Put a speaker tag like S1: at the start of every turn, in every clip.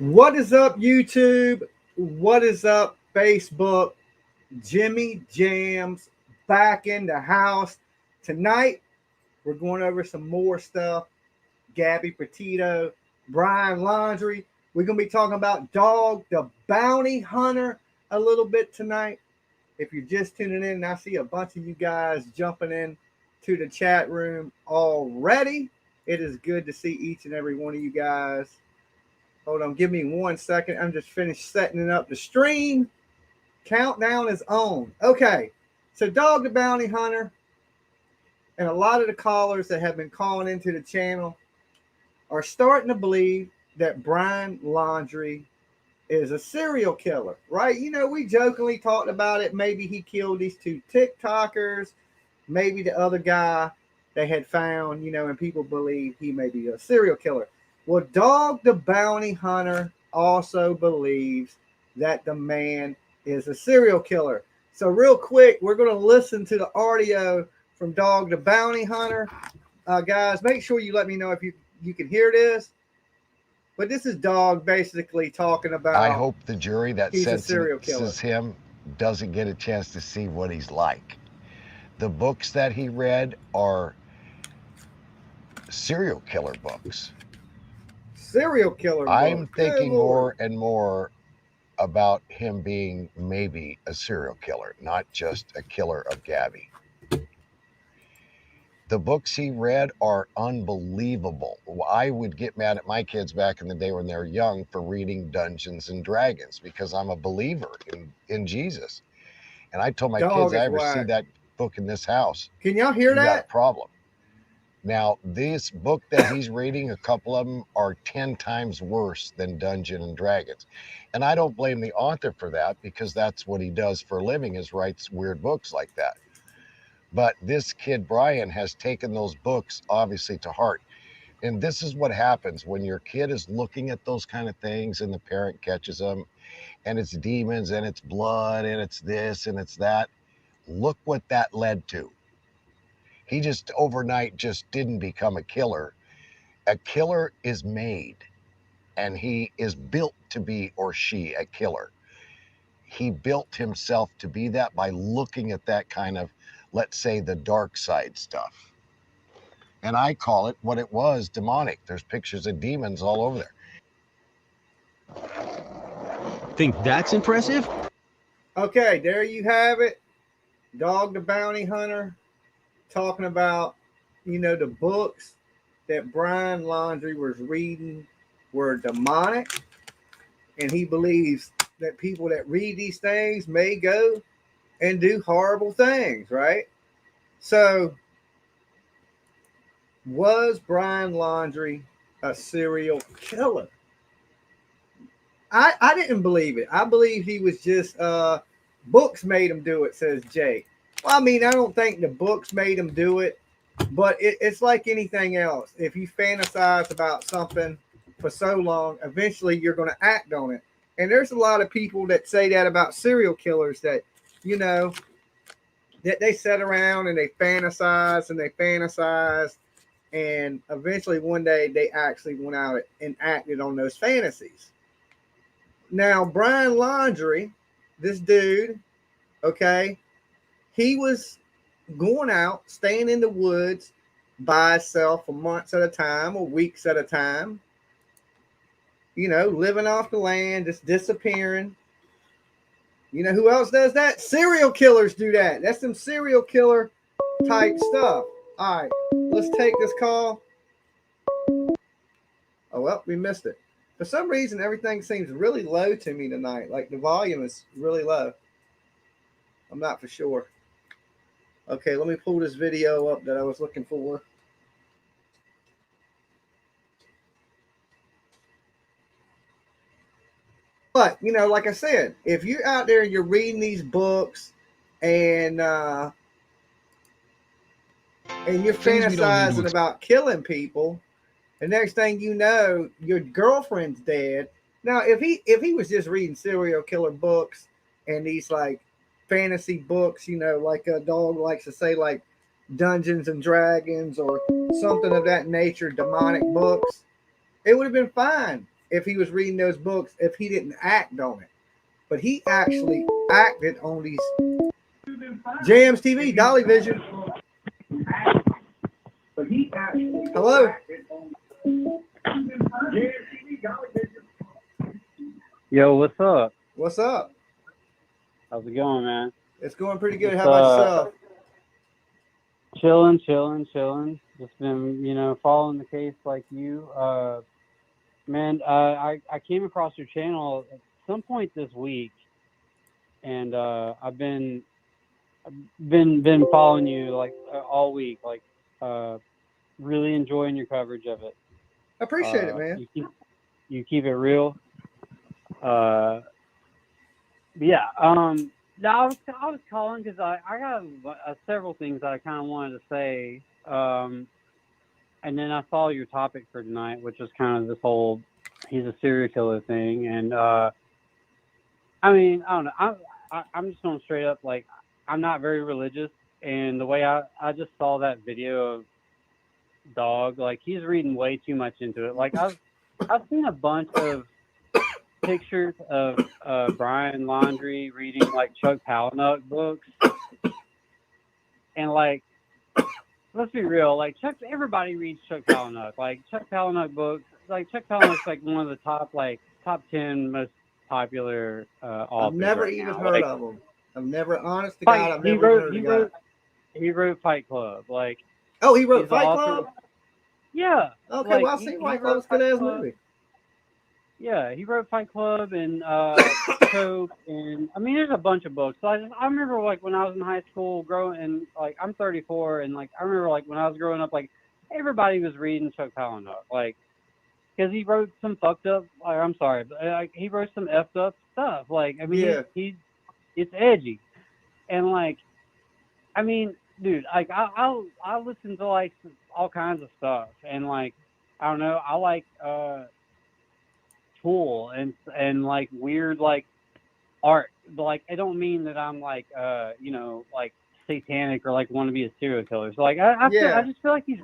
S1: What is up, YouTube? What is up, Facebook? Jimmy Jamz back in the house. Tonight, we're going over some more stuff. Gabby, PETITO, Brian, Laundrie. We're going to be talking about Dog the Bounty Hunter a little bit tonight. If you're just tuning in, I see a bunch of you guys jumping in to the chat room already. It is good to see each and every one of you guys. Hold on, give me 1 second. I'm just finished setting up the stream. Countdown is on. Okay, so Dog the Bounty Hunter and a lot of the callers that have been calling into the channel are starting to believe that Brian Laundrie is a serial killer, right? You know, we jokingly talked about it. Maybe he killed these two TikTokers. Maybe the other guy they had found, and people believe he may be a serial killer. Well, Dog the Bounty Hunter also believes that the man is a serial killer. So real quick, we're going to listen to the audio from Dog the Bounty Hunter. Guys, make sure you let me know if you can hear this. But this is Dog basically talking about
S2: I hope the jury that
S1: sentences
S2: him doesn't get a chance to see what he's like. The books that he read are serial killer books.
S1: Serial killer book.
S2: I'm thinking more and more about him being maybe a serial killer, not just a killer of Gabby. The books he read are unbelievable. I would get mad at my kids back in the day when they were young for reading Dungeons and Dragons because I'm a believer in Jesus. And I told my kids, I ever see that book in this house.
S1: Can y'all hear that?
S2: Got a problem. Now, this book that he's reading, a couple of them are 10 times worse than Dungeons and Dragons. And I don't blame the author for that because that's what he does for a living, is writes weird books like that. But this kid, Brian, has taken those books obviously to heart. And this is what happens when your kid is looking at those kind of things and the parent catches them and it's demons and it's blood and it's this and it's that. Look what that led to. He just overnight just didn't become a killer. A killer is made, and he is built to be, or she, a killer. He built himself to be that by looking at that kind of, let's say, the dark side stuff. And I call it what it was, demonic. There's pictures of demons all over there.
S3: Think that's impressive?
S1: Okay, there you have it. Dog the Bounty Hunter talking about, the books that Brian Laundrie was reading were demonic. And he believes that people that read these things may go and do horrible things, right? So, was Brian Laundrie a serial killer? I didn't believe it. I believe he was just, books made him do it, says Jake. Well, I mean, I don't think the books made him do it, but it's like anything else. If you fantasize about something for so long, eventually you're going to act on it. And there's a lot of people that say that about serial killers, that, that they sit around and they fantasize, and eventually one day they actually went out and acted on those fantasies. Now, Brian Laundrie, this dude, okay, he was going out, staying in the woods by himself for months at a time or weeks at a time, living off the land, just disappearing. You know who else does that? Serial killers do that. That's some serial killer type stuff. All right, let's take this call. Oh, well, we missed it. For some reason, everything seems really low to me tonight. Like the volume is really low. I'm not for sure. Okay, let me pull this video up that I was looking for. But, like I said, if you're out there and you're reading these books and you're fantasizing about killing people, the next thing you know, your girlfriend's dead. Now, if he was just reading serial killer books and these like fantasy books, like a dog likes to say, like Dungeons and Dragons or something of that nature, demonic books, it would have been fine. if he was reading those books if he didn't act on it. But he actually acted on these Jamz TV, Dolly Vision. Hello.
S4: Yo, what's up?
S1: What's up?
S4: How's it going, man?
S1: It's going pretty good. How about yourself?
S4: Chilling. Just been, following the case like you. Man, I came across your channel at some point this week, and I've been following you like all week, like really enjoying your coverage of it.
S1: I appreciate it, man.
S4: You keep it real. Yeah. No, I was calling because I got several things that I kind of wanted to say. And then I saw your topic for tonight, which was kind of this whole he's a serial killer thing. And I mean, I don't know. I'm just going straight up, like, I'm not very religious. And the way I just saw that video of Dog, like, he's reading way too much into it. Like, I've seen a bunch of pictures of Brian Laundrie reading, like, Chuck Palahniuk books. And, like, let's be real, like, everybody reads Chuck Palahniuk. Like, Chuck Palahniuk books, like, Chuck Palahniuk's, like, one of the top 10 most popular authors.
S1: I've never
S4: right
S1: even
S4: now.
S1: heard
S4: Like,
S1: of him. I've never, honest to
S4: like,
S1: God, I've never heard of the guy.
S4: He wrote Fight Club. Like,
S1: oh, he wrote
S4: he's the
S1: Fight
S4: author-
S1: Club?
S4: Yeah.
S1: Okay,
S4: like,
S1: well, I've seen Fight Club. It's a good-ass movie.
S4: Yeah, he wrote Fight Club and Coke, and I mean, there's a bunch of books. So I remember, like, when I was in high school, and like, I'm 34, and like, I remember, like, when I was growing up, like, everybody was reading Chuck Palahniuk, like, because he wrote some fucked up. Like, I'm sorry, but like, he wrote some effed up stuff. Like, I mean,
S1: yeah.
S4: It's edgy, and like, I mean, dude, like, I listen to like all kinds of stuff, and like, I don't know, I like Tool and like weird like art, but like, I don't mean that I'm like like satanic or like want to be a serial killer. So like, I just feel like he's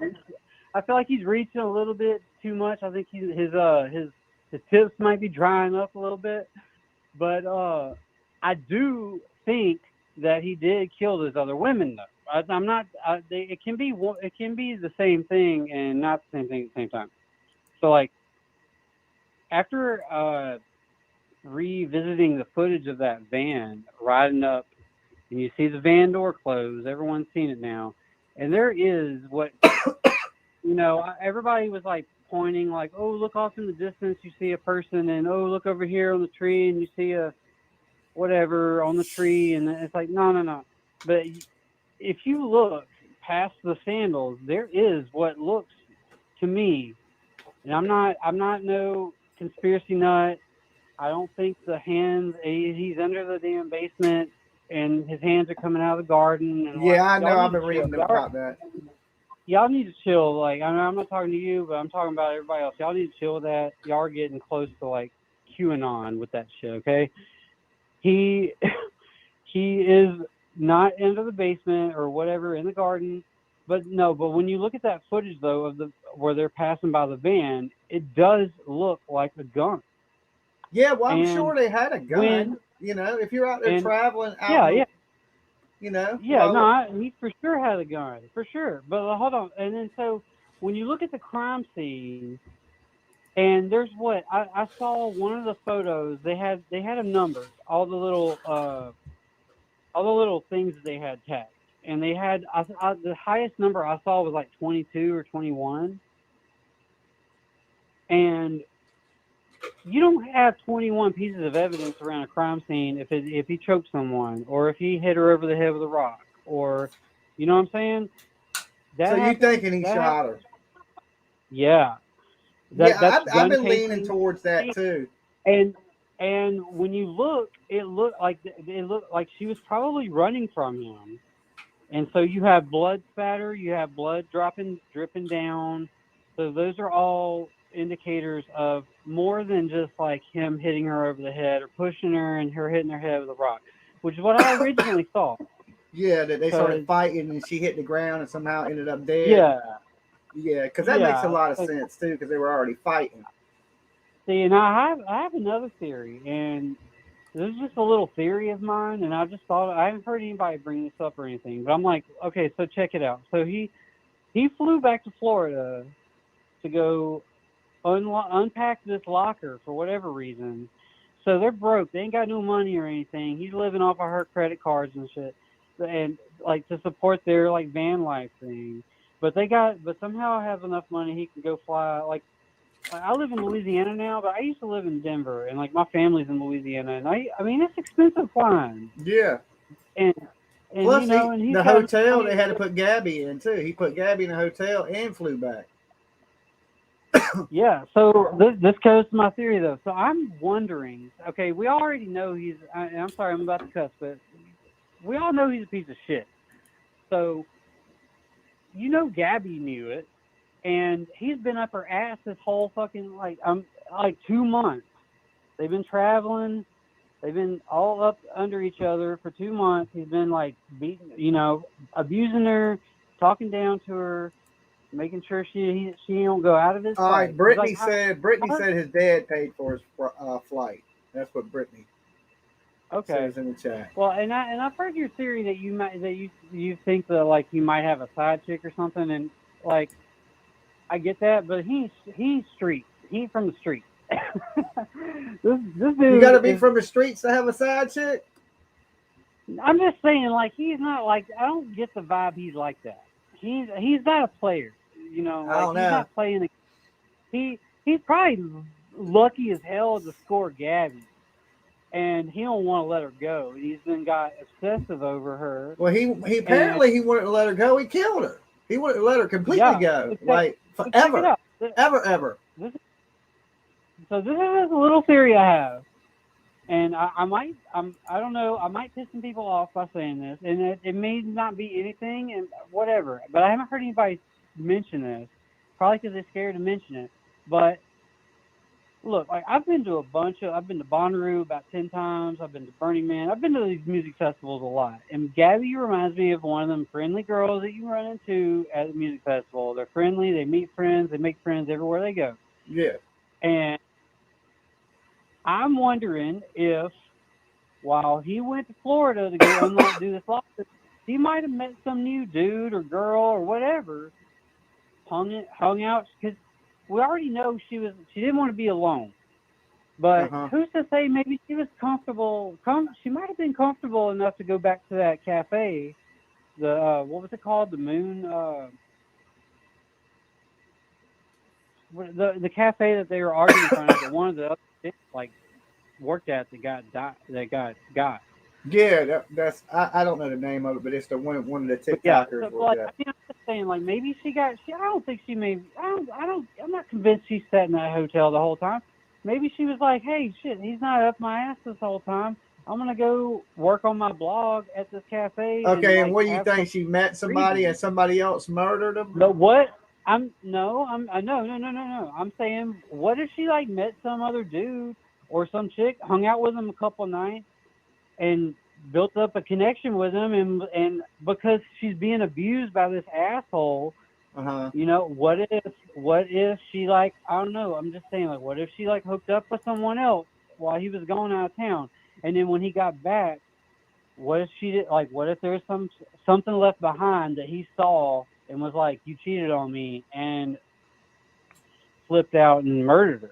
S4: reaching a little bit too much. I think his tips might be drying up a little bit, but I do think that he did kill those other women though. I'm not. It can be the same thing and not the same thing at the same time. So like, after revisiting the footage of that van riding up, and you see the van door close, everyone's seen it now, and there is what everybody was like pointing, like, oh, look off in the distance, you see a person, and oh, look over here on the tree, and you see a whatever on the tree, and it's like, no. But if you look past the sandals, there is what looks to me, and I'm not no conspiracy nut. I don't think the hands, he's under the damn basement and his hands are coming out of the garden. And
S1: yeah,
S4: like,
S1: I know. I've been reading about that.
S4: Y'all need to chill. Like, I mean, I'm not talking to you, but I'm talking about everybody else. Y'all need to chill with that. Y'all are getting close to like QAnon with that shit, okay? He is not into the basement or whatever in the garden. But when you look at that footage though of where they're passing by the van, it does look like a gun.
S1: Yeah, well, I'm sure they had a gun. If you're out there traveling out,
S4: he for sure had a gun, for sure. But hold on, and then so when you look at the crime scene, and there's what I saw one of the photos. They had them numbered, all the little things that they had tagged, and they had the highest number I saw was like 22 or 21, and you don't have 21 pieces of evidence around a crime scene if he choked someone or if he hit her over the head with a rock, or you know what I'm saying?
S1: So you thinking he shot her?
S4: Yeah.
S1: I've been leaning towards that too.
S4: And when you look, it looked like she was probably running from him. And so you have blood spatter, you have blood dripping down. So those are all indicators of more than just like him hitting her over the head or pushing her and her hitting her head with a rock, which is what I originally thought.
S1: Yeah, that they started fighting and she hit the ground and somehow ended up dead.
S4: Yeah.
S1: Yeah, because that makes a lot of sense too, because they were already fighting.
S4: See, and I have another theory, and this is just a little theory of mine, and I just thought I haven't heard anybody bring this up or anything, but I'm like, okay, so check it out. So he flew back to Florida to go unpack this locker for whatever reason. So they're broke. They ain't got no money or anything. He's living off of her credit cards and shit, and like to support their like van life thing. But somehow have enough money he can go fly. Like I live in Louisiana now, but I used to live in Denver, and like my family's in Louisiana, and I mean it's expensive flying.
S1: Yeah.
S4: And
S1: Plus,
S4: you know, and he's
S1: the
S4: got
S1: hotel they had to put Gabby in too. He put Gabby in a hotel and flew back.
S4: Yeah, so this goes to my theory though. So I'm wondering. Okay, we already know and I'm sorry, I'm about to cuss, but we all know he's a piece of shit. So you know, Gabby knew it, and he's been up her ass this whole fucking like 2 months. They've been traveling. They've been all up under each other for 2 months. He's been like beating, you know, abusing her, talking down to her, making sure she don't go out of his
S1: All right,
S4: sight.
S1: Brittany
S4: Like,
S1: said his dad paid for his flight. That's what Brittany
S4: okay.
S1: says in the chat.
S4: Well, and I've heard your theory that you think that like he might have a side chick or something, and like I get that, but he's street. He's from the street. this dude.
S1: You got to be from the streets to have a side chick.
S4: I'm just saying, like he's not like I don't get the vibe he's like that. He's not a player, you know. Like,
S1: I don't know.
S4: He's not playing. He's probably lucky as hell to score Gabby, and he don't want to let her go. He's been got obsessive over her.
S1: Well, he apparently he wanted to let her go. He killed her. He wanted to let her completely go, like forever, ever.
S4: So this is a little theory I have, and I don't know. I might piss some people off by saying this, and it may not be anything and whatever. But I haven't heard anybody mention this, probably because they're scared to mention it. But look, like I've been to Bonnaroo about 10 times. I've been to Burning Man. I've been to these music festivals a lot. And Gabby reminds me of one of them friendly girls that you run into at a music festival. They're friendly. They meet friends. They make friends everywhere they go.
S1: Yeah.
S4: And I'm wondering if while he went to Florida to go do this lawsuit, he might have met some new dude or girl or whatever, hung out, because we already know she didn't want to be alone. But who's to say maybe she was comfortable? She might have been comfortable enough to go back to that cafe. The what was it called? The Moon. The cafe that they were arguing in front of, that one of the other chicks like worked at that got.
S1: Yeah, that's I don't know the name of it, but it's the one of the TikTokers.
S4: Yeah, so, like, I mean, I'm just saying, like maybe I don't think she may. I'm not convinced she sat in that hotel the whole time. Maybe she was like, hey, shit, he's not up my ass this whole time. I'm gonna go work on my blog at this cafe.
S1: Okay, and what do you think? She met somebody and somebody else murdered him?
S4: No, what? No. I'm saying, what if she like met some other dude or some chick, hung out with him a couple of nights, and built up a connection with him, and because she's being abused by this asshole, you know, what if she like, I don't know, I'm just saying, like, what if she like hooked up with someone else while he was going out of town, and then when he got back, what if she did, like, what if there's something left behind that he saw and was like, you cheated on me, and flipped out and murdered her?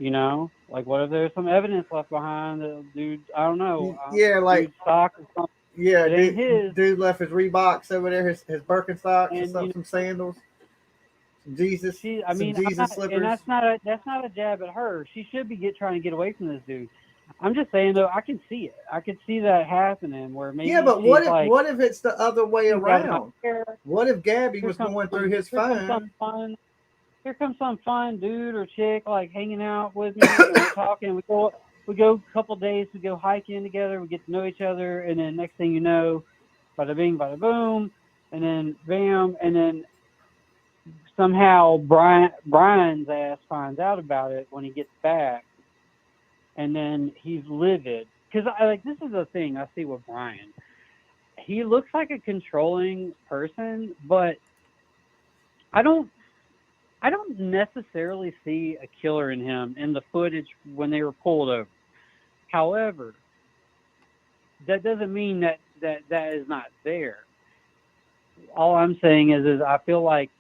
S4: You know, like, what if there's some evidence left behind? Dude, I don't know.
S1: Yeah, like
S4: sock or something.
S1: Yeah, dude left his Reeboks over there, his Birkenstocks and something, some sandals, some Jesus. Slippers.
S4: And that's not a jab at her. She should be trying to get away from this dude. I'm just saying though, I can see it. I could see that happening where maybe. Yeah,
S1: but what if it's the other way around? What if Gabby was going through his phone?
S4: Here comes some fun dude or chick like hanging out with me, and we're talking. We go a couple of days. We go hiking together. We get to know each other, and then next thing you know, bada bing, bada boom, and then bam, and then somehow Brian's ass finds out about it when he gets back, and then he's livid because this is the thing I see with Brian. He looks like a controlling person, but I don't I don't necessarily see a killer in him in the footage when they were pulled over. However, that doesn't mean that is not there. All I'm saying is I feel like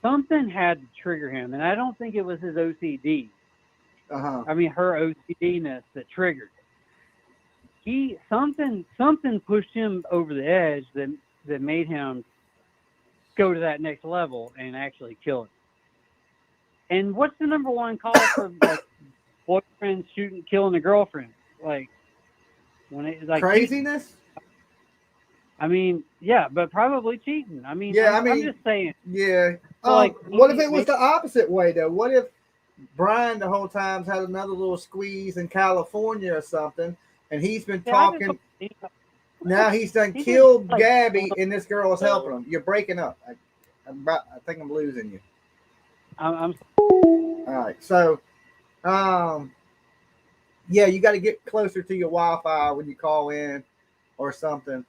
S4: something had to trigger him, and I don't think it was his OCD. I mean, her OCDness that triggered it. Something pushed him over the edge that made him go to that next level and actually kill it. And what's the number one call for like boyfriend killing a girlfriend? Like when it like
S1: craziness.
S4: Cheating. I mean, yeah, but probably cheating. I mean,
S1: Yeah,
S4: I'm just saying.
S1: Yeah.
S4: Like,
S1: what if it was the opposite way though? What if Brian the whole time's had another little squeeze in California or something, and he's been talking. Now he's done killed Gabby, and this girl is helping him. You're breaking up. I think I'm losing you.
S4: I'm
S1: all right. So, yeah, you got to get closer to your Wi-Fi when you call in or something.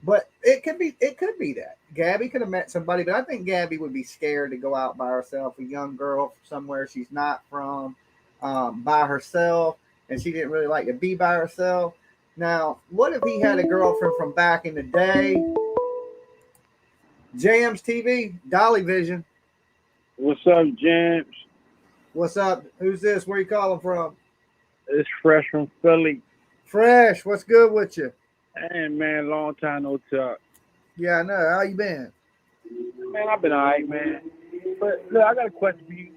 S1: But it could be that Gabby could have met somebody, but I think Gabby would be scared to go out by herself. A young girl somewhere she's not from, by herself, and she didn't really like to be by herself. Now, what if he had a girlfriend from back in the day? Jamz TV, Dolly Vision.
S5: What's up, Jamz?
S1: What's up? Who's this? Where you calling from?
S5: It's Fresh from Philly.
S1: Fresh, what's good with you?
S5: Hey, man, long time no talk.
S1: Yeah, I know. How you been?
S5: Man, I've been all right, man. But look, I got a question for you.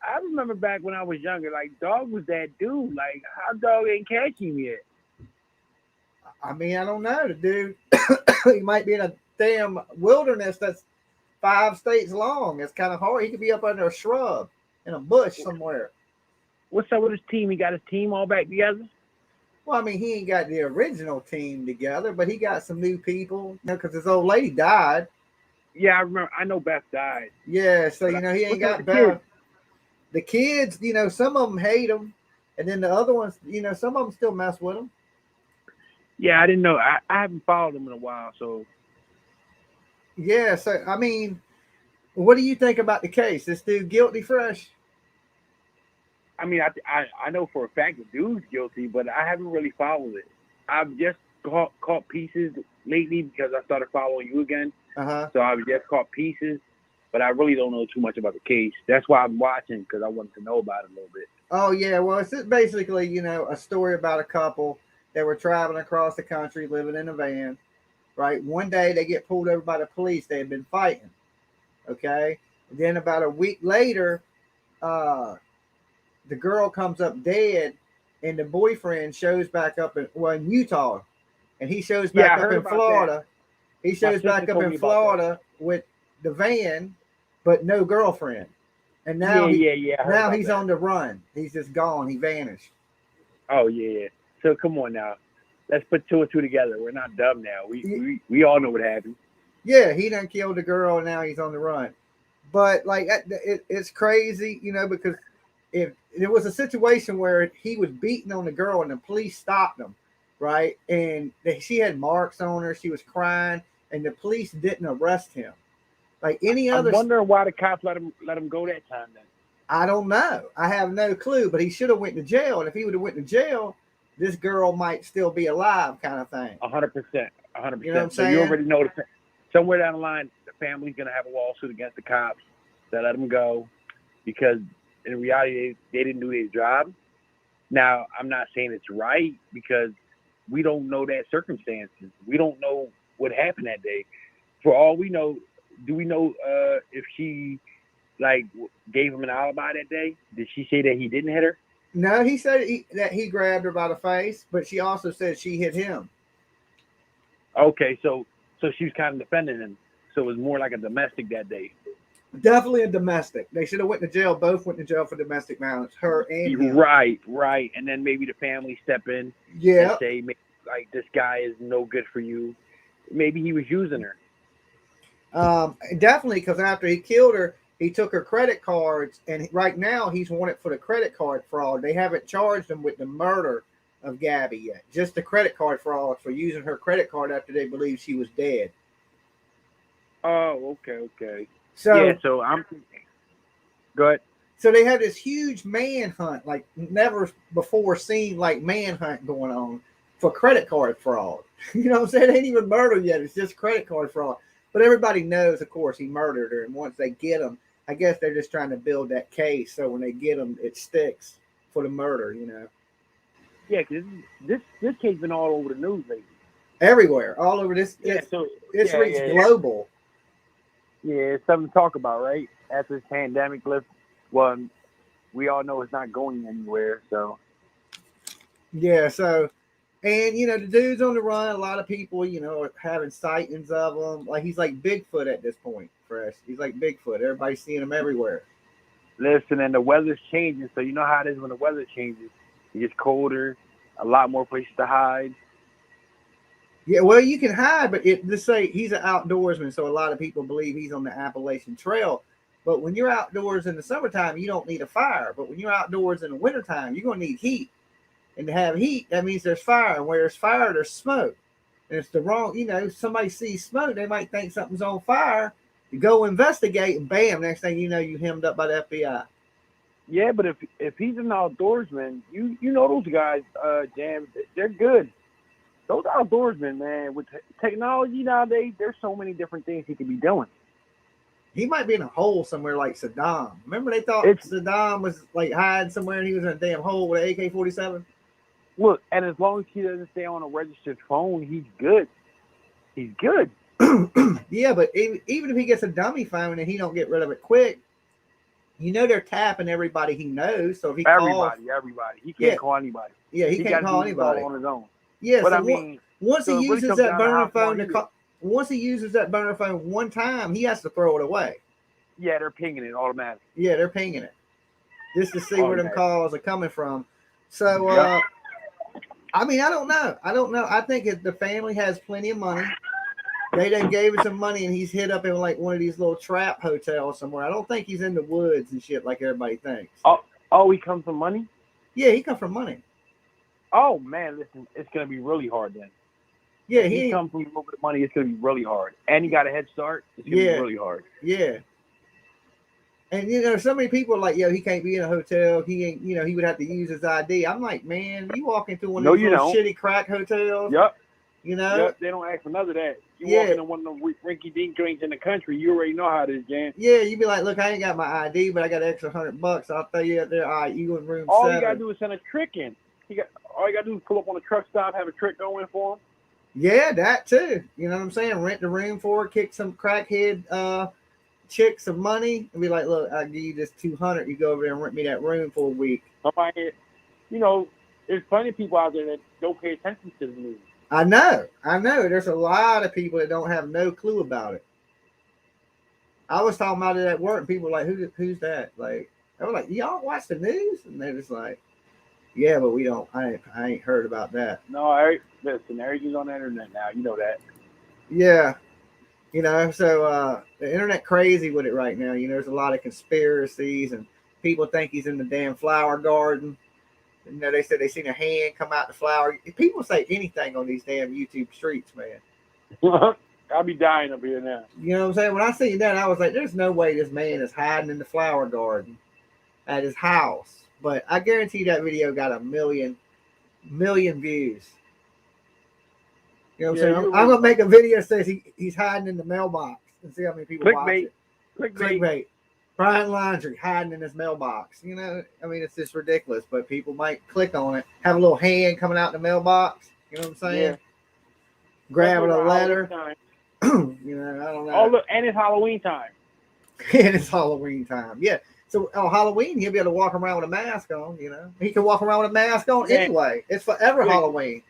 S5: I remember back when I was younger, like, Dog was that dude. Like, how Dog ain't catch him yet?
S1: I mean, I don't know. The dude, he might be in a damn wilderness that's 5 states long. It's kind of hard. He could be up under a shrub in a bush somewhere.
S5: What's up with his team? He got his team all back together?
S1: Well, I mean, he ain't got the original team together, but he got some new people, because his old lady died.
S5: Yeah, I remember. I know Beth died.
S1: Yeah, so, he ain't got Beth. The kids, some of them hate him, and then the other ones, some of them still mess with him.
S5: Yeah, I didn't know. I haven't followed him in a while, so.
S1: Yeah, so, I mean, what do you think about the case? This dude guilty, Fresh?
S5: I mean, I know for a fact the dude's guilty, but I haven't really followed it. I've just caught pieces lately because I started following you again. So I've just caught pieces, but I really don't know too much about the case. That's why I'm watching, because I wanted to know about it a little bit.
S1: Oh, yeah. Well, it's basically, a story about a couple that were traveling across the country, living in a van, right? One day they get pulled over by the police. They had been fighting, okay? And then about a week later, the girl comes up dead, and the boyfriend shows back up in Utah, and he shows back up in Florida. That. He shows back up in Florida with the van, but no girlfriend. And now now he's on the run. He's just gone. He vanished.
S5: Oh yeah. So come on now, let's put 2 and 2 together. We're not dumb now. We all know what happened.
S1: Yeah, he done killed the girl, and now he's on the run. But like it's crazy, because if there was a situation where he was beating on the girl and the police stopped him, right? And she had marks on her. She was crying, and the police didn't arrest him. Like any other.
S5: I'm wondering why the cops let him go that time then.
S1: I don't know. I have no clue, but he should have went to jail. And if he would have went to jail, this girl might still be alive, kind of thing.
S5: 100%. 100%.
S1: You know what I'm
S5: so
S1: saying?
S5: You already know somewhere down the line, the family's going to have a lawsuit against the cops that let him go because in reality, they didn't do their job. Now, I'm not saying it's right because we don't know that circumstances. We don't know what happened that day. For all we know, do we know if she gave him an alibi that day? Did she say that he didn't hit her?
S1: No, he said that he grabbed her by the face, but she also said she hit him.
S5: Okay, so she was kind of defending him. So it was more like a domestic that day.
S1: Definitely a domestic. They should have went to jail. Both went to jail for domestic violence. Her and him.
S5: Right. And then maybe the family step in.
S1: Yeah.
S5: And say, this guy is no good for you. Maybe he was using her.
S1: Definitely, because after he killed her, he took her credit cards, and right now he's wanted for the credit card fraud. They haven't charged him with the murder of Gabby yet. Just the credit card fraud for using her credit card after they believed she was dead.
S5: Oh, okay.
S1: So
S5: yeah, so Go ahead.
S1: So they have this huge manhunt, like never before seen, like manhunt going on for credit card fraud. You know what I'm saying? They ain't even murder yet. It's just credit card fraud. But everybody knows, of course, he murdered her. And once they get him, I guess they're just trying to build that case. So when they get him, it sticks for the murder, you know.
S5: Yeah, because this case been all over the news lately.
S1: Everywhere, all over this.
S5: Yeah,
S1: It's reached global.
S5: Yeah, it's something to talk about, right? After this pandemic lifts, well, we all know it's not going anywhere. So
S1: Yeah, so, and you know, the dude's on the run. A lot of people, you know, are having sightings of him. Like he's like Bigfoot at this point, Fresh. He's like Bigfoot. Everybody's seeing him everywhere.
S5: listen, and the weather's changing. So you know how it is when the weather changes. It gets colder, a lot more places to hide.
S1: Yeah, well, you can hide, but let's say he's an outdoorsman, so a lot of people believe he's on the Appalachian Trail. But when you're outdoors in the summertime, you don't need a fire. But when you're outdoors in the wintertime, you're going to need heat. And to have heat, that means there's fire. And where there's fire, there's smoke. And it's the wrong, you know, somebody sees smoke, they might think something's on fire. You go investigate, and bam, next thing you know, you hemmed up by the FBI.
S5: Yeah, but if he's an outdoorsman, you know those guys, Jamz, they're good. Those outdoorsmen, man, with technology nowadays, there's so many different things he could be doing.
S1: He might be in a hole somewhere like Saddam. Remember they thought Saddam was like hiding somewhere and he was in a damn hole with an AK-47?
S5: Look, and as long as he doesn't stay on a registered phone, he's good. He's good.
S1: Yeah, but even if he gets a dummy phone and he don't get rid of it quick, you know they're tapping everybody he knows. So if he calls,
S5: everybody, he can't call anybody.
S1: Yeah, he can't call anybody
S5: on his own.
S1: Yeah,
S5: but
S1: so
S5: I mean,
S1: once he uses that burner phone
S5: to call,
S1: once he uses that burner phone one time, he has to throw it away.
S5: Yeah, they're pinging it automatically.
S1: Yeah, they're pinging it just to see where them calls are coming from. So, I mean, I don't know. I think if the family has plenty of money, they done gave him some money and he's hid up in like one of these little trap hotels somewhere. I don't think he's in the woods and shit like everybody thinks.
S5: Oh, he comes from money?
S1: Yeah, he comes from money.
S5: Oh man, listen, it's gonna be really hard then.
S1: Yeah,
S5: he comes from a little bit of money. It's gonna be really hard, and he got a head start. It's gonna be really hard.
S1: Yeah. And you know, so many people are like, yo, he can't be in a hotel. He ain't, you know, he would have to use his ID. I'm like, man, you walk into one of these little shitty crack hotels.
S5: Yep.
S1: You know?
S5: Yep, they don't ask for none of that. You walk into one of them rinky-dink joints in the country, you already know how it is, Jan.
S1: Yeah, you be like, look, I ain't got my ID, but I got an extra $100. I'll throw you out there. All right, you in room 7.
S5: All you gotta do is send a trick in. All you gotta do is pull up on a truck stop, have a trick going for him.
S1: Yeah, that too. You know what I'm saying? Rent the room for it, kick some crackhead chick some money, and be like, look, I'll give you this $200. You go over there and rent me that room for a week.
S5: Somebody, you know, there's plenty of people out there that don't pay attention to the news.
S1: I know. There's a lot of people that don't have no clue about it. I was talking about it at work, and people were like, who's that? Like, I was like, y'all watch the news? And they're just like, yeah, but we don't. I ain't heard about that.
S5: No, listen, everything's on the internet now. You know that.
S1: Yeah. You know, so the internet crazy with it right now. You know, there's a lot of conspiracies, and people think he's in the damn flower garden. You know, they said they seen a hand come out the flower. People say anything on these damn YouTube streets, man.
S5: I'll be dying up here now.
S1: You know what I'm saying? When I seen that, I was like, there's no way this man is hiding in the flower garden at his house. But I guarantee that video got 1 million views. You know what I'm saying? I'm going to make a video that says he's hiding in the mailbox and see how many people watch it. Clickbait. Brian Laundrie hiding in his mailbox. You know, I mean, it's just ridiculous, but people might click on it. Have a little hand coming out the mailbox. You know what I'm saying? Yeah. Grabbing a letter. You know, I don't know.
S5: Oh, look, and it's Halloween time.
S1: And it's Halloween time. Yeah. So on Halloween, he'll be able to walk around with a mask on, you know. He can walk around with a mask on anyway. It's forever Halloween.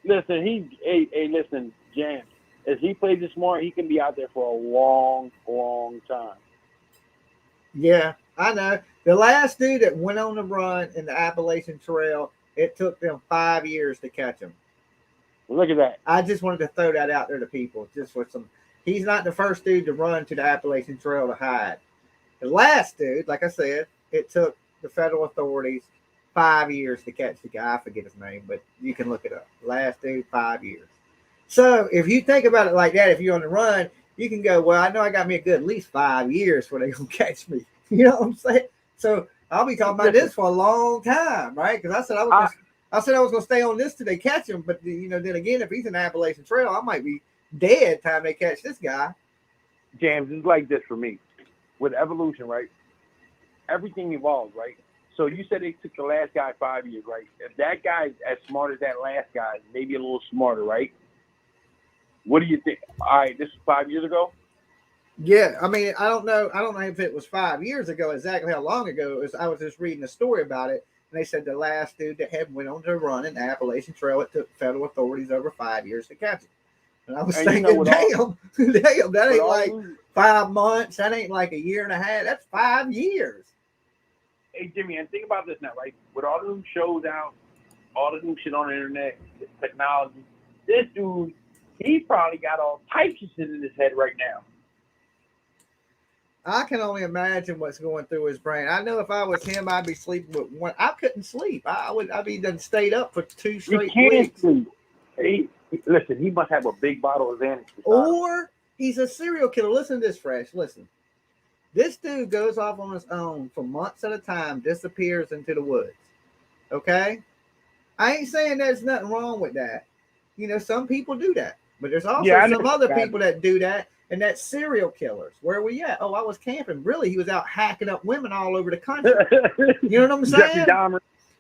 S5: Listen, listen, Jamz. If he plays it smart, he can be out there for a long, long time.
S1: Yeah, I know. The last dude that went on the run in the Appalachian Trail, it took them 5 years to catch him.
S5: Look at that.
S1: I just wanted to throw that out there to people, just for some. He's not the first dude to run to the Appalachian Trail to hide. The last dude, like I said, it took the federal authorities 5 years to catch the guy. I forget his name, but you can look it up. Last dude, 5 years. So if you think about it like that, if you're on the run, you can go, well, I know I got me a good at least 5 years before they're going to catch me. You know what I'm saying? So I'll be talking about this for a long time, right? Because I said I was gonna stay on this till they catch him. But then again, if he's in the Appalachian Trail, I might be dead time they catch this guy.
S5: Jamz, is like this for me. With evolution, right? Everything evolves, right? So you said it took the last guy 5 years, right? If that guy's as smart as that last guy, maybe a little smarter, right? What do you think? All right, this was 5 years ago?
S1: Yeah, I mean, I don't know if it was 5 years ago, exactly how long ago it was. I was just reading a story about it, and they said the last dude that had went on to run in the Appalachian Trail, it took federal authorities over 5 years to catch him. And I was thinking, damn, that ain't like 5 months. That ain't like a year and a half. That's 5 years.
S5: Hey, Jimmy, and think about this now, right? With all the new shows out, all the new shit on the internet, technology, this dude, he probably got all types of shit in his head right now.
S1: I can only imagine what's going through his brain. I know if I was him, I'd be sleeping with one. I couldn't sleep. I'd be done stayed up for 2 straight weeks.
S5: Sleep. Listen, he must have a big bottle of Xanax.
S1: Or he's a serial killer. Listen to this, Fresh. Listen. This dude goes off on his own for months at a time, disappears into the woods. Okay? I ain't saying there's nothing wrong with that. Some people do that. But there's also some other people that do that, and that's serial killers. Where are we at? Oh, I was camping. Really, he was out hacking up women all over the country. You know what I'm saying?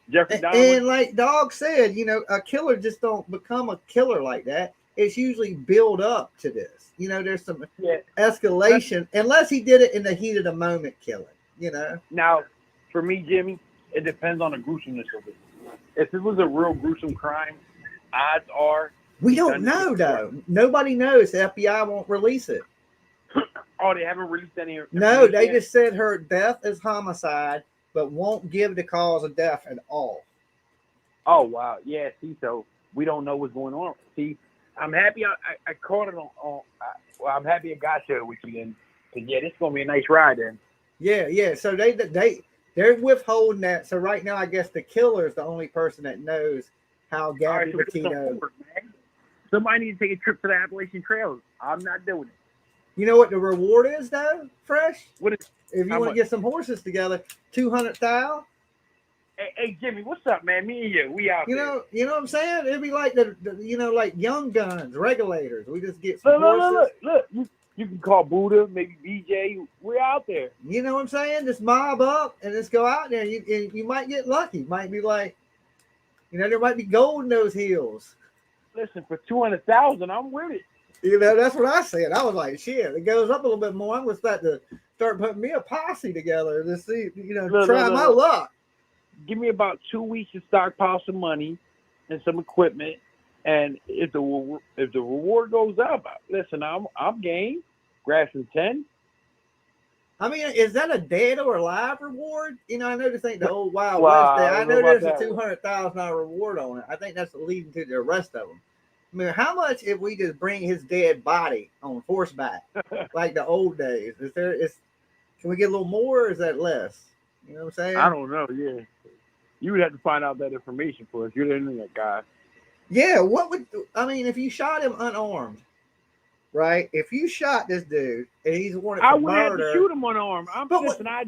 S5: Jeffrey Dahmer.
S1: And like Dog said, a killer just don't become a killer like that. It's usually build up to this. There's some escalation, unless he did it in the heat of the moment killing,
S5: Now, for me, Jimmy, it depends on the gruesomeness of it. If it was a real gruesome crime, odds are...
S1: We don't know, though. Nobody knows. The FBI won't release it.
S5: Oh, they haven't released any...
S1: No, they just said her death is homicide, but won't give the cause of death at all.
S5: Oh, wow. Yeah, see, so we don't know what's going on. See, I'm happy I caught it on I'm happy I got here with you then. Because, yeah, this is going to be a nice ride then.
S1: Yeah. So they're withholding that. So right now, I guess the killer is the only person that knows how Gabby PETITO...
S5: Somebody needs to take a trip to the Appalachian Trail. I'm not doing it.
S1: You know what the reward is, though, Fresh?
S5: What is?
S1: If you want to get some horses together, 200,000.
S5: Hey, Jimmy, what's up, man? Me and you, we out there.
S1: You know what I'm saying? It'd be like like Young Guns, regulators. We just get some horses.
S5: Look. You can call Buddha, maybe BJ. We're out there.
S1: You know what I'm saying? Just mob up and just go out there. You might get lucky. Might be like, there might be gold in those hills.
S5: Listen, for 200,000, I'm with it.
S1: That's what I said. I was like, shit, it goes up a little bit more. I'm going to start putting me a posse together to see, try my luck.
S5: Give me about 2 weeks to stockpile some money and some equipment. And if the reward goes up, listen, I'm game. Grab some 10.
S1: I mean, is that a dead or alive reward? I know this ain't the old Wild West day. I know there's a $200,000 reward on it. I think that's leading to the rest of them. I mean, how much if we just bring his dead body on horseback like the old days? Can we get a little more, or is that less? You know what I'm saying?
S5: I don't know. Yeah, you would have to find out that information for us. You're the internet guy.
S1: Yeah, if you shot him unarmed, right? If you shot this dude and he's wanted for murder, I wouldn't have to
S5: shoot him unarmed.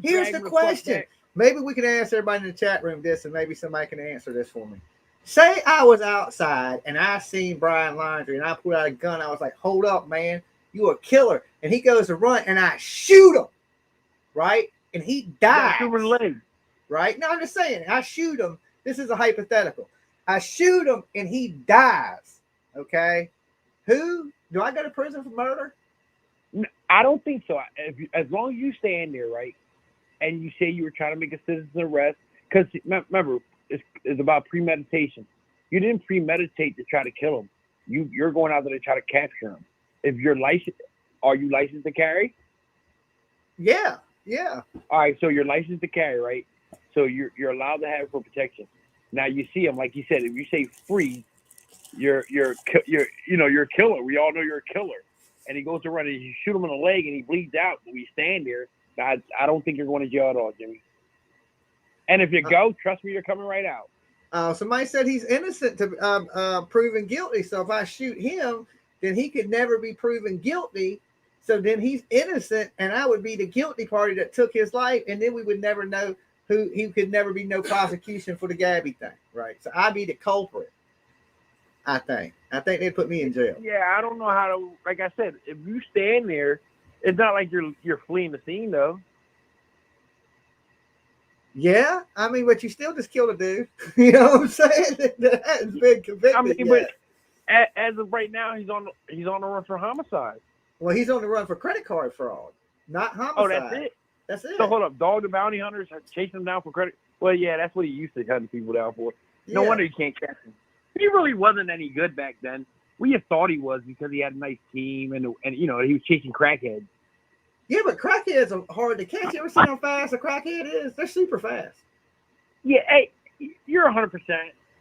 S1: Here's the question. Maybe we can ask everybody in the chat room this, and maybe somebody can answer this for me. Say I was outside and I seen Brian Laundrie and I pulled out a gun. I was like, hold up, man. You a killer. And he goes to run and I shoot him, right? And he dies. Right? No, I'm just saying. I shoot him. This is a hypothetical. I shoot him and he dies. Okay? Do I go to prison for murder?
S5: No, I don't think so. As long as you stand there, right, and you say you were trying to make a citizen arrest, because remember, it's about premeditation. You didn't premeditate to try to kill him. You're going out there to try to capture him. If you're licensed, are you licensed to carry?
S1: Yeah.
S5: All right, so you're licensed to carry, right? So you're allowed to have it for protection. Now you see him, like you said, if you say free, you're a killer. We all know you're a killer. And he goes to run and you shoot him in the leg and he bleeds out. And we stand there. I don't think you're going to jail at all, Jimmy. And if you go, trust me, you're coming right out.
S1: Somebody said he's innocent to proven guilty. So if I shoot him, then he could never be proven guilty. So then he's innocent, and I would be the guilty party that took his life, and then we would never know who. He could never be no prosecution for the Gabby thing, right? So I'd be the culprit. I think they'd put me in jail.
S5: Yeah, I don't know how to. Like I said, if you stand there, it's not like you're fleeing the scene though.
S1: Yeah, I mean, but you still just killed a dude. You know what I'm saying? That hasn't been convicted.
S5: I mean,
S1: yet.
S5: but as of right now, he's on the run for homicide.
S1: Well, he's on the run for credit card fraud, not homicide.
S5: Oh, that's it.
S1: That's it.
S5: So hold up, Dog the Bounty Hunters chasing him down for credit. Well, yeah, that's what he used to hunt people down for. No wonder you can't catch him. He really wasn't any good back then. We just thought he was because he had a nice team and he was chasing crackheads.
S1: Yeah, but crackheads are hard to catch. You ever seen how fast a crackhead is? They're super fast.
S5: Yeah, hey, you're 100%.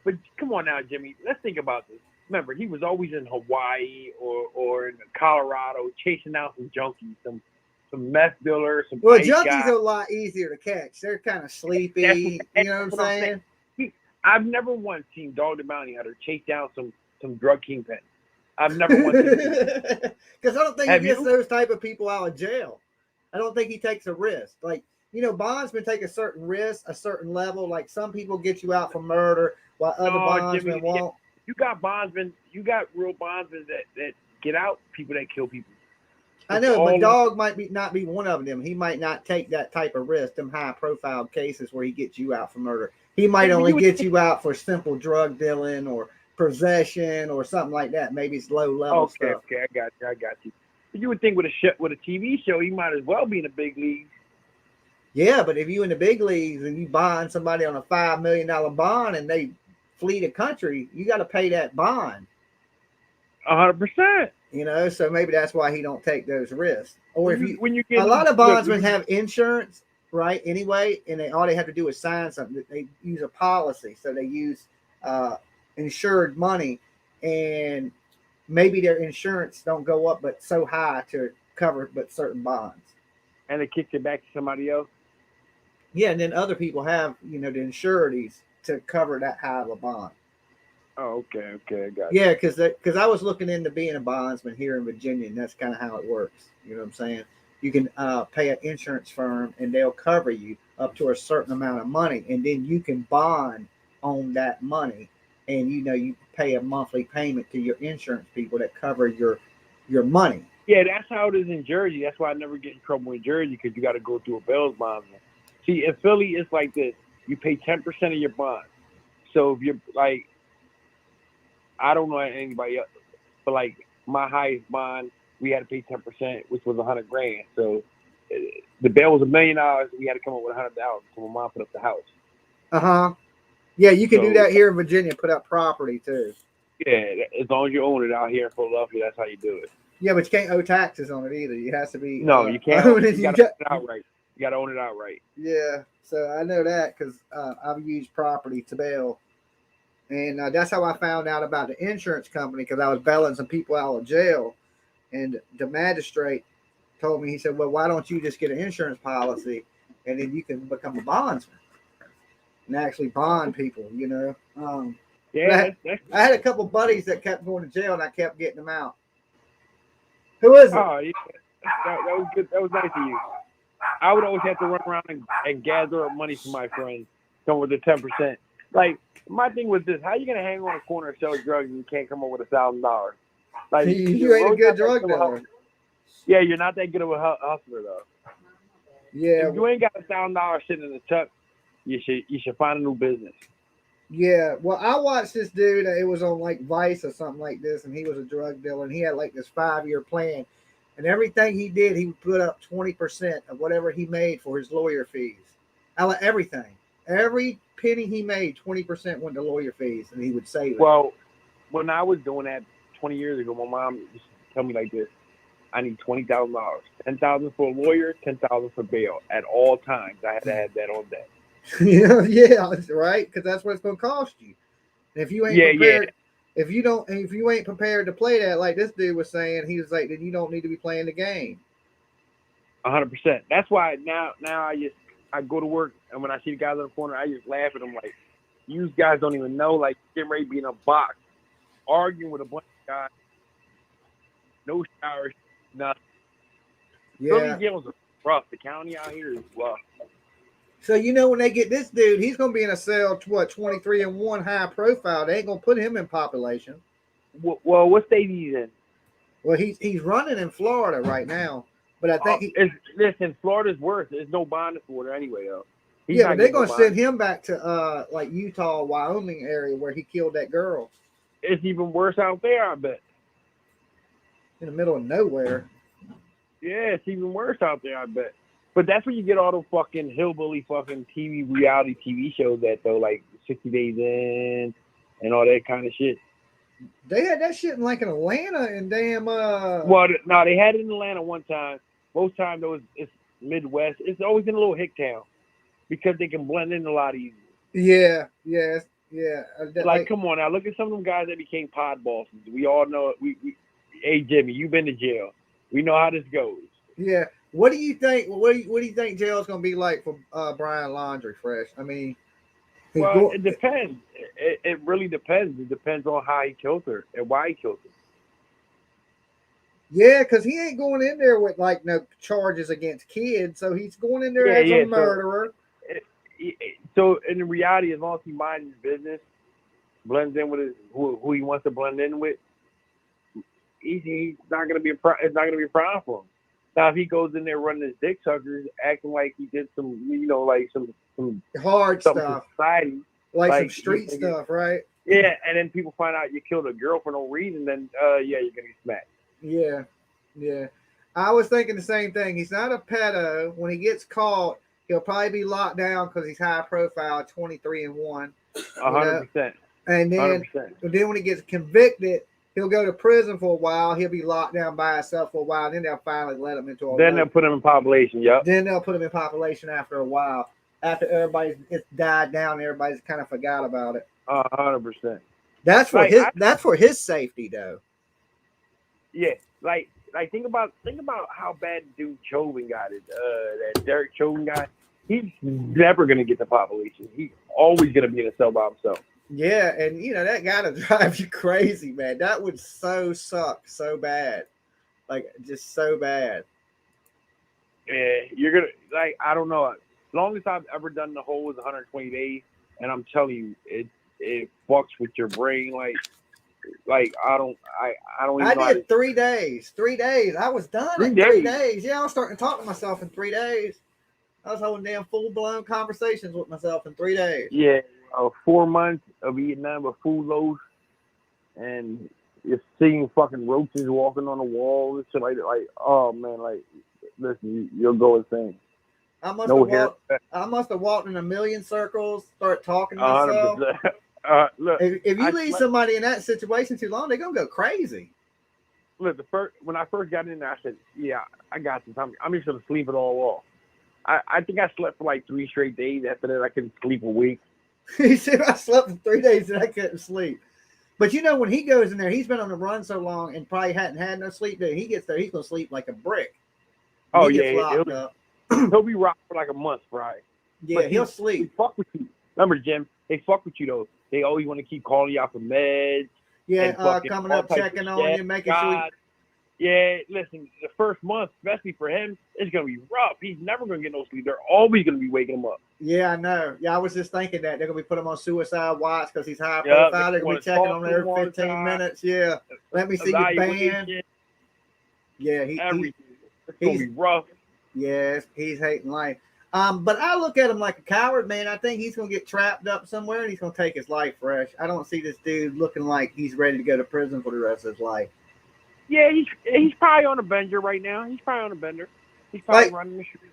S5: But come on now, Jimmy. Let's think about this. Remember, he was always in Hawaii or in Colorado chasing out some junkies, some meth dealers, some
S1: Well,
S5: ice
S1: junkies
S5: guys.
S1: are a lot easier to catch. They're kind of sleepy. You know what I'm saying?
S5: I've never once seen Dog the Bounty Hunter chase down some drug kingpin. I've never once seen it.
S1: Because I don't think he gets those type of people out of jail. I don't think he takes a risk. Like, bondsmen take a certain risk, a certain level. Like some people get you out for murder while other bondsmen won't.
S5: You got bondsmen, you got real bondsmen that get out people that kill people.
S1: I know, but Dog might not be one of them. He might not take that type of risk, them high profile cases where he gets you out for murder. He might only get you out for simple drug dealing or possession or something like that. Maybe it's low level stuff.
S5: Okay, I got you. But you would think with a TV show, he might as well be in the big leagues.
S1: Yeah, but if you in the big leagues and you bond somebody on a $5 million bond and they flee the country, you got to pay that bond.
S5: 100%.
S1: So maybe that's why he don't take those risks. Or
S5: a
S1: lot of bondsmen have insurance, right? Anyway, and all they have to do is sign something. They use a policy, so they use insured money, and maybe their insurance don't go up, but so high to cover but certain bonds.
S5: And it kicks it back to somebody else.
S1: Yeah, and then other people have the insurities to cover that high of a bond.
S5: Oh, okay, I got
S1: it. Yeah, because I was looking into being a bondsman here in Virginia, and that's kind of how it works. You know what I'm saying? You can pay an insurance firm, and they'll cover you up to a certain amount of money, and then you can bond on that money, and you pay a monthly payment to your insurance people that cover your money.
S5: Yeah, that's how it is in Jersey. That's why I never get in trouble in Jersey, because you got to go through a bail bondsman. See, in Philly, it's like this: you pay 10% of your bond. So if you're like, I don't know anybody else, but like my highest bond, we had to pay 10%, which was $100,000. So the bail was $1 million. We had to come up with $100,000. So my mom put up the house.
S1: Yeah, you can do that here in Virginia. Put up property too.
S5: Yeah, as long as you own it out here in Philadelphia, that's how you do it.
S1: Yeah, but you can't owe taxes on it either. You have to be.
S5: No, you can't. You got to own it outright. You got to own it outright.
S1: Yeah, so I know that because I've used property to bail. And that's how I found out about the insurance company, because I was bailing some people out of jail. And the magistrate told me, he said, well, why don't you just get an insurance policy and then you can become a bondsman and actually bond people, I had a couple buddies that kept going to jail and I kept getting them out. Who is it?
S5: Oh, yeah. That was good. That was nice of you. I would always have to run around and gather up money for my friends, come with the 10%. Like, my thing was this: how you gonna hang on a corner and sell drugs and you can't come up with $1,000? Like,
S1: you ain't a good drug dealer.
S5: Yeah, you're not that good of a hustler though.
S1: Yeah,
S5: if you ain't got $1,000 sitting in the tuck, you should find a new business.
S1: Yeah, well, I watched this dude. It was on like Vice or something like this, and he was a drug dealer, and he had like this 5-year plan, and everything he did, he would put up 20% of whatever he made for his lawyer fees. Everything, every penny he made, 20% went to lawyer fees, and he would save it.
S5: Well, when I was doing that 20 years ago, my mom used to tell me like this: I need $20,000, $10,000 for a lawyer, $10,000 for bail at all times. I had to have that on deck.
S1: Yeah, right, because that's what it's going to cost you. And if you ain't prepared, if you ain't prepared to play that, like this dude was saying, he was like, then you don't need to be playing the game.
S5: 100%. That's why now I go to work, and when I see the guys on the corner, I just laugh at them like, you guys don't even know, like, getting ready to be in a box, arguing with a bunch of guys, no showers, nothing.
S1: Yeah.
S5: jails are rough. The county out here is rough.
S1: So when they get this dude, he's gonna be in a cell 23-1 high profile. They ain't gonna put him in population.
S5: Well, what state he's in?
S1: Well, he's running in Florida right now, but I think
S5: listen, Florida's worse. There's no bond in Florida anyway, though.
S1: But they're gonna send him back to like Utah, Wyoming area where he killed that girl.
S5: It's even worse out there, I bet.
S1: In the middle of nowhere.
S5: Yeah, it's even worse out there, I bet. But that's where you get all the fucking hillbilly fucking reality TV shows that though, like 60 Days In and all that kind of shit.
S1: They had that shit in like in Atlanta and damn
S5: Well, no, they had it in Atlanta one time. Most time though, it's Midwest. It's always in a little hick town because they can blend in a lot easier.
S1: Yeah.
S5: Like, come on now, look at some of them guys that became pod bosses. We all know it. Hey Jimmy, you've been to jail. We know how this goes.
S1: Yeah. What do you think? What do you think jail's gonna be like for Brian Laundrie, Fresh? I mean,
S5: it depends. It really depends. It depends on how he killed her and why he killed her.
S1: Yeah, because he ain't going in there with like no charges against kids, so he's going in there as a murderer.
S5: So in reality, as long as he minds his business, blends in with who he wants to blend in with, he's not gonna be it's not gonna be a problem for him. Now, if he goes in there running his dick suckers, acting like he did some, like some
S1: hard stuff,
S5: society,
S1: like some street stuff, right?
S5: Yeah, and then people find out you killed a girl for no reason, then you're gonna get smacked.
S1: Yeah. I was thinking the same thing. He's not a pedo. When he gets caught, he'll probably be locked down because he's high profile, 23-1.
S5: 100%.
S1: And then,
S5: 100%.
S1: When he gets convicted, he'll go to prison for a while. He'll be locked down by himself for a while. Then they'll finally let him into
S5: Then they'll put him in population, yep.
S1: Then they'll put him in population after a while. After everybody's died down, everybody's kind of forgot about it.
S5: 100%.
S1: That's for that's for his safety, though.
S5: Yeah, like think about how bad dude Chauvin got it. That Derek Chauvin guy. He's never gonna get the population. He's always gonna be in a cell by himself.
S1: Yeah, and that gotta drive you crazy, man. That would so suck so bad, like just so bad.
S5: Yeah, you're gonna I don't know. As long as I've ever done the whole is 120 days, and I'm telling you, it fucks with your brain. Like I don't even.
S1: I did 3 days. 3 days. I was done in 3 days. Yeah, I was starting to talk to myself in 3 days. I was having damn full-blown conversations with myself in 3 days.
S5: Yeah, 4 months of eating nothing but food loaves, and you're seeing fucking roaches walking on the wall. It's like oh man, listen, you'll go insane.
S1: I must have walked in a million circles, start talking to
S5: 100%.
S1: myself.
S5: Look,
S1: if you leave somebody in that situation too long, they're gonna go crazy.
S5: Look, when I first got in there, I said, "Yeah, I got this. I'm just gonna sleep it all off." I think I slept for like 3 straight days. After that, I couldn't sleep a week.
S1: He said I slept for 3 days and I couldn't sleep. But when he goes in there, he's been on the run so long and probably hadn't had no sleep. That he gets there, he's gonna sleep like a brick.
S5: Oh yeah, he'll be rocked for like a month, right?
S1: Yeah, he'll sleep.
S5: They fuck with you. Remember, Jim? They fuck with you though. They always want to keep calling you out for meds.
S1: Yeah, coming up, checking on you, making sure.
S5: Yeah, listen, the first month, especially for him, it's going to be rough. He's never going to get no sleep. They're always going to be waking him up.
S1: Yeah, I know. Yeah, I was just thinking that. They're going to be putting him on suicide watch because he's high profile. They're going to be checking on him every 15 minutes. Yeah. Let me see your band. Yeah,
S5: it's going to be rough.
S1: Yes, he's hating life. But I look at him like a coward, man. I think he's going to get trapped up somewhere and he's going to take his life fresh. I don't see this dude looking like he's ready to go to prison for the rest of his life.
S5: Yeah, he's probably on a bender right now. He's probably on a bender. He's probably running the street.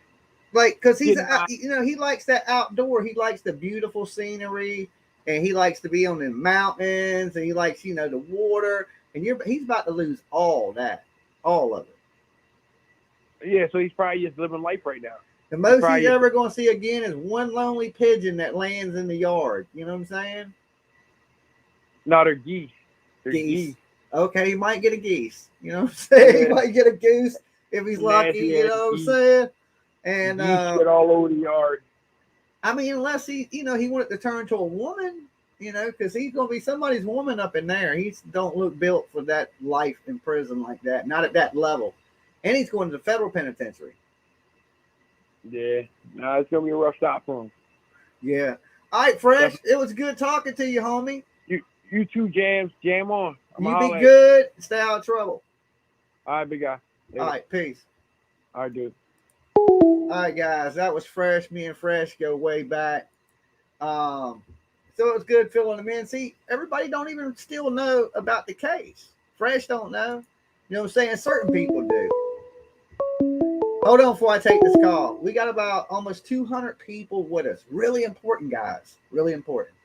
S1: Because he's he likes that outdoor. He likes the beautiful scenery, and he likes to be on the mountains, and he likes the water. And he's about to lose all that, all of it.
S5: Yeah, so he's probably just living life right now.
S1: The most he's ever going to see again is one lonely pigeon that lands in the yard. You know what I'm saying?
S5: No, they're geese. They're geese.
S1: Okay, he might get a geese. You know what I'm saying? Yeah. He might get a goose if he's lucky. You know what I'm saying? And
S5: get all over the yard.
S1: I mean, unless he wanted to turn to a woman, because he's gonna be somebody's woman up in there. He don't look built for that life in prison like that. Not at that level. and he's going to the federal penitentiary.
S5: Yeah, no, it's gonna be a rough stop for him.
S1: Yeah. All right, Fresh. It was good talking to you, homie.
S5: You too, Jamz. Jam on.
S1: You be good. Stay out of trouble.
S5: All right, big guy.
S1: All right, peace.
S5: All right, dude.
S1: All right, guys. That was Fresh. Me and Fresh go way back. So it was good filling them in. See, everybody don't even still know about the case. Fresh don't know. You know what I'm saying? Certain people do. Hold on before I take this call. We got about almost 200 people with us. Really important, guys. Really important.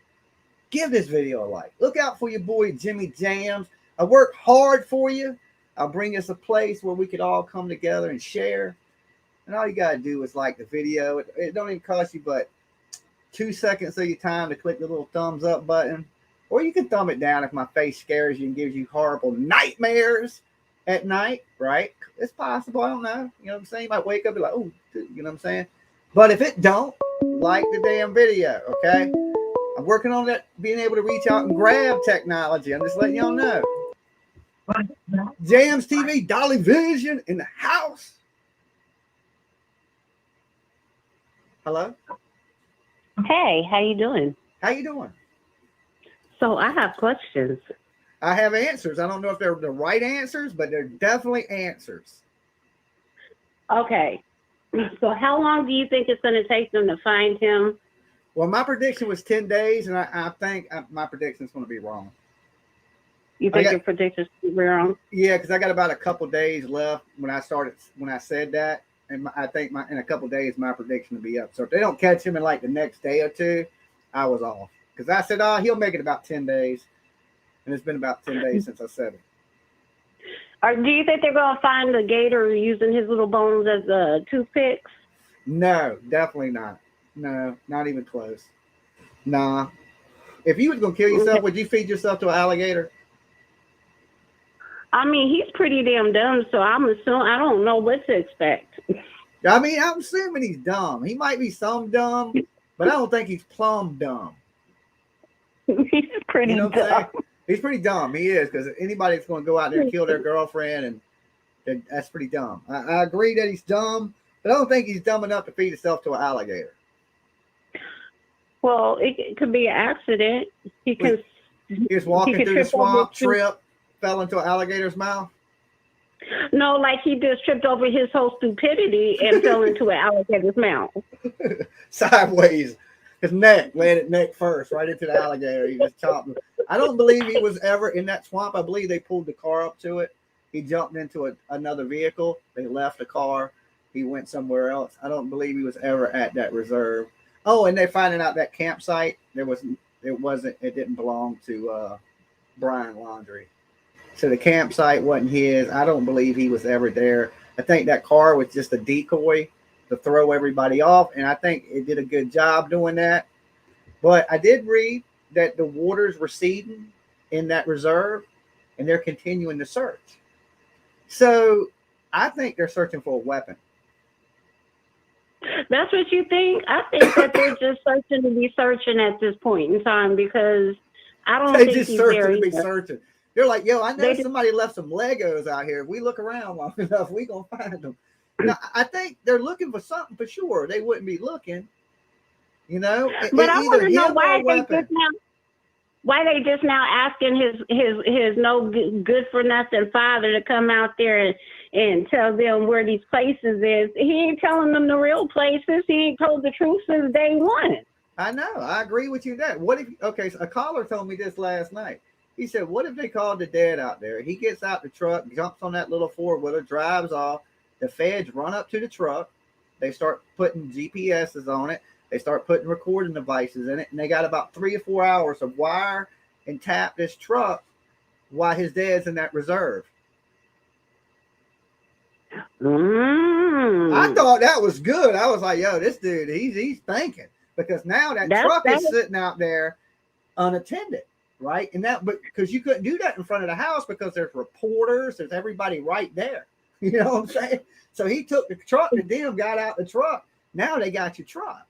S1: Give this video a like. Look out for your boy, Jimmy Jamz. I work hard for you. I'll bring us a place where we could all come together and share. And all you got to do is like the video. It don't even cost you but 2 seconds of your time to click the little thumbs up button. Or you can thumb it down if my face scares you and gives you horrible nightmares at night, right? It's possible. I don't know. You know what I'm saying? You might wake up and be like, oh, you know what I'm saying? But if it don't, like the damn video, okay? I'm working on that, being able to reach out and grab technology. I'm just letting y'all know. Jamz TV, Dolly Vision in the house. Hello?
S6: Hey, how you doing?
S1: How you doing?
S6: So I have questions.
S1: I have answers. I don't know if they're the right answers, but they're definitely answers.
S6: Okay. So how long do you think it's going to take them to find him?
S1: Well, my prediction was 10 days, and I think my prediction is going to be wrong.
S6: You think your prediction's wrong?
S1: Yeah, because I got about a couple days left when I said that, and I think in a couple days my prediction will be up. So if they don't catch him in like the next day or two, I was off because I said, he'll make it about 10 days, and it's been about 10 days since I said it.
S6: Or do you think they're going to find the gator using his little bones as toothpicks?
S1: No, definitely not. No, not even close. Nah. If you was going to kill yourself, would you feed yourself to an alligator?
S6: I mean, he's pretty damn dumb, so I'm assuming I don't know what to expect.
S1: I mean, I'm assuming he's dumb. He might be some dumb, but I don't think he's plumb dumb.
S6: He's pretty dumb.
S1: He's pretty dumb. He is, because anybody that's going to go out there and kill their girlfriend, and that's pretty dumb. I agree that he's dumb, but I don't think he's dumb enough to feed himself to an alligator.
S6: Well, it could be an accident. He
S1: was walking through the swamp, fell into an alligator's mouth.
S6: No, like he just tripped over his whole stupidity and fell into an alligator's mouth.
S1: Sideways. His neck, landed neck first, right into the alligator. He just chopped him. I don't believe he was ever in that swamp. I believe they pulled the car up to it. He jumped into another vehicle. They left the car. He went somewhere else. I don't believe he was ever at that reserve. Oh, and they're finding out that campsite, it didn't belong to Brian Laundrie. So the campsite wasn't his. I don't believe he was ever there. I think that car was just a decoy to throw everybody off, and I think it did a good job doing that. But I did read that the water's receding in that reserve, and they're continuing to search. So I think they're searching for a weapon.
S6: That's what you think? I think that they're just searching to be searching at this point in time, because I don't think
S1: he's searching to be searching. They're like, yo, I know somebody left some Legos out here. If we look around long enough, we gonna find them. Now, I think they're looking for something for sure. They wouldn't be looking, you know.
S6: But I want to know why they just now asking his no good for nothing father to come out there and tell them where these places is. He ain't telling them the real places. He ain't told the truth since day one.
S1: I know. I agree with you there. What if? Okay, so a caller told me this last night. He said, what if they called the dad out there? He gets out the truck, jumps on that little four-wheeler, drives off. The feds run up to the truck. They start putting GPSs on it. They start putting recording devices in it. And they got about 3 or 4 hours of wire and tap this truck while his dad's in that reserve. I thought that was good. I was like, yo, this dude, he's thinking. Because now that truck is sitting out there unattended. Right. And but because you couldn't do that in front of the house because there's reporters, there's everybody right there. You know what I'm saying? So he took the truck, the damn got out the truck. Now they got your truck.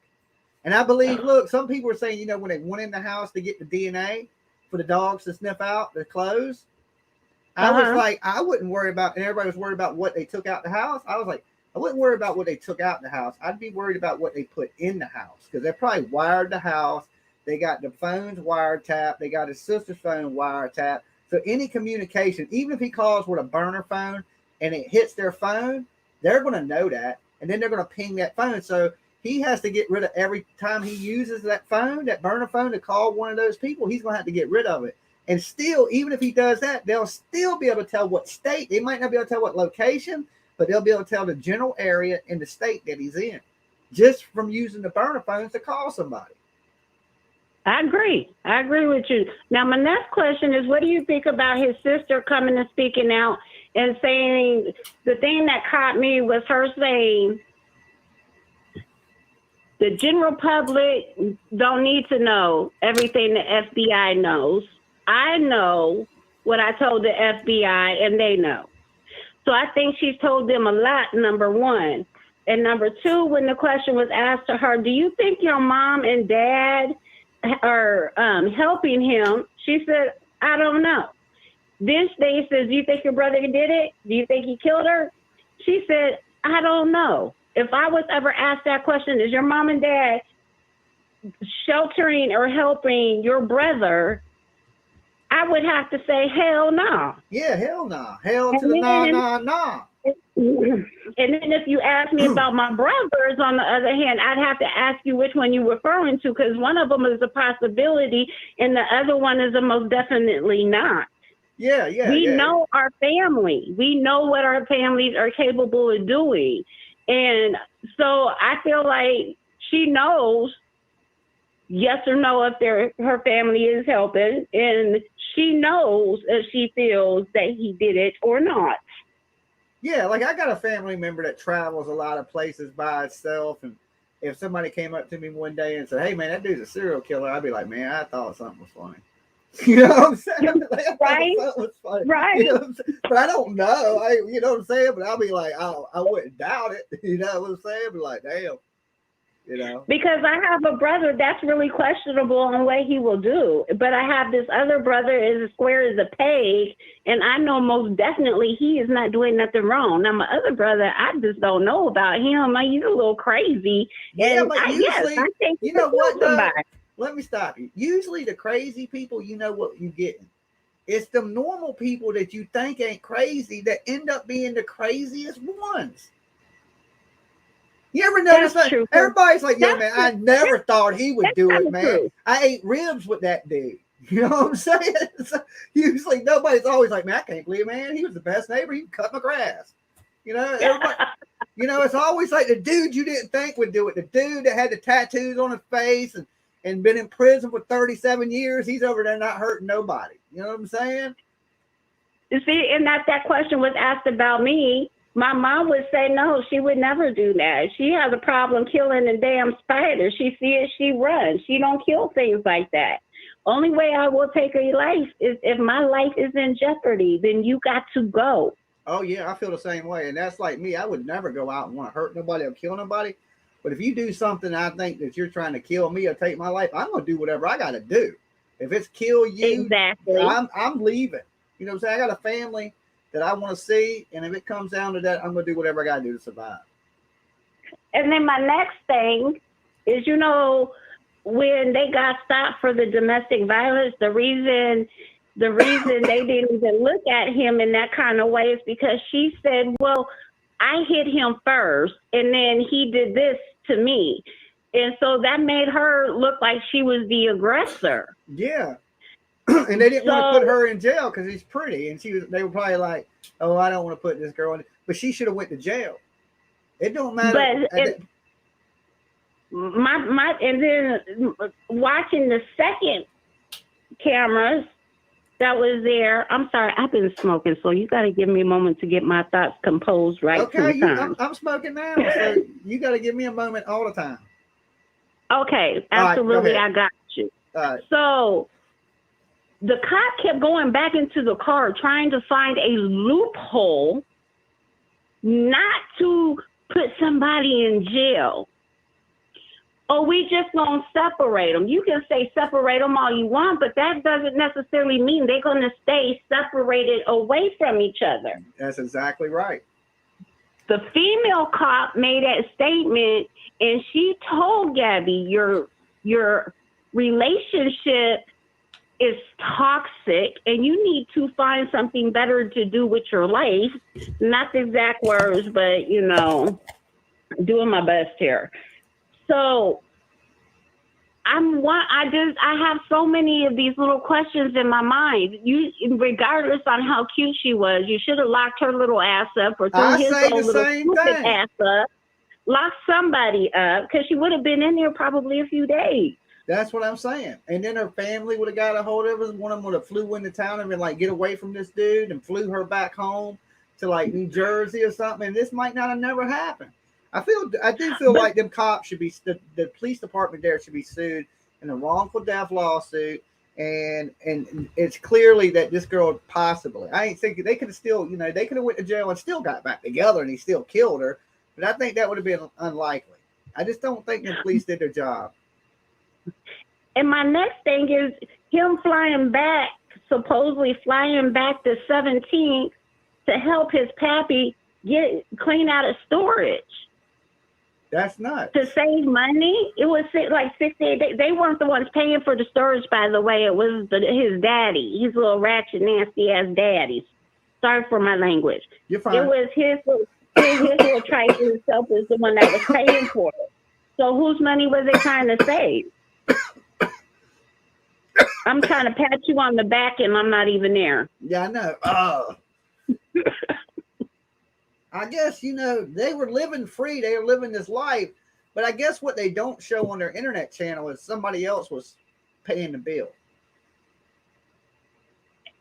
S1: And I believe, look, some people are saying, you know, when they went in the house to get the DNA for the dogs to sniff out the clothes, I was like, I wouldn't worry about, and everybody was worried about what they took out the house. I was like, I wouldn't worry about what they took out the house. I'd be worried about what they put in the house, because they probably wired the house. They got the phones wiretapped. They got his sister's phone wiretapped. So any communication, even if he calls with a burner phone and it hits their phone, they're going to know that. And then they're going to ping that phone. So he has to get rid of, every time he uses that phone, that burner phone, to call one of those people, he's going to have to get rid of it. And still, even if he does that, they'll still be able to tell what state. They might not be able to tell what location, but they'll be able to tell the general area in the state that he's in, just from using the burner phones to call somebody.
S6: I agree with you. Now, my next question is, what do you think about his sister coming and speaking out and saying, the thing that caught me was her saying, the general public don't need to know everything the FBI knows. I know what I told the FBI, and they know. So I think she's told them a lot, number one. And number two, when the question was asked to her, do you think your mom and dad are helping him? She said, I don't know. Then they said, do you think your brother did it? Do you think he killed her? She said, I don't know. If I was ever asked that question, is your mom and dad sheltering or helping your brother? I would have to say, hell no.
S1: Yeah, hell no. Hell to the no.
S6: And then if you ask me about my brothers, on the other hand, I'd have to ask you which one you're referring to, because one of them is a possibility and the other one is a most definitely not.
S1: Yeah.
S6: We know our family. We know what our families are capable of doing. And so I feel like she knows yes or no if her family is helping, and she knows if she feels that he did it or not.
S1: Yeah, like I got a family member that travels a lot of places by itself, and if somebody came up to me one day and said, hey man, that dude's a serial killer, I'd be like, man, I thought something was funny. You know what I'm saying? Like,
S6: right. Right.
S1: You know, but I don't know. You know what I'm saying? But I'll be like, I wouldn't doubt it. You know what I'm saying? But like, damn. You know,
S6: because I have a brother that's really questionable on what he will do, but I have this other brother is as square as a peg, and I know most definitely he is not doing nothing wrong. Now my other brother, I just don't know about him. He's a little crazy.
S1: Yeah,
S6: and
S1: but usually,
S6: I think
S1: you know what? Let me stop you. Usually, the crazy people, you know what you getting. It's the normal people that you think ain't crazy that end up being the craziest ones. You ever notice that?
S6: True.
S1: Everybody's like, yo, man, I never thought he would do it, man. True. I ate ribs with that dude. You know what I'm saying? So usually nobody's always like, man, I can't believe, man, he was the best neighbor. He cut my grass. You know, everybody, you know, it's always like the dude you didn't think would do it. The dude that had the tattoos on his face and been in prison for 37 years, he's over there not hurting nobody. You know what I'm saying?
S6: You see, and that question was asked about me. My mom would say no, she would never do that. She has a problem killing a damn spider. She see it, she runs. She don't kill things like that. Only way I will take a life is if my life is in jeopardy, then you got to go.
S1: Oh, yeah, I feel the same way. And that's like me. I would never go out and want to hurt nobody or kill nobody. But if you do something I think that you're trying to kill me or take my life, I'm going to do whatever I got to do. If it's kill you,
S6: exactly.
S1: I'm leaving. You know what I'm saying? I got a family that I want to see, and if it comes down to that, I'm going to do whatever I got to do to survive.
S6: And then my next thing is, you know, when they got stopped for the domestic violence, the reason they didn't even look at him in that kind of way is because she said, well, I hit him first, and then he did this to me. And so that made her look like she was the aggressor.
S1: Yeah. And they didn't want to put her in jail because he's pretty, and they were probably like, "Oh, I don't want to put this girl in," but she should have went to jail. It don't matter.
S6: And then watching the second cameras that was there. I'm sorry, I've been smoking, so you got to give me a moment to get my thoughts composed. Right?
S1: Okay, I'm smoking now, so you got to give me a moment all the time.
S6: Okay, absolutely, right, I got you. So. The cop kept going back into the car trying to find a loophole not to put somebody in jail. oh, we just gonna separate them. You can say separate them all you want, but that doesn't necessarily mean they're gonna stay separated away from each other.
S1: That's exactly right.
S6: The female cop made that statement, and she told Gabby, your relationship is toxic, and you need to find something better to do with your life. Not the exact words, but you know, doing my best here. So I have so many of these little questions in my mind. You, regardless on how cute she was, you should have locked her little ass up, or threw his little stupid ass up. Lock somebody up, because she would have been in there probably a few days.
S1: That's what I'm saying. And then her family would have got a hold of her. One of them would have flew into town and been like, get away from this dude, and flew her back home to like New Jersey or something. And this might not have never happened. I do feel like them cops should be, the police department there should be sued in a wrongful death lawsuit. And it's clearly that this girl possibly, I ain't thinking they could have still, you know, they could have went to jail and still got back together and he still killed her. But I think that would have been unlikely. I just don't think the police did their job.
S6: And my next thing is him flying back, supposedly flying back the 17th to help his pappy get clean out of storage.
S1: That's nuts.
S6: To save money. It was like 68. They weren't the ones paying for the storage, by the way. It was his daddy, his little ratchet, nasty ass daddy. Sorry for my language.
S1: You're fine.
S6: It was his little trifle himself was the one that was paying for it. So whose money was they trying to save? I'm trying to pat you on the back and I'm not even there.
S1: Yeah, I know. I guess, you know, they were living free. They were living this life. But I guess what they don't show on their internet channel is somebody else was paying the bill.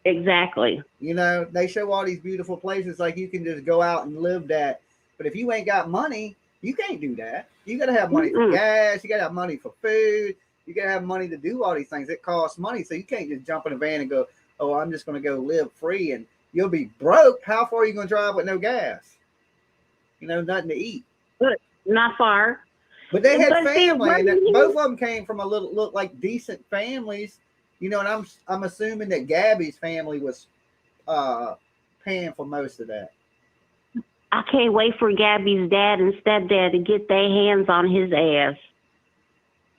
S6: Exactly.
S1: You know, they show all these beautiful places like you can just go out and live that. But if you ain't got money, you can't do that. You got to have money for gas. You got to have money for food. You got to have money to do all these things. It costs money. So you can't just jump in a van and go, oh, I'm just going to go live free and you'll be broke. How far are you going to drive with no gas? You know, nothing to eat.
S6: But not far.
S1: But they had family. And both of them came from look like decent families. You know, and I'm assuming that Gabby's family was paying for most of that.
S6: I can't wait for Gabby's dad and stepdad to get their hands on his ass.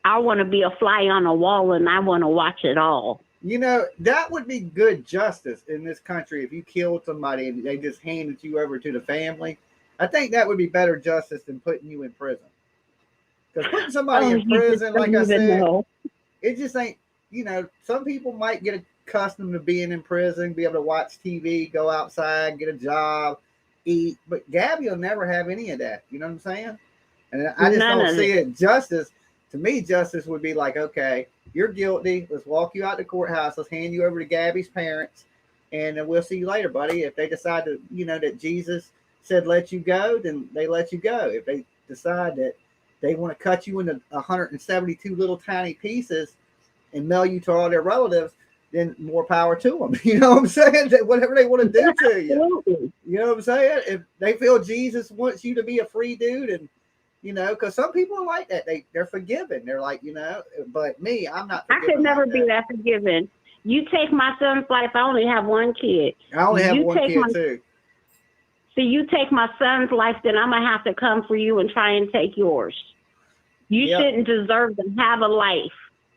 S6: I want to be a fly on the wall and I want to watch it all.
S1: You know, that would be good justice in this country if you killed somebody and they just handed you over to the family. I think that would be better justice than putting you in prison. Because putting somebody in prison, like I said, it just ain't, you know, some people might get accustomed to being in prison, be able to watch TV, go outside, get a job, eat. But Gabby will never have any of that. You know what I'm saying? And I just don't see it. Justice, to me, justice would be like, okay, you're guilty. Let's walk you out the courthouse. Let's hand you over to Gabby's parents. And then we'll see you later, buddy. If they decide to, you know, that Jesus said let you go, then they let you go. If they decide that they want to cut you into 172 little tiny pieces and mail you to all their relatives, then more power to them. You know what I'm saying? Whatever they want to do to you. You know what I'm saying? If they feel Jesus wants you to be a free dude, and you know, because some people are like that. They're forgiving. They're like, you know, but me, I'm not.
S6: I could never be that forgiving. You take my son's life. I only have one kid.
S1: I only have one kid too.
S6: So you take my son's life, then I'm gonna have to come for you and try and take yours. You shouldn't deserve to have a life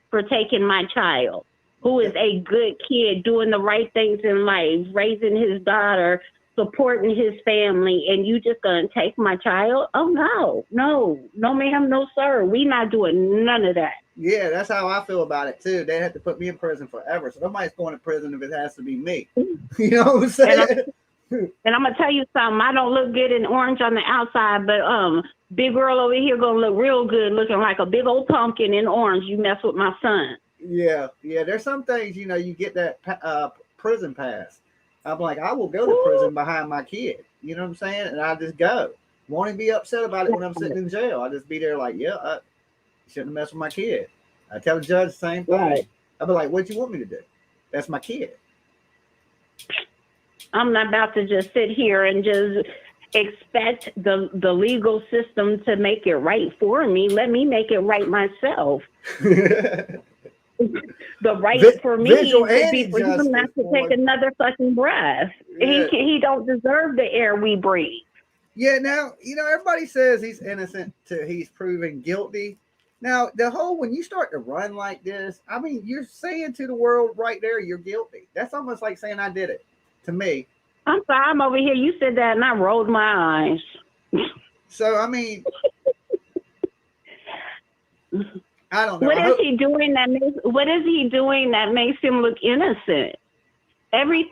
S6: for taking my child, who is a good kid, doing the right things in life, raising his daughter, supporting his family, and you just gonna take my child? Oh no, ma'am, no sir. We not doing none of that.
S1: Yeah, that's how I feel about it too. They have to put me in prison forever. So nobody's going to prison if it has to be me. You know what I'm saying?
S6: And I'm gonna tell you something. I don't look good in orange on the outside, but big girl over here gonna look real good, looking like a big old pumpkin in orange. You mess with my son.
S1: Yeah. There's some things, you know, you get that prison pass. I'm like, I will go to prison behind my kid. You know what I'm saying? And I just go. Won't even be upset about it when I'm sitting in jail. I just be there like, yeah, shouldn't mess with my kid. I tell the judge the same thing.
S6: Right.
S1: I'll be like, what you want me to do? That's my kid.
S6: I'm not about to just sit here and just expect the legal system to make it right for me. Let me make it right myself. The right for me would be for him not to take another fucking breath. Yeah. He don't deserve the air we breathe.
S1: Yeah, now, everybody says he's innocent till he's proven guilty. Now, when you start to run like this, I mean, you're saying to the world right there, you're guilty. That's almost like saying I did it to me.
S6: I'm sorry, I'm over here. You said that and I rolled my eyes.
S1: So, I mean, I don't know.
S6: What is he doing that makes him look innocent? Every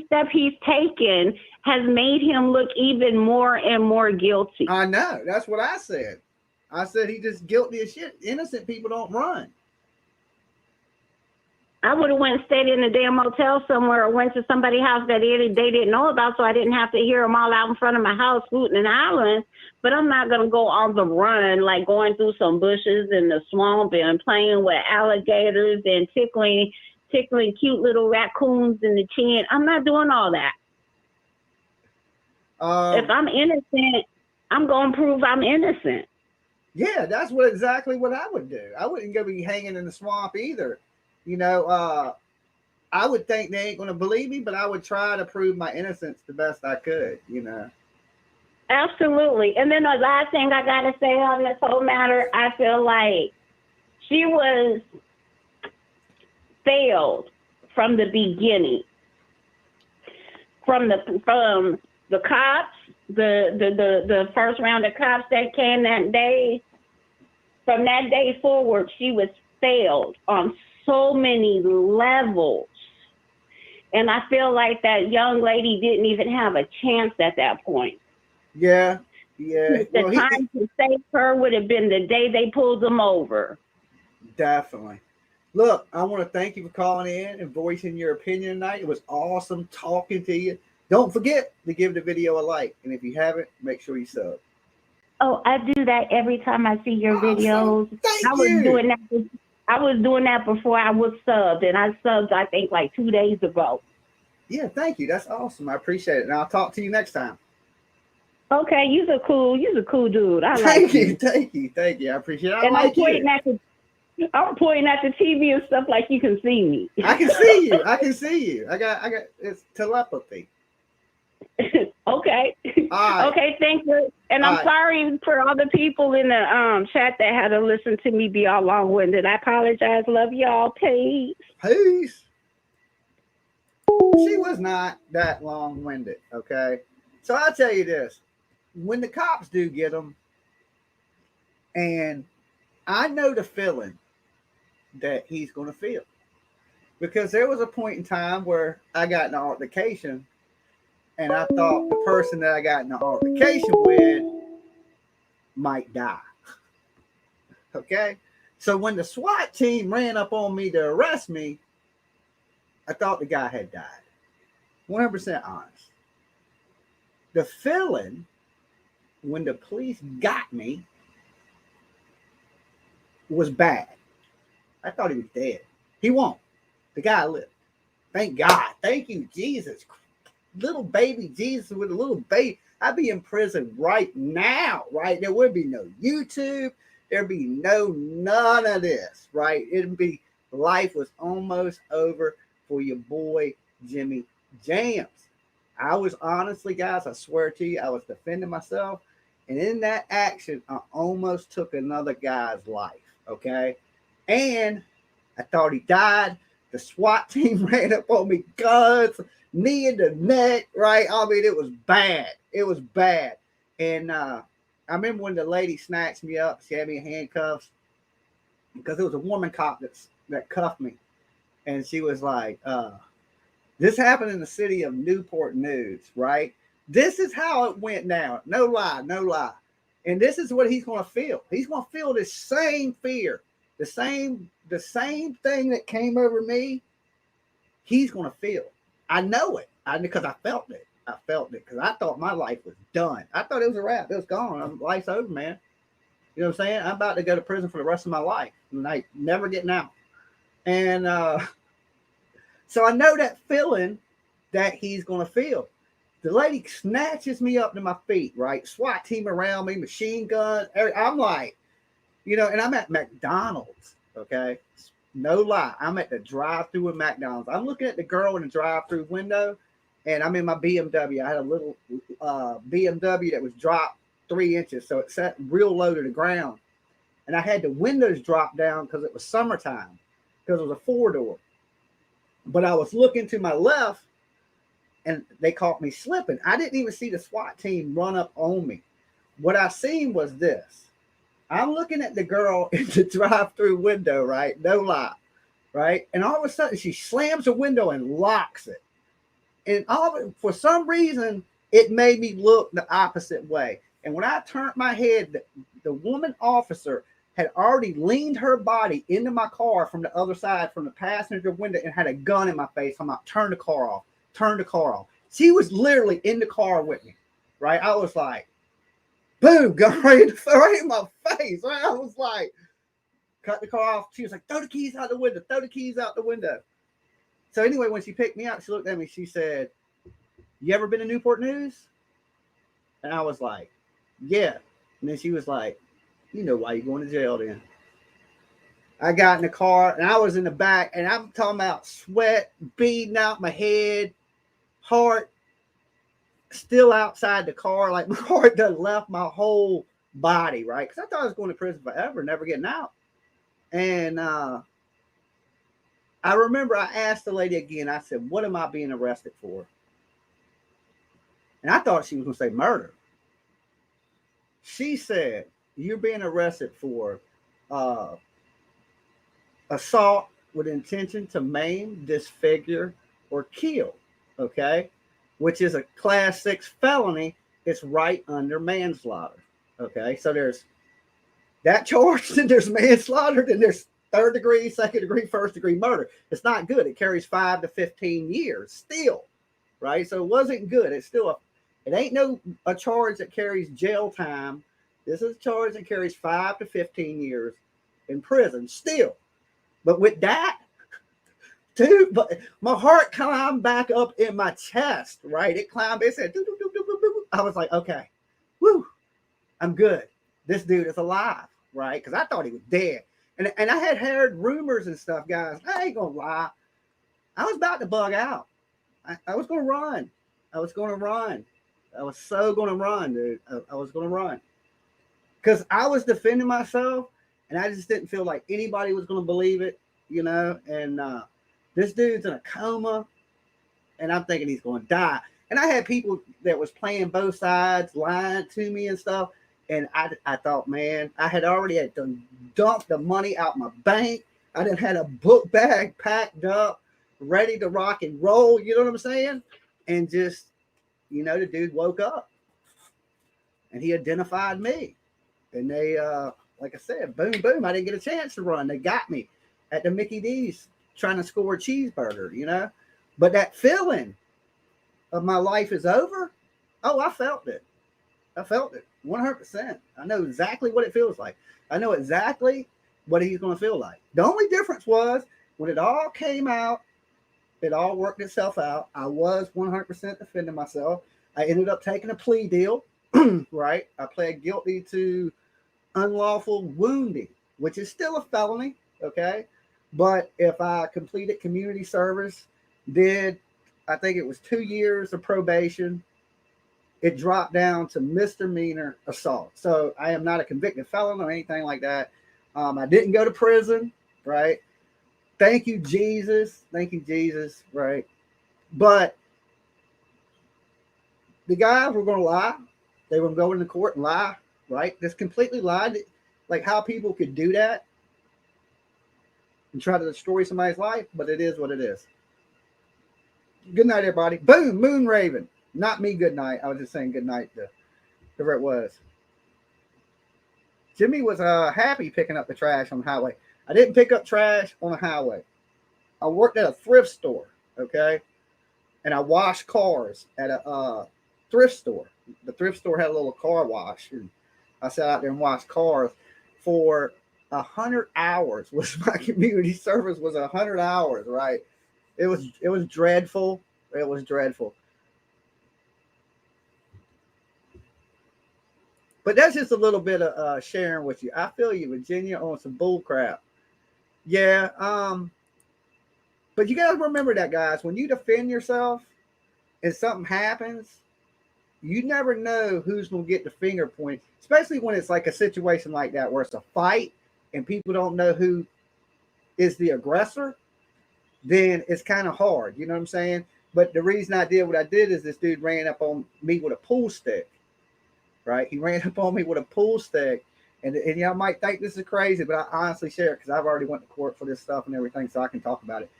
S6: step he's taken has made him look even more and more guilty.
S1: I know. That's what I said. I said he just guilty as shit. Innocent people don't run.
S6: I would have went and stayed in a damn motel somewhere or went to somebody's house that they didn't know about, so I didn't have to hear them all out in front of my house hooting and hollering. But I'm not going to go on the run, like going through some bushes in the swamp and playing with alligators and tickling cute little raccoons in the chin. I'm not doing all that. If I'm innocent, I'm going to prove I'm innocent.
S1: Yeah, that's exactly what I would do. I wouldn't go be hanging in the swamp either. I would think they ain't going to believe me, but I would try to prove my innocence the best I could,
S6: Absolutely. And then the last thing I got to say on this whole matter, I feel like she was failed from the beginning. From the cops, the first round of cops that came that day, from that day forward, she was failed on so many levels. And I feel like that young lady didn't even have a chance at that point.
S1: Yeah.
S6: The time to save her would have been the day they pulled them over.
S1: Definitely. Look, I want to thank you for calling in and voicing your opinion tonight. It was awesome talking to you. Don't forget to give the video a like. And if you haven't, make sure you sub.
S6: Oh, I do that every time I see your videos. I was doing that before I was subbed, and I subbed, I think, like 2 days ago.
S1: Yeah, thank you. That's awesome. I appreciate it. And I'll talk to you next time.
S6: Okay, you're a cool dude.
S1: Thank you. I appreciate it.
S6: And I'm pointing at the TV and stuff like you can see me.
S1: I can see you. I got it's telepathy.
S6: Okay.
S1: Right.
S6: Okay, thank you. And I'm sorry for all the people in the chat that had to listen to me be all long-winded. I apologize. Love y'all. Peace.
S1: Peace. She was not that long-winded, okay? So I'll tell you this. When the cops do get them, and I know the feeling that he's going to feel. Because there was a point in time where I got in an altercation, and I thought the person that I got in the altercation with might die. Okay? So when the SWAT team ran up on me to arrest me, I thought the guy had died. 100% honest. The feeling when the police got me was bad. I thought he was dead. He won't. The guy lived. Thank God. Thank you, Jesus. Little baby Jesus with a little baby. I'd be in prison right now, right? There would be no YouTube. There'd be none of this, right? It'd be life was almost over for your boy, Jimmy Jamz. I was honestly, guys, I swear to you, I was defending myself. And in that action, I almost took another guy's life, okay? And I thought he died. The SWAT team ran up on me, guns, knee in the neck, right? I mean, it was bad. It was bad. And I remember when the lady snatched me up, she had me in handcuffs because it was a woman cop that cuffed me. And she was like, this happened in the city of Newport News, right? This is how it went down. No lie. And this is what he's going to feel. He's going to feel the same fear, the same thing that came over me. He's going to feel. I know it. Because I felt it. Because I thought my life was done. I thought it was a wrap. It was gone. Life's over, man. You know what I'm saying? I'm about to go to prison for the rest of my life. Like, never getting out. And so I know that feeling that he's going to feel. The lady snatches me up to my feet, right? SWAT team around me, machine gun. I'm like, and I'm at McDonald's, okay? No lie. I'm at the drive-thru at McDonald's. I'm looking at the girl in the drive-thru window, and I'm in my BMW. I had a little BMW that was dropped 3 inches, so it sat real low to the ground. And I had the windows dropped down because it was summertime, because it was a 4-door. But I was looking to my left, and they caught me slipping. I didn't even see the SWAT team run up on me. What I seen was this. I'm looking at the girl in the drive-thru window, right? No lie, right? And all of a sudden, she slams the window and locks it. And for some reason, it made me look the opposite way. And when I turned my head, the woman officer had already leaned her body into my car from the other side, from the passenger window, and had a gun in my face. I'm like, turn the car off. Turn the car off. She was literally in the car with me, right? I was like, boom, gun right in my face. Right? I was like, cut the car off. She was like, throw the keys out the window. Throw the keys out the window. So anyway, when she picked me up, she looked at me. She said, you ever been to Newport News? And I was like, yeah. And then she was like, you know why you're going to jail then. I got in the car, and I was in the back, and I'm talking about sweat beating out my head, heart still outside the car. Like, my heart done left my whole body, right? Because I thought I was going to prison forever, never getting out. And I remember I asked the lady again, I said, what am I being arrested for? And I thought she was going to say murder. She said, you're being arrested for assault with intention to maim, disfigure, or kill, okay? Which is a class 6 felony. It's right under manslaughter, okay? So there's that charge, then there's manslaughter, then there's 3rd degree, 2nd degree, 1st degree murder. It's not good. It carries 5 to 15 years still, right? So it wasn't good. It's still it ain't a charge that carries jail time. This is a charge that carries 5 to 15 years in prison still. But with that, dude, but my heart climbed back up in my chest, right? It climbed, it said, doo, doo, doo, doo, doo, doo. I was like, okay, woo, I'm good. This dude is alive, right? Because I thought he was dead. And I had heard rumors and stuff, guys. I ain't gonna lie. I was about to bug out. I was gonna run. I was so gonna run, dude. I was gonna run. Because I was defending myself, and I just didn't feel like anybody was gonna believe it, and this dude's in a coma, and I'm thinking he's going to die. And I had people that was playing both sides, lying to me and stuff. And I thought, man, I had already dumped the money out my bank. I done had a book bag packed up, ready to rock and roll. You know what I'm saying? And just, the dude woke up, and he identified me. And they, like I said, boom, boom. I didn't get a chance to run. They got me at the Mickey D's, trying to score a cheeseburger, but that feeling of my life is over. Oh, I felt it 100%. I know exactly what it feels like. I know exactly what he's going to feel like. The only difference was when it all came out, it all worked itself out. I was 100% defending myself. I ended up taking a plea deal, right? I pled guilty to unlawful wounding, which is still a felony. Okay. But if I completed community service, I think it was 2 years of probation, it dropped down to misdemeanor assault. So I am not a convicted felon or anything like that. I didn't go to prison, right? Thank you, Jesus. Right? But the guys were going to lie. They were going to court and lie, right? Just completely lied. Like how people could do that and try to destroy somebody's life, but it is what it is. Good night, everybody. Boom, Moon Raven. Not me, good night. I was just saying good night to whoever it was. Jimmy was happy picking up the trash on the highway. I didn't pick up trash on the highway. I worked at a thrift store, okay? And I washed cars at a thrift store. The thrift store had a little car wash, and I sat out there and washed cars for 100 hours. Was my community service was 100 hours, right? It was dreadful. It was dreadful. But that's just a little bit of sharing with you. I feel you, Virginia, on some bull crap. Yeah. But you gotta remember that, guys. When you defend yourself and something happens, you never know who's gonna get the finger point, especially when it's like a situation like that where it's a fight and people don't know who is the aggressor. Then it's kind of hard. You know what I'm saying? But the reason I did what I did is this dude ran up on me with a pool stick. Right? He ran up on me with a pool stick. And y'all might think this is crazy, but I honestly share it because I've already went to court for this stuff and everything, so I can talk about it.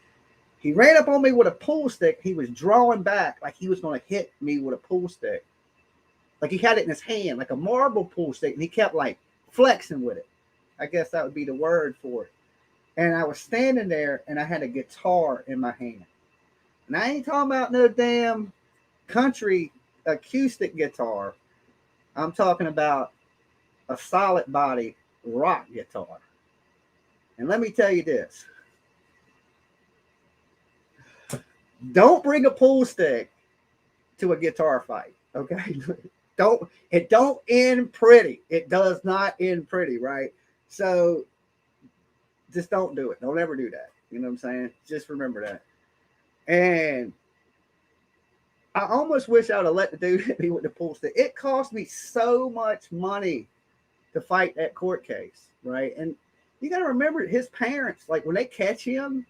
S1: He ran up on me with a pool stick. He was drawing back like he was going to hit me with a pool stick. Like he had it in his hand, like a marble pool stick, and he kept like flexing with it. I guess that would be the word for it. And I was standing there, and I had a guitar in my hand. And I ain't talking about no damn country acoustic guitar. I'm talking about a solid body rock guitar. And let me tell you this. Don't bring a pool stick to a guitar fight, okay? It don't end pretty. It does not end pretty, right? So just don't do it. Don't ever do that. You know what I'm saying? Just remember that. And I almost wish I would have let the dude hit me with the pool stick. It cost me so much money to fight that court case, right? And you got to remember his parents, like when they catch him,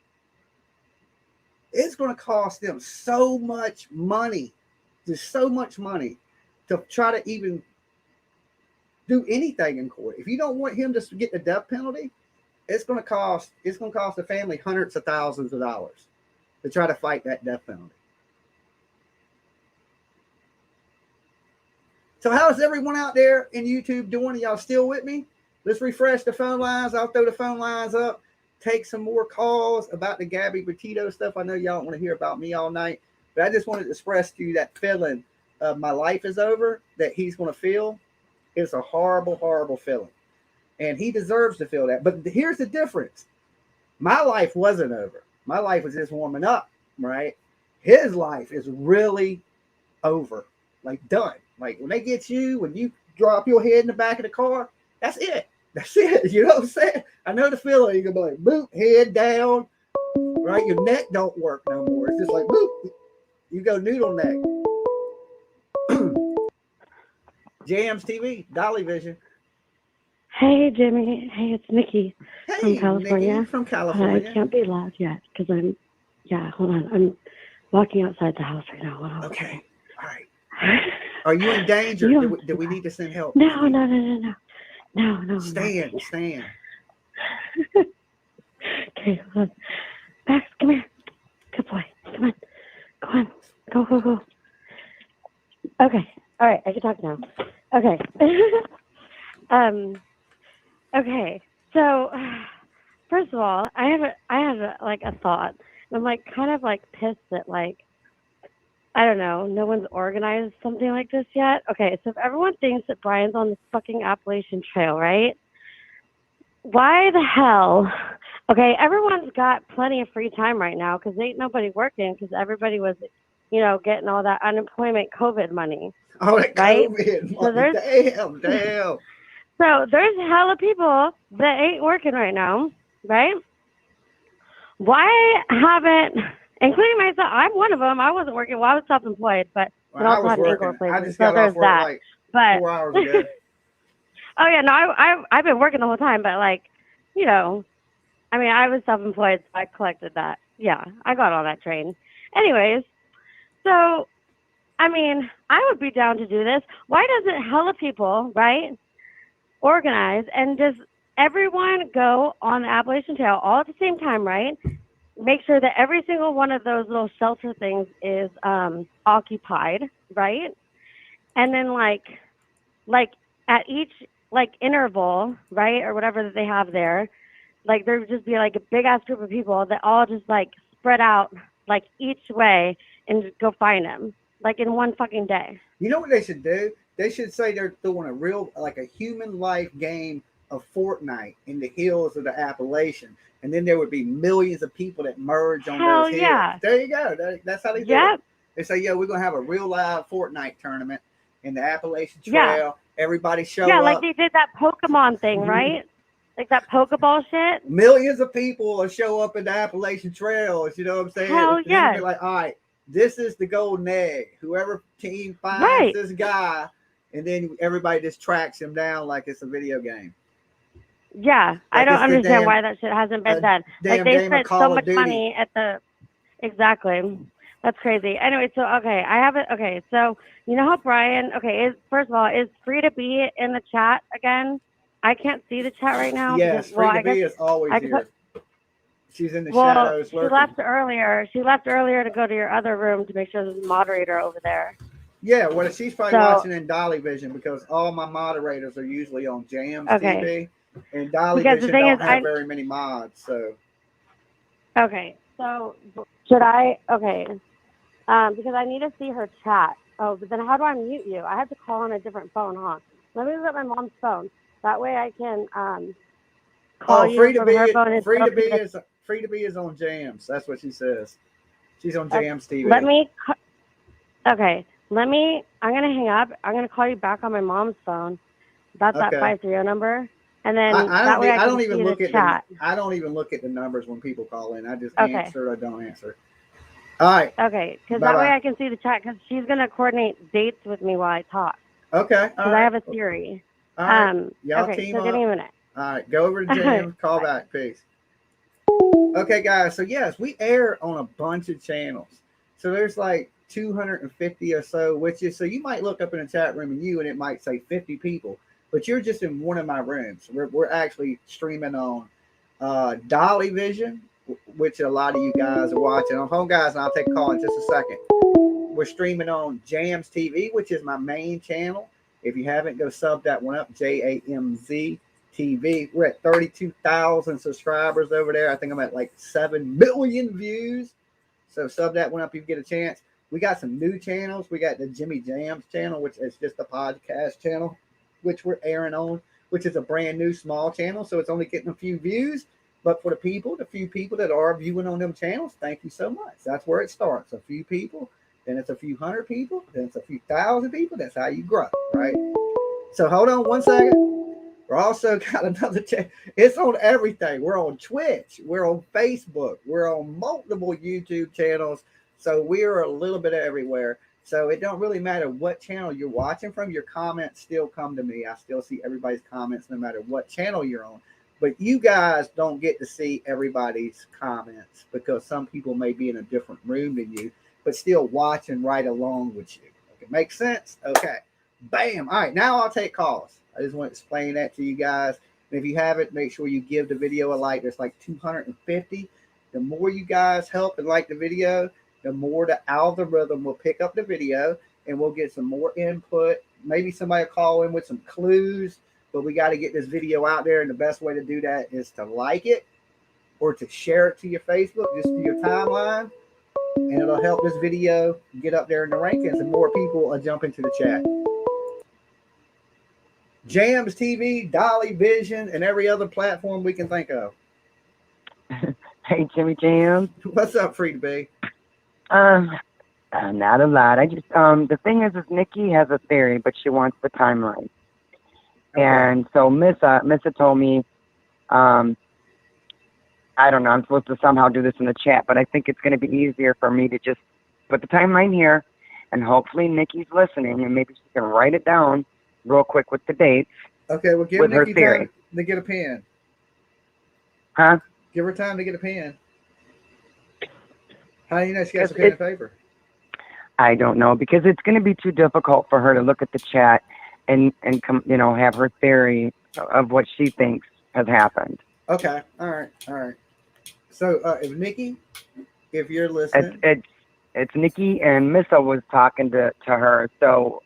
S1: it's going to cost them so much money, just so much money to try to even do anything in court. If you don't want him to get the death penalty, it's going to cost the family hundreds of thousands of dollars to try to fight that death penalty. So how's everyone out there in YouTube doing? Are y'all still with me? Let's refresh the phone lines. I'll throw the phone lines up. Take some more calls about the Gabby PETITO stuff. I know y'all don't want to hear about me all night, but I just wanted to express to you that feeling of my life is over that he's going to feel. It's a horrible, horrible feeling. And he deserves to feel that. But here's the difference. My life wasn't over. My life was just warming up, right? His life is really over, like done. Like when they get you, when you drop your head in the back of the car, that's it. That's it. You know what I'm saying? I know the feeling. You can be like, boop, head down, right? Your neck don't work no more. It's just like, boop, you go noodle neck. Jamz TV, Dolly Vision.
S7: Hey, Jimmy. Hey, it's Nikki from California.
S1: Nikki from California.
S7: I can't be loud yet because hold on. I'm walking outside the house right now. Hold on.
S1: Okay. All right. Are you in danger? Do we need to send help?
S7: No.
S1: Stand.
S7: Okay, hold on. Max, come here. Good boy. Come on. Go. Okay. All right. I can talk now. Okay. Okay. So, first of all, I have a thought. I'm like kind of like pissed that like, I don't know, no one's organized something like this yet. Okay, so if everyone thinks that Brian's on the fucking Appalachian Trail, right? Why the hell? Okay, everyone's got plenty of free time right now because ain't nobody working because everybody was, getting all that unemployment COVID money.
S1: Oh, that
S7: right?
S1: COVID
S7: So
S1: money. Damn.
S7: So there's hella people that ain't working right now, right? Why haven't, including myself, I'm one of them. I wasn't working. Well, I was self-employed, but
S1: I was
S7: had an ankle
S1: working. I
S7: replacement.
S1: just
S7: So
S1: got
S7: there's
S1: off work
S7: that.
S1: like
S7: But
S1: 4 hours ago.
S7: oh yeah, no, I've been working the whole time, but like, I was self-employed, so I collected that. Yeah, I got on that train. Anyways, so, I would be down to do this. Why doesn't hella people, right, organize and just everyone go on the Appalachian Trail all at the same time, right? Make sure that every single one of those little shelter things is occupied, right? And then like at each like interval, right, or whatever that they have there, like there would just be like a big ass group of people that all just like spread out like each way and just go find them like in one fucking day.
S1: You know what they should do? They should say they're doing a real, like a human life game of Fortnite in the hills of the Appalachian. And then there would be millions of people that merge on those hills.
S7: Yeah.
S1: There you go. That's how they do it. They say, we're going to have a real live Fortnite tournament in the Appalachian Trail. Everybody show
S7: Yeah,
S1: up.
S7: like they did that Pokemon thing, right? Like that Pokeball shit.
S1: Millions of people will show up in the Appalachian Trails. You know what I'm saying?
S7: Hell
S1: And then
S7: yes.
S1: be like, all right, this is the golden egg. Whoever team finds
S7: Right.
S1: this guy, and then everybody just tracks him down like it's a video game.
S7: Yeah, I
S1: Like
S7: don't
S1: it's the
S7: understand
S1: damn-
S7: why that shit hasn't been done.
S1: damn
S7: Like they
S1: game of
S7: spent
S1: Call
S7: so
S1: of
S7: much
S1: Duty.
S7: money at the. Exactly. That's crazy. Anyway, so okay, I have it. Okay, so you know how Brian? Okay, first of all, is Free to Be in the chat again? I can't see the chat right now.
S1: Yes,
S7: because, well,
S1: Free
S7: I
S1: to Be
S7: guess,
S1: is always
S7: I
S1: here. She's in the
S7: well,
S1: shadows
S7: she
S1: lurking.
S7: left earlier. She left earlier to go to your other room to make sure there's a moderator over there.
S1: Yeah, well, she's probably
S7: So-
S1: watching in Dolly Vision because all my moderators are usually on Jamz
S7: Okay.
S1: TV, and Dolly
S7: Because the
S1: Vision
S7: thing
S1: don't
S7: is,
S1: have very many mods. So
S7: Okay, so should I? Okay, because I need to see her chat. Oh, but then how do I mute you? I have to call on a different phone, huh? Let me look at my mom's phone. That way I can call you
S1: Free to
S7: from
S1: Be,
S7: her phone. And
S1: Free to
S7: still
S1: Be
S7: see the-
S1: is Free to Be is on Jamz. That's what she says. She's on Jamz TV.
S7: Let me. Okay, let me. I'm gonna hang up. I'm gonna call you back on my mom's phone. That's that
S1: Okay.
S7: 530 number, and then
S1: I
S7: that way I
S1: don't
S7: can
S1: even
S7: see
S1: look
S7: the
S1: at
S7: chat.
S1: I don't even look at the numbers when people call in. I just
S7: Okay.
S1: answer or don't answer. All right.
S7: Okay, because that way
S1: Bye-bye.
S7: I can see the chat. Because she's gonna coordinate dates with me while I talk.
S1: Okay. All
S7: Because I
S1: right.
S7: have a theory.
S1: All right. Y'all
S7: Okay,
S1: team
S7: so give me a
S1: up.
S7: minute.
S1: All right. Go over to James. Call back. Peace. Okay, guys. So yes, we air on a bunch of channels. So there's like 250 or so, which is so you might look up in the chat room and it might say 50 people, but you're just in one of my rooms. We're actually streaming on Dolly Vision, which a lot of you guys are watching. On home, guys, and I'll take a call in just a second. We're streaming on Jamz TV, which is my main channel. If you haven't, go sub that one up, JAMZ TV. We're at 32,000 subscribers over there. I think I'm at like 7 million views. So sub that one up if you get a chance. We got some new channels. We got the Jimmy Jamz channel, which is just a podcast channel, which we're airing on, which is a brand new small channel. So it's only getting a few views. But for the few people that are viewing on them channels, thank you so much. That's where it starts. A few people, then it's a few hundred people, then it's a few thousand people. That's how you grow, right? So hold on one second. We're also got another channel. It's on everything. We're on Twitch. We're on Facebook. We're on multiple YouTube channels. So we're a little bit everywhere. So it don't really matter what channel you're watching from. Your comments still come to me. I still see everybody's comments no matter what channel you're on. But you guys don't get to see everybody's comments because some people may be in a different room than you, but still watching right along with you. Okay, makes sense? Okay. Bam. All right, now I'll take calls. I just want to explain that to you guys. And if you haven't, make sure you give the video a like. There's like 250. The more you guys help and like the video, the more the algorithm will pick up the video and we'll get some more input. Maybe somebody will call in with some clues, but we got to get this video out there. And the best way to do that is to like it or to share it to your Facebook, just to your timeline. And it'll help this video get up there in the rankings and more people will jump into the chat. Jamz TV, Dolly Vision, and every other platform we can think of.
S8: Hey, Jimmy Jamz.
S1: What's up, Free to Be?
S8: Not a lot. I just the thing is Nikki has a theory, but she wants the timeline.
S1: Okay.
S8: And so Missa told me, I don't know, I'm supposed to somehow do this in the chat, but I think it's going to be easier for me to just put the timeline here, and hopefully Nikki's listening, and maybe she can write it down real quick with the dates.
S1: Okay, well, give
S8: with her
S1: Nikki
S8: theory.
S1: time to get a pen.
S8: Huh?
S1: Give her time to get a pen. How do you know she has a pen and paper?
S8: I don't know, because it's going to be too difficult for her to look at the chat and come, have her theory of what she thinks has happened.
S1: Okay, all right. So, if Nikki, if you're listening,
S8: it's Nikki, and Missa was talking to her. So,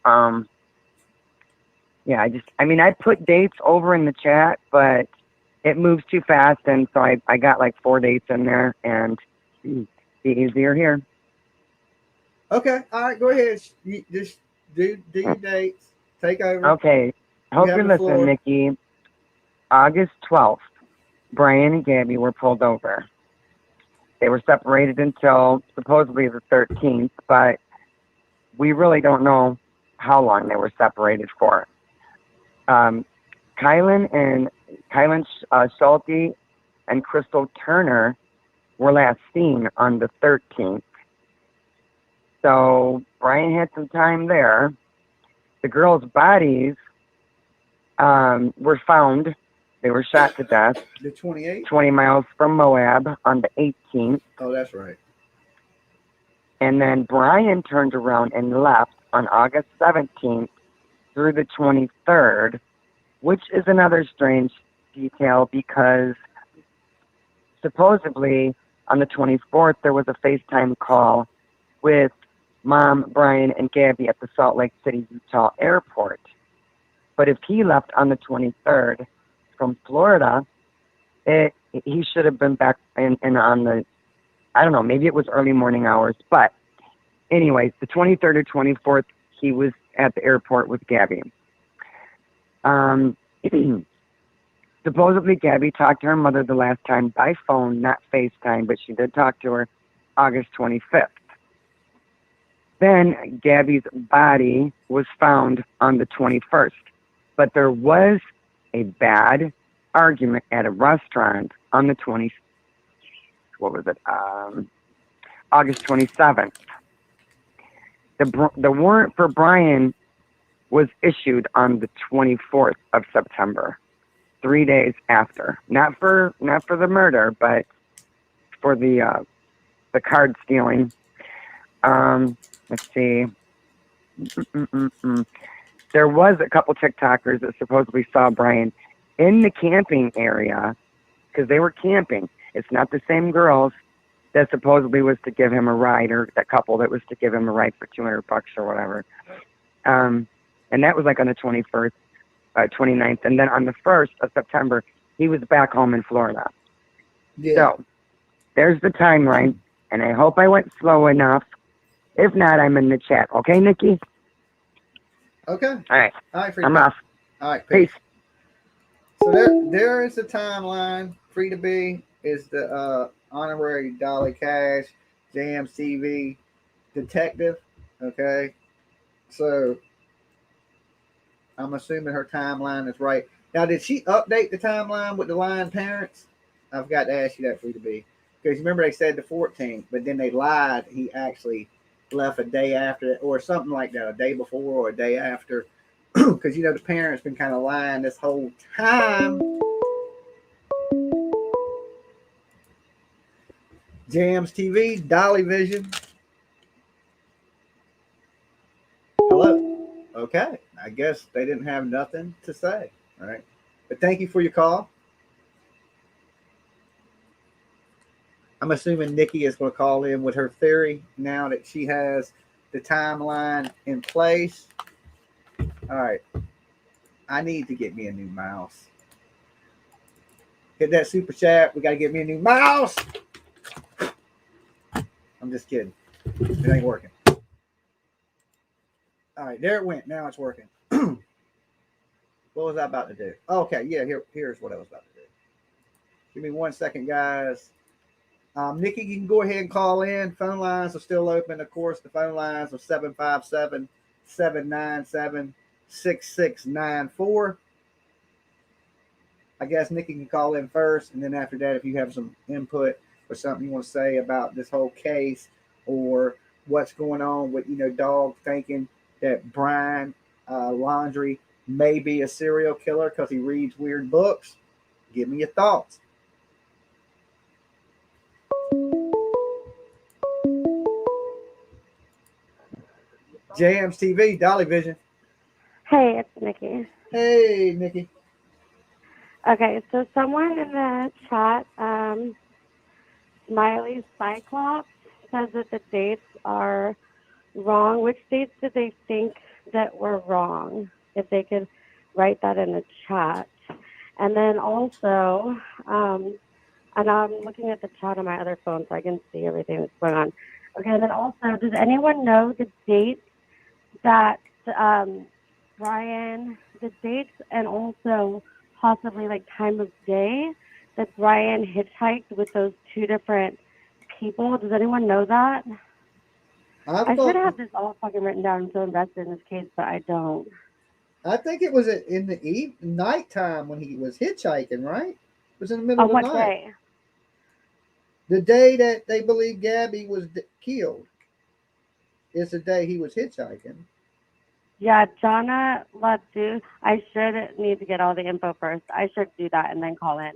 S8: yeah, I put dates over in the chat, but it moves too fast, and so I got like 4 dates in there, and it's easier here.
S1: okay, all right, go ahead. You just do your dates. Take over.
S8: Okay, hope you're listening, Nikki. August 12th, Brian and Gabby were pulled over. They were separated until supposedly the 13th, but we really don't know how long they were separated for. Kylan Schulte and Crystal Turner were last seen on the 13th. So Brian had some time there. The girls' bodies were found. They were shot to death.
S1: The 28th?
S8: 20 miles from Moab on the 18th.
S1: Oh, that's right.
S8: And then Brian turned around and left on August 17th through the 23rd, which is another strange detail because supposedly on the 24th there was a FaceTime call with Mom, Brian, and Gabby at the Salt Lake City, Utah airport. But if he left on the 23rd from Florida, he should have been back in on the, I don't know, maybe it was early morning hours. But anyways, the 23rd or 24th, he was at the airport with Gabby. Supposedly, Gabby talked to her mother the last time by phone, not FaceTime, but she did talk to her August 25th. Then Gabby's body was found on the 21st. But there was a bad argument at a restaurant on the August 27th. The warrant for Brian was issued on the 24th of September, 3 days after. Not for the murder, but for the card stealing. Let's see. There was a couple TikTokers that supposedly saw Brian in the camping area because they were camping. It's not the same girls that supposedly was to give him a ride, or that couple that was to give him a ride for $200 or whatever. And that was like on the 21st, 29th. And then on the 1st of September, he was back home in Florida.
S1: Yeah.
S8: So there's the timeline. And I hope I went slow enough. If not, I'm in the chat. Okay, Nikki?
S1: Okay.
S8: All right.
S1: All right.
S8: I'm off.
S1: All right.
S8: Peace.
S1: So there is the timeline. Free to be is the honorary Dolly Cash, Jamz TV detective. Okay. So I'm assuming her timeline is right. Now, did she update the timeline with the lying parents? I've got to ask you that, Free to be. Because remember they said the 14th, but then they lied. He actually left a day after, or something like that, a day before or a day after. Because, the parents been kind of lying this whole time. Jamz TV, Dolly Vision. Hello. Okay. I guess they didn't have nothing to say. All right. But thank you for your call. I'm assuming Nikki is going to call in with her theory now that she has the timeline in place. All right. I need to get me a new mouse. Hit that super chat. We got to get me a new mouse. I'm just kidding. It ain't working. All right. There it went. Now it's working. What was I about to do? Okay. Yeah. Here's what I was about to do. Give me 1 second, guys. Nikki, you can go ahead and call in. Phone lines are still open. Of course, the phone lines are 757-797-6694. I guess Nikki can call in first, and then after that, if you have some input or something you want to say about this whole case or what's going on with, Dog thinking that Brian Laundrie may be a serial killer because he reads weird books, give me your thoughts. Jamz TV, Dolly Vision.
S7: Hey, it's Nikki.
S1: Hey, Nikki.
S7: Okay, so someone in the chat, Smiley Cyclops, says that the dates are wrong. Which dates did they think that were wrong? If they could write that in the chat. And then also, and I'm looking at the chat on my other phone so I can see everything that's going on. Okay, and then also, does anyone know the dates that Brian, the dates and also possibly like time of day that Brian hitchhiked with those two different people? Does anyone know that? I should have this all fucking written down. I'm so invested in this case, but I don't.
S1: I think it was in the nighttime when he was hitchhiking, right? It was in the middle
S7: On
S1: of the
S7: what
S1: night.
S7: day?
S1: The day that they believe Gabby was killed is the day he was hitchhiking.
S7: Yeah, Jonna, let's do. I should need to get all the info first. I should do that and then call in.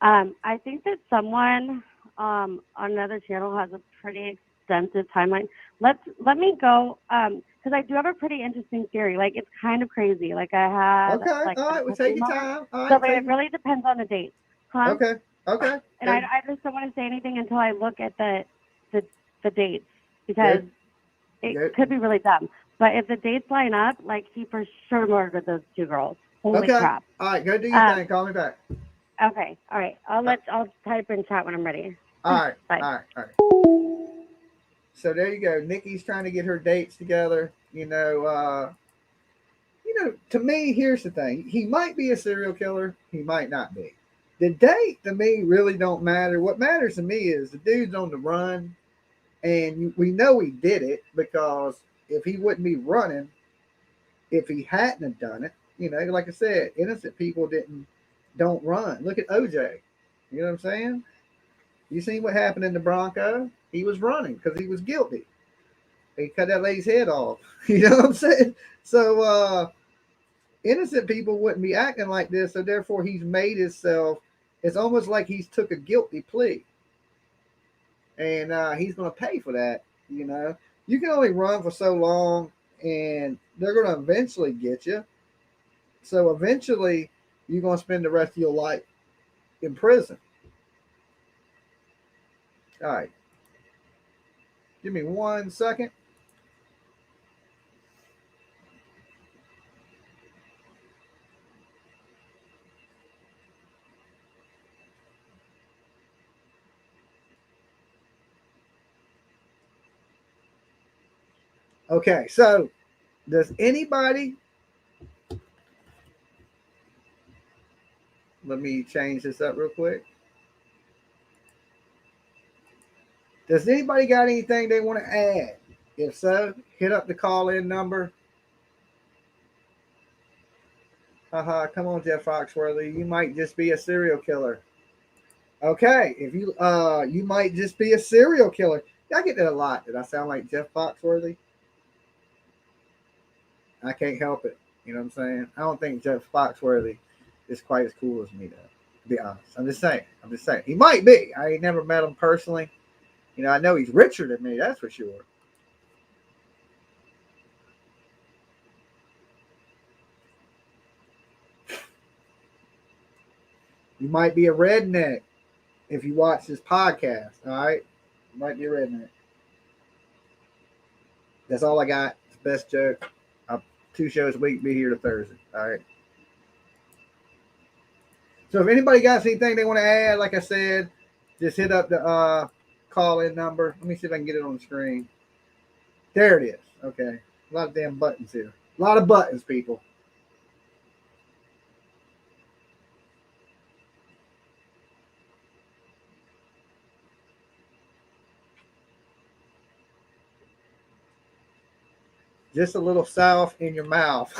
S7: I think that someone on another channel has a pretty extensive timeline. Let me go because I do have a pretty interesting theory. Like it's kind of crazy. Like I had
S1: Okay,
S7: like
S1: all
S7: an
S1: right, we'll
S7: epiphany
S1: take your
S7: moment.
S1: time. All
S7: So
S1: right,
S7: but it really depends on the date. Huh?
S1: okay, okay.
S7: And I just don't want to say anything until I look at the dates because it could be really dumb. But if the dates line up, like he for sure murdered those two girls. Holy crap!
S1: All right, go do your thing. Call me back.
S7: Okay, all right. I'll type in chat when I'm ready.
S1: All right,
S7: Bye.
S1: all right. So there you go. Nikki's trying to get her dates together. To me, here's the thing. He might be a serial killer. He might not be. The date to me really don't matter. What matters to me is the dude's on the run, and we know he did it because if he wouldn't be running, if he hadn't have done it, like I said, innocent people don't run. Look at OJ. You know what I'm saying? You seen what happened in the Bronco? He was running because he was guilty. He cut that lady's head off. You know what I'm saying? So innocent people wouldn't be acting like this. So therefore, he's made himself. It's almost like he's took a guilty plea, and he's going to pay for that. You can only run for so long, and they're going to eventually get you. So eventually, you're going to spend the rest of your life in prison. All right. Give me 1 second. Okay, so does anybody, let me change this up real quick. Does anybody got anything they want to add? If so, hit up the call-in number. Come on, Jeff Foxworthy. You might just be a serial killer. Okay, if you might just be a serial killer. I get that a lot. Did I sound like Jeff Foxworthy? I can't help it. You know what I'm saying? I don't think Jeff Foxworthy is quite as cool as me, though, to be honest. I'm just saying. He might be. I ain't never met him personally. I know he's richer than me, that's for sure. You might be a redneck if you watch this podcast, all right? You might be a redneck. That's all I got. It's the best joke. 2 shows a week, be here to Thursday, all right? So if anybody got anything they want to add, like I said, just hit up the call-in number. Let me see if I can get it on the screen. There it is. Okay. A lot of damn buttons here. A lot of buttons, people. Just a little south in your mouth.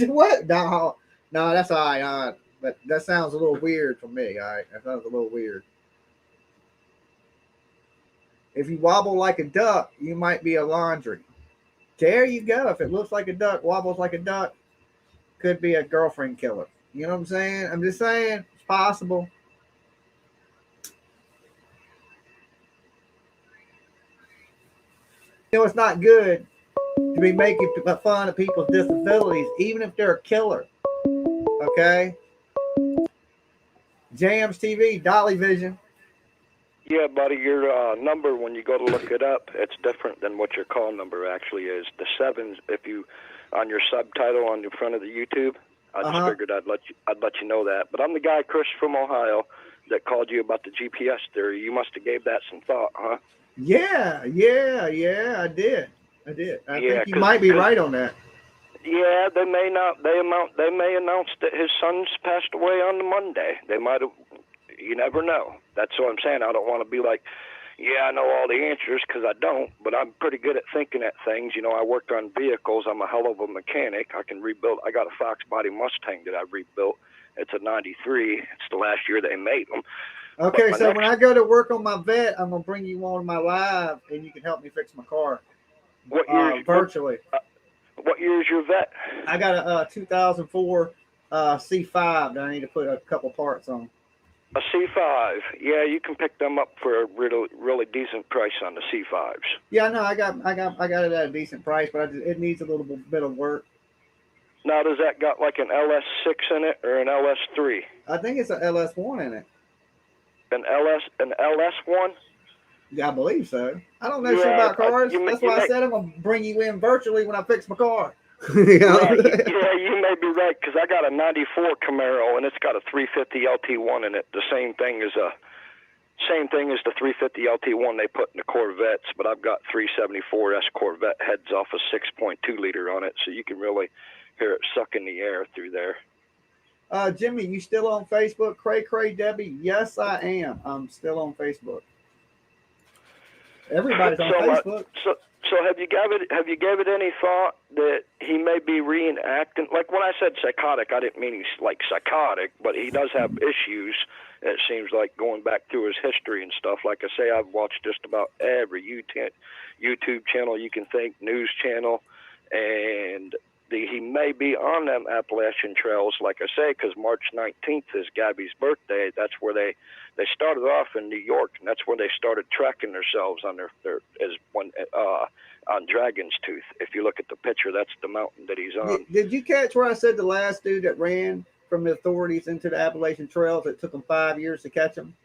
S1: What? No, that's all right. But that sounds a little weird for me. All right, that sounds a little weird. If you wobble like a duck, you might be a laundry. There you go. If it looks like a duck, wobbles like a duck, could be a girlfriend killer. You know what I'm saying? I'm just saying it's possible. It's not good to be making fun of people's disabilities, even if they're a killer. Okay? Jamz TV, Dolly Vision.
S9: Yeah, buddy, your number, when you go to look it up, it's different than what your call number actually is. The 7s, if you, on your subtitle on the front of the YouTube, I just figured I'd let you know that. But I'm the guy, Chris from Ohio, that called you about the GPS theory. You must have gave that some thought, huh?
S1: Yeah, I did. I think you might be right on that.
S9: Yeah, they may not. They may announce that his son's passed away on the Monday. They might have. You never know. That's what I'm saying. I don't want to be like, Yeah, I know all the answers because I don't, but I'm pretty good at thinking at things. You know, I worked on vehicles. I'm a hell of a mechanic. I can rebuild. I got a Fox body Mustang that I rebuilt. It's a 93. It's the last year they made them.
S1: Okay, so when I go to work on my vet, I'm going to bring you on my live, and you can help me fix my car.
S9: What year?
S1: Virtually.
S9: What year is your vet?
S1: I got a 2004 C5 that I need to put a couple parts on.
S9: A C5. Yeah, you can pick them up for a really decent price on the C5s.
S1: Yeah, no, I got it at a decent price, but it needs a little bit of work.
S9: Now, does that got like an LS6 in it or an LS3?
S1: I think it's an LS1 in it.
S9: An LS1?
S1: Yeah, I believe so. I don't know shit about cars. That's why I said I'm gonna bring you in virtually when I fix my car.
S9: You know? Yeah, you may be right because I got a '94 Camaro and it's got a 350 LT1 in it. The same thing as the 350 LT1 they put in the Corvettes, but I've got 374S Corvette heads off a 6.2 liter on it, so you can really hear it sucking the air through there.
S1: Jimmy, you still on Facebook? Cray Debbie? Yes, I am. I'm still on Facebook. Everybody's on Facebook.
S9: So have you gave it any thought that he may be reenacting? Like when I said psychotic, I didn't mean he's like psychotic, but he does have issues. It seems like going back through his history and stuff. Like I say, I've watched just about every YouTube channel you can think, news channel, and he may be on them Appalachian trails, like I say, because March 19th is Gabby's birthday. That's where they started off in New York, and that's where they started tracking themselves on on Dragon's Tooth. If you look at the picture, that's the mountain that he's on.
S1: Did you catch where I said the last dude that ran from the authorities into the Appalachian trails, it took them 5 years to catch him?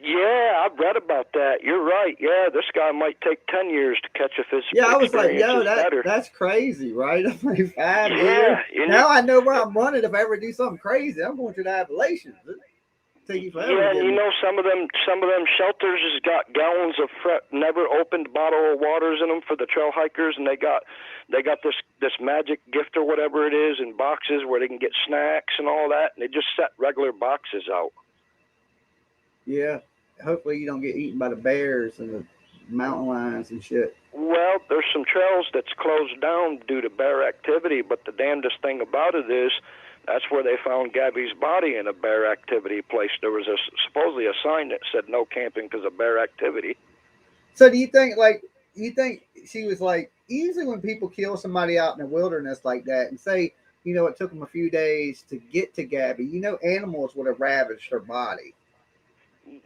S9: Yeah, I've read about that. You're right. Yeah, this guy might take 10 years to catch if his
S1: I was like,
S9: yo,
S1: that's crazy, right? I'm like, 5 years. Now I know where I'm running. If I ever do something crazy, I'm going to the Appalachians. Take you forever.
S9: Yeah, and you know, some of them shelters has got gallons of never opened bottle of waters in them for the trail hikers, and they got this magic gift or whatever it is in boxes where they can get snacks and all that, and they just set regular boxes out.
S1: Yeah. Hopefully you don't get eaten by the bears and the mountain lions and shit.
S9: Well, there's some trails that's closed down due to bear activity, but the damnedest thing about it is that's where they found Gabby's body, in a bear activity place. There was supposedly a sign that said no camping because of bear activity.
S1: So do you think she was like, usually when people kill somebody out in the wilderness like that and say, you know, it took them a few days to get to Gabby, you know, animals would have ravaged her body.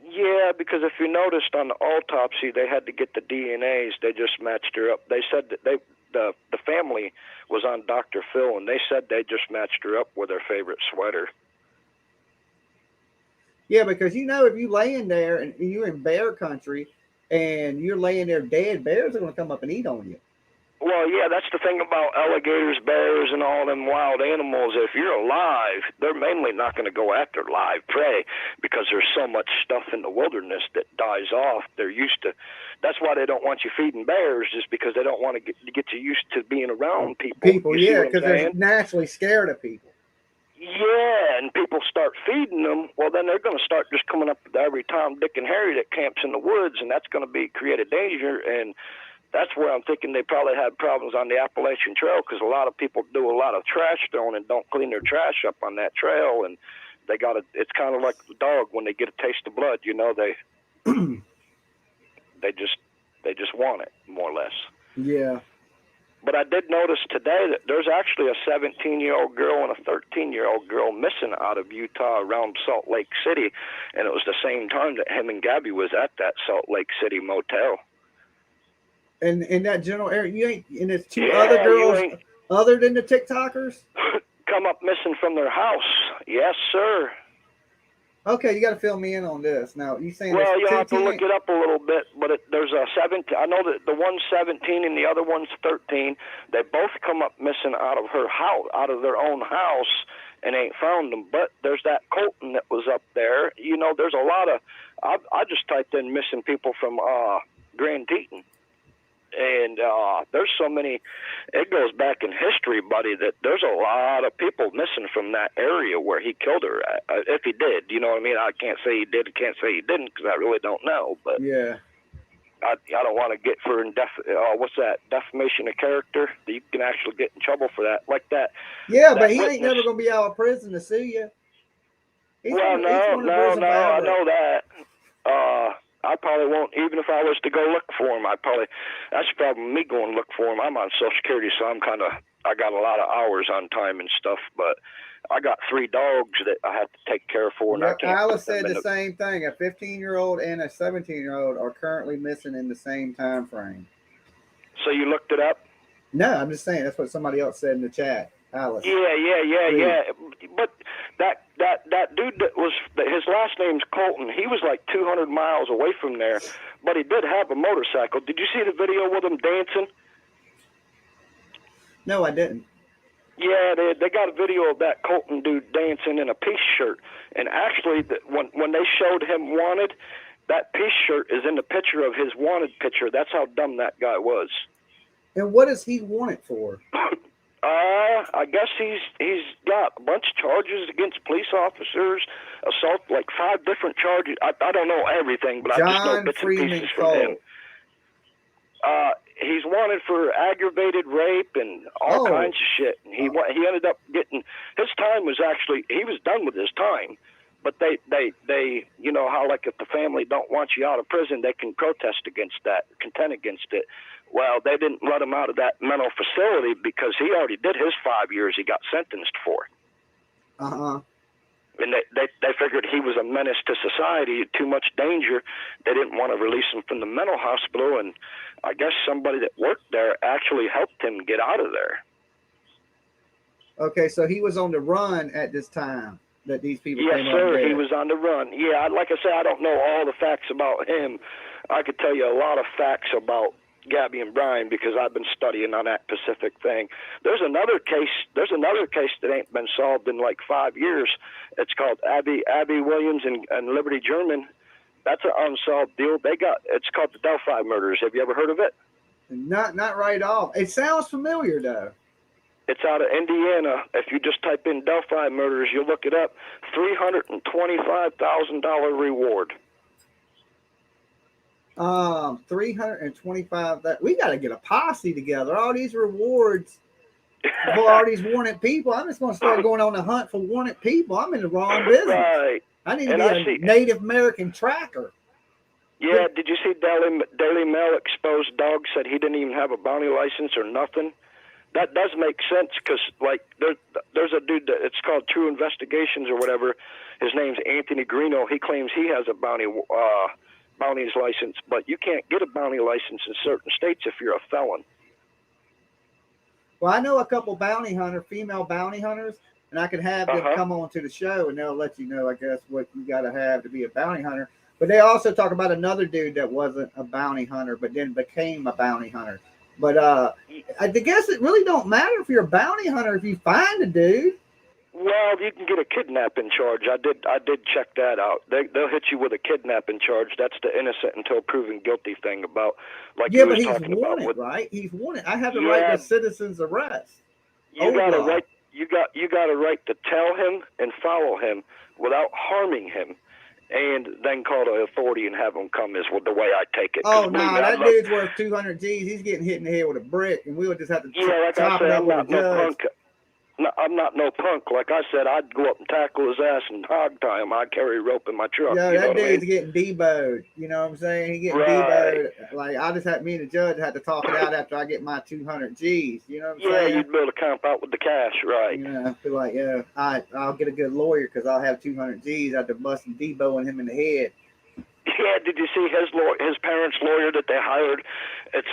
S9: Yeah, because if you noticed on the autopsy, they had to get the DNAs. They just matched her up. They said that the family was on Dr. Phil, and they said they just matched her up with her favorite sweater.
S1: Yeah, because you know, if you laying there and you're in bear country and you're laying there dead, bears are going to come up and eat on you.
S9: Well, yeah, that's the thing about alligators, bears, and all them wild animals. If you're alive, they're mainly not going to go after live prey because there's so much stuff in the wilderness that dies off. They're used to. That's why they don't want you feeding bears, is because they don't want to get you used to being around people.
S1: Yeah, because they're naturally scared of people.
S9: Yeah, and people start feeding them. Well, then they're going to start just coming up with every Tom, Dick, and Harry that camps in the woods, and that's going to create a danger. And that's where I'm thinking they probably had problems on the Appalachian Trail, because a lot of people do a lot of trash throwing and don't clean their trash up on that trail, and it's kind of like the dog when they get a taste of blood, you know, they just want it, more or less.
S1: Yeah.
S9: But I did notice today that there's actually a 17-year-old girl and a 13-year-old girl missing out of Utah around Salt Lake City, and it was the same time that him and Gabby was at that Salt Lake City motel.
S1: And in that general area, and there's two other girls other than the TikTokers
S9: come up missing from their house. Yes, sir.
S1: Okay, you got to fill me in on this. Now, you saying?
S9: Well, you'll have to look it up a little bit, but there's a 17. I know that the one's 17 and the other one's 13. They both come up missing out of her house, out of their own house, and ain't found them. But there's that Colton that was up there. You know, there's a lot of. I just typed in missing people from Grand Teton. And there's so many, it goes back in history, buddy, that there's a lot of people missing from that area where he killed her. If he did, you know what I mean? I can't say he did, can't say he didn't, because I really don't know. But
S1: yeah.
S9: I don't want to get for what's that, defamation of character. You can actually get in trouble for that, like that.
S1: Yeah,
S9: that
S1: but he
S9: witness,
S1: ain't never gonna be out of prison to sue you.
S9: No, I know that. I probably won't, even if I was to go look for him. That's the problem with me going look for him. I'm on Social Security, so I got a lot of hours on time and stuff, but I got 3 dogs that I have to take care of for. And I can't.
S1: Alice said the same thing. A 15-year-old and a 17-year-old are currently missing in the same time frame.
S9: So you looked it up?
S1: No, I'm just saying that's what somebody else said in the chat. Alice.
S9: Yeah. But that dude that was, his last name's Colton. He was like 200 miles away from there, but he did have a motorcycle. Did you see the video with him dancing?
S1: No, I didn't.
S9: Yeah, they got a video of that Colton dude dancing in a peace shirt. And actually, when they showed him wanted, that peace shirt is in the picture of his wanted picture. That's how dumb that guy was.
S1: And what is he wanted for?
S9: I guess he's got a bunch of charges against police officers, assault, like 5 different charges. I don't know everything, but I just know bits and pieces from him. He's wanted for aggravated rape and all kinds of shit. And he ended up getting, his time was actually, he was done with his time. But they you know how, like, if the family don't want you out of prison, they can protest against that, contend against it. Well, they didn't let him out of that mental facility because he already did his 5 years he got sentenced for.
S1: Uh-huh.
S9: And they figured he was a menace to society, too much danger. They didn't want to release him from the mental hospital, and I guess somebody that worked there actually helped him get out of there.
S1: Okay, so he was on the run at this time that these people
S9: yes,
S1: came
S9: sir,
S1: up there.
S9: He was on the run. Yeah, like I said, I don't know all the facts about him. I could tell you a lot of facts about Gabby and Brian because I've been studying on that Pacific thing. There's another case that ain't been solved in like 5 years. It's called Abby Williams and Liberty German. That's an unsolved deal. It's called the Delphi murders. Have you ever heard of it?
S1: Not right off. It sounds familiar though.
S9: It's out of Indiana. If you just type in Delphi murders, you'll look it up. $325,000 reward.
S1: 325. That we got to get a posse together. All these rewards for all these wanted people. I'm just going to start going on the hunt for wanted people. I'm in the wrong business.
S9: Right.
S1: I need to be a Native American tracker.
S9: Yeah. Did you see Daily Mail exposed dog said he didn't even have a bounty license or nothing? That does make sense because, like, there's a dude that it's called True Investigations or whatever. His name's Anthony Greeno. He claims he has a bounty's license, but you can't get a bounty license in certain states if you're a felon.
S1: Well, I know a couple female bounty hunters, and I could have them come on to the show, and they'll let you know, I guess, what you got to have to be a bounty hunter. But they also talk about another dude that wasn't a bounty hunter, but then became a bounty hunter. But I guess it really don't matter if you're a bounty hunter if you find a dude.
S9: Well, you can get a kidnapping charge. I did check that out. They'll hit you with a kidnapping charge. That's the innocent until proven guilty thing about, like you was talking about.
S1: He's wanted, right? He's wanted. I have the right to citizen's arrest.
S9: You got a right. You got a right to tell him and follow him without harming him, and then call the authority and have them come. Is the way I take it.
S1: Oh no, that dude's worth 200 G's. He's getting hit in the head with a brick, and we'll just have to chop it up with a judge.
S9: No, I'm not no punk. Like I said, I'd go up and tackle his ass and hog tie him. I'd carry rope in my truck.
S1: Yeah, that dude's getting debowed. You know what I'm saying? He getting debowed. Like me and the judge had to talk it out after I get my 200 G's. You know what I'm saying?
S9: Yeah, you'd be able to camp out with the cash, right?
S1: Yeah, be like, I'll get a good lawyer because I'll have 200 G's after busting debowing him in the head.
S9: Yeah, did you see his parents' lawyer that they hired? It's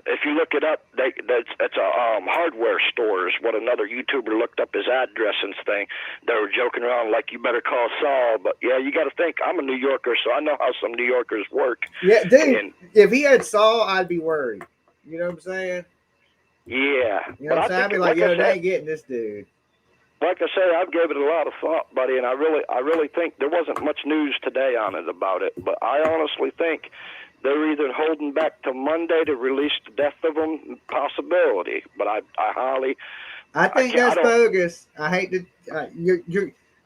S9: if you look it up, it's a hardware store is what another YouTuber looked up his address and thing. They were joking around like you better call Saul, but yeah, you got to think I'm a New Yorker, so I know how some New Yorkers work.
S1: Yeah, dude. If he had Saul, I'd be worried. You know what I'm saying?
S9: Yeah.
S1: You know what I'm saying? I'd be like, yo, they ain't getting this dude.
S9: Like I said, I've gave it a lot of thought, buddy, and I really think there wasn't much news today on it about it, but I honestly think they're either holding back to Monday to release the death of them, possibility. But I
S1: think that's bogus. I hate to.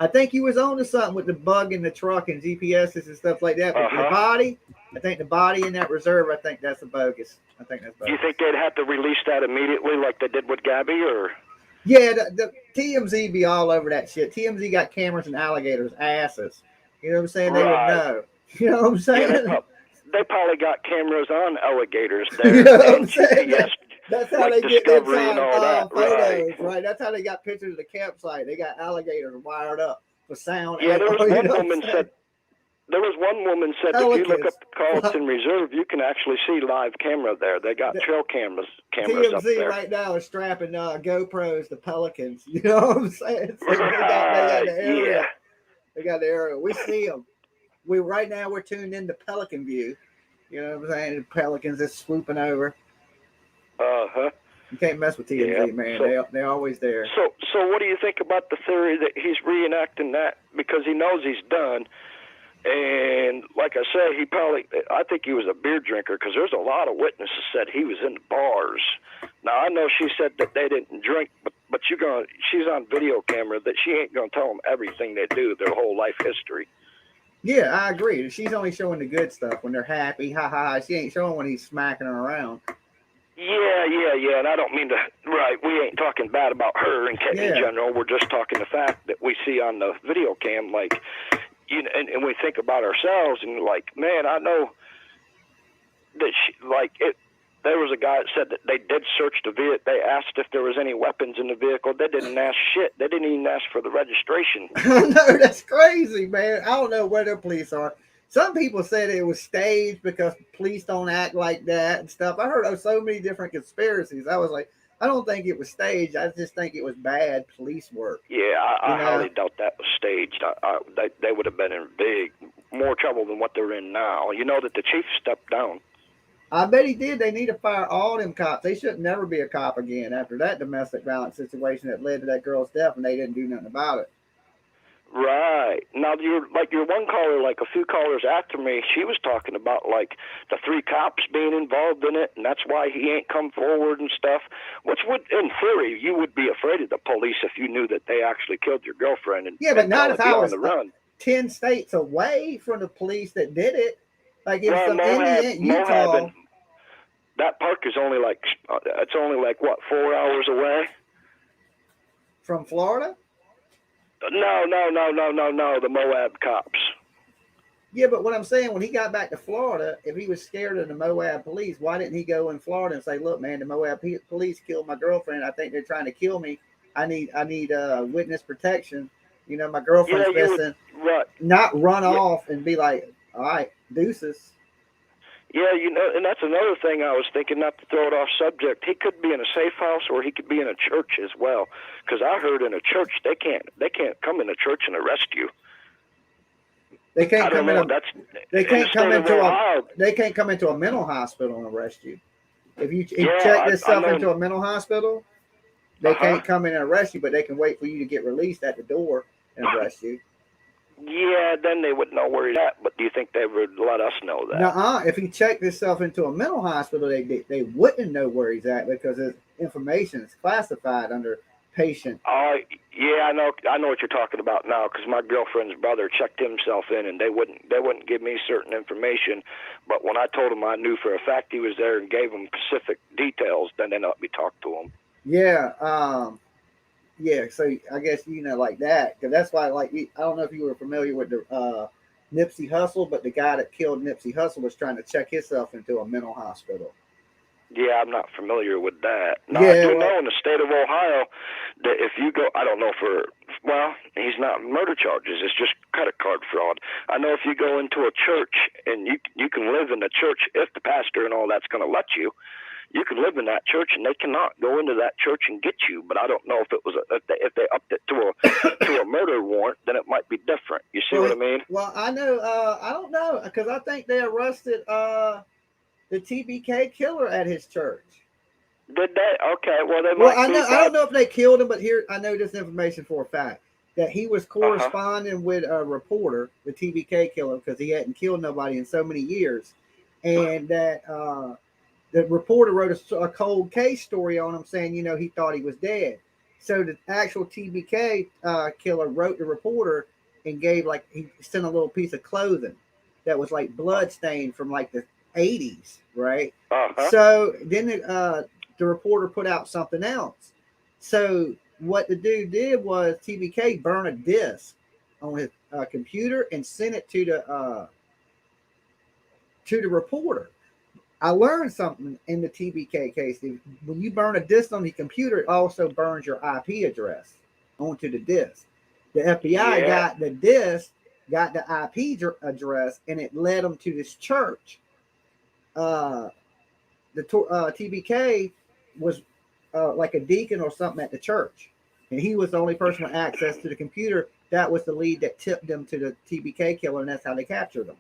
S1: I think you was on to something with the bug in the truck and GPSs and stuff like that. But the body, I think the body in that reserve, I think that's a bogus. I think that's bogus.
S9: Do you think they'd have to release that immediately like they did with Gabby, or?
S1: Yeah, the TMZ be all over that shit. TMZ got cameras in alligators' asses. You know what I'm saying? They would know. You know what I'm saying?
S9: Yeah, they probably got cameras on alligators there.
S1: You know what I'm
S9: and
S1: saying?
S9: GPS,
S1: That's how
S9: like
S1: they get
S9: Discovery
S1: inside
S9: and all that.
S1: photos, right? That's how they got pictures of the campsite. They got alligators wired up for sound.
S9: Yeah, there was
S1: you
S9: one
S1: know
S9: woman said. There was one woman said that if you look up Carlton Reserve, you can actually see live camera there. They got trail cameras
S1: TMZ
S9: up there.
S1: right now is strapping GoPros to pelicans. You know what I'm saying? So they got the area.
S9: Yeah.
S1: They got the area. We see them. Right now we're tuned into Pelican View. You know what I'm saying? The pelicans is swooping over.
S9: Uh-huh.
S1: You can't mess with TMZ,
S9: yeah.
S1: man.
S9: So,
S1: they're always there.
S9: So what do you think about the theory that he's reenacting that because he knows he's done? And like I said, I think he was a beer drinker because there's a lot of witnesses said he was in the bars. Now, I know she said that they didn't drink, but she's on video camera that she ain't going to tell them everything they do, their whole life history.
S1: Yeah, I agree. She's only showing the good stuff when they're happy. Ha ha ha. She ain't showing when he's smacking her around.
S9: Yeah. And I don't mean to, right, we ain't talking bad about her in general. We're just talking the fact that we see on the video cam, like, you know, and we think about ourselves and like, man, I know that there was a guy that said that they did search the vehicle. They asked if there was any weapons in the vehicle. They didn't ask shit. They didn't even ask for the registration.
S1: No, that's crazy, man. I don't know where the police are. Some people said it was staged because police don't act like that and stuff. I heard of so many different conspiracies. I was like, I don't think it was staged. I just think it was bad police work.
S9: Yeah, I highly doubt that was staged. They would have been in more trouble than what they're in now. You know that the chief stepped down.
S1: I bet he did. They need to fire all them cops. They should never be a cop again after that domestic violence situation that led to that girl's death, and they didn't do nothing about it.
S9: Right. Now, your one caller, like a few callers after me, she was talking about like the 3 cops being involved in it, and that's why he ain't come forward and stuff. Which would, in theory, you would be afraid of the police if you knew that they actually killed your girlfriend. And
S1: yeah, but not if I was
S9: on the run.
S1: 10 states away from the police that did it. Like if some
S9: Moab,
S1: Indian Utah.
S9: That park is only like what, 4 hours away
S1: from Florida.
S9: No, the Moab cops.
S1: Yeah, but what I'm saying, when he got back to Florida, if he was scared of the Moab police, why didn't he go in Florida and say, look, man, the Moab police killed my girlfriend. I think they're trying to kill me. I need witness protection. You know, my girlfriend's missing. Not run off and be like, all right, deuces.
S9: Yeah, you know, and that's another thing I was thinking, not to throw it off subject. He could be in a safe house or he could be in a church as well. Because I heard in a church, they can't come in a church and arrest you.
S1: They can't come into a mental hospital and arrest you. If you check yourself into a mental hospital, they can't come in and arrest you, but they can wait for you to get released at the door and arrest you.
S9: Yeah, then they would know where he's at, but do you think they would let us know that?
S1: Nuh-uh. If he checked himself into a mental hospital, they wouldn't know where he's at because his information is classified under patient.
S9: Yeah, I know what you're talking about now because my girlfriend's brother checked himself in and they wouldn't give me certain information, but when I told him I knew for a fact he was there and gave him specific details, then they let me talk to him.
S1: Yeah, yeah, so I guess, you know, like that, because that's why, like, I don't know if you were familiar with the Nipsey Hussle, but the guy that killed Nipsey Hussle was trying to check himself into a mental hospital.
S9: Yeah, I'm not familiar with that. Now, I do know in the state of Ohio that if you go, I don't know he's not murder charges, it's just credit card fraud. I know if you go into a church and you can live in the church if the pastor and all that's going to let you. You can live in that church, and they cannot go into that church and get you. But I don't know if it was if they upped it to a murder warrant, then it might be different. You see what I mean?
S1: Well, I know. I don't know because I think they arrested the TBK killer at his church.
S9: Did they? Okay. Well, they.
S1: Well, I don't know if they killed him, but here I know this information for a fact that he was corresponding with a reporter, the TBK killer, because he hadn't killed nobody in so many years, and that. The reporter wrote a cold case story on him saying, you know, he thought he was dead. So the actual TBK killer wrote the reporter and he sent a little piece of clothing. that was like bloodstained from like the 80s, right?
S9: Uh-huh.
S1: So then the reporter put out something else. So what the dude did was TBK burned a disc on his computer and sent it to the reporter. I learned something in the TBK case. When you burn a disk on the computer, it also burns your IP address onto the disk. The FBI got the disk, got the IP address, and it led them to this church. The TBK was like a deacon or something at the church, and he was the only person with access to the computer. That was the lead that tipped them to the TBK killer, and that's how they captured him.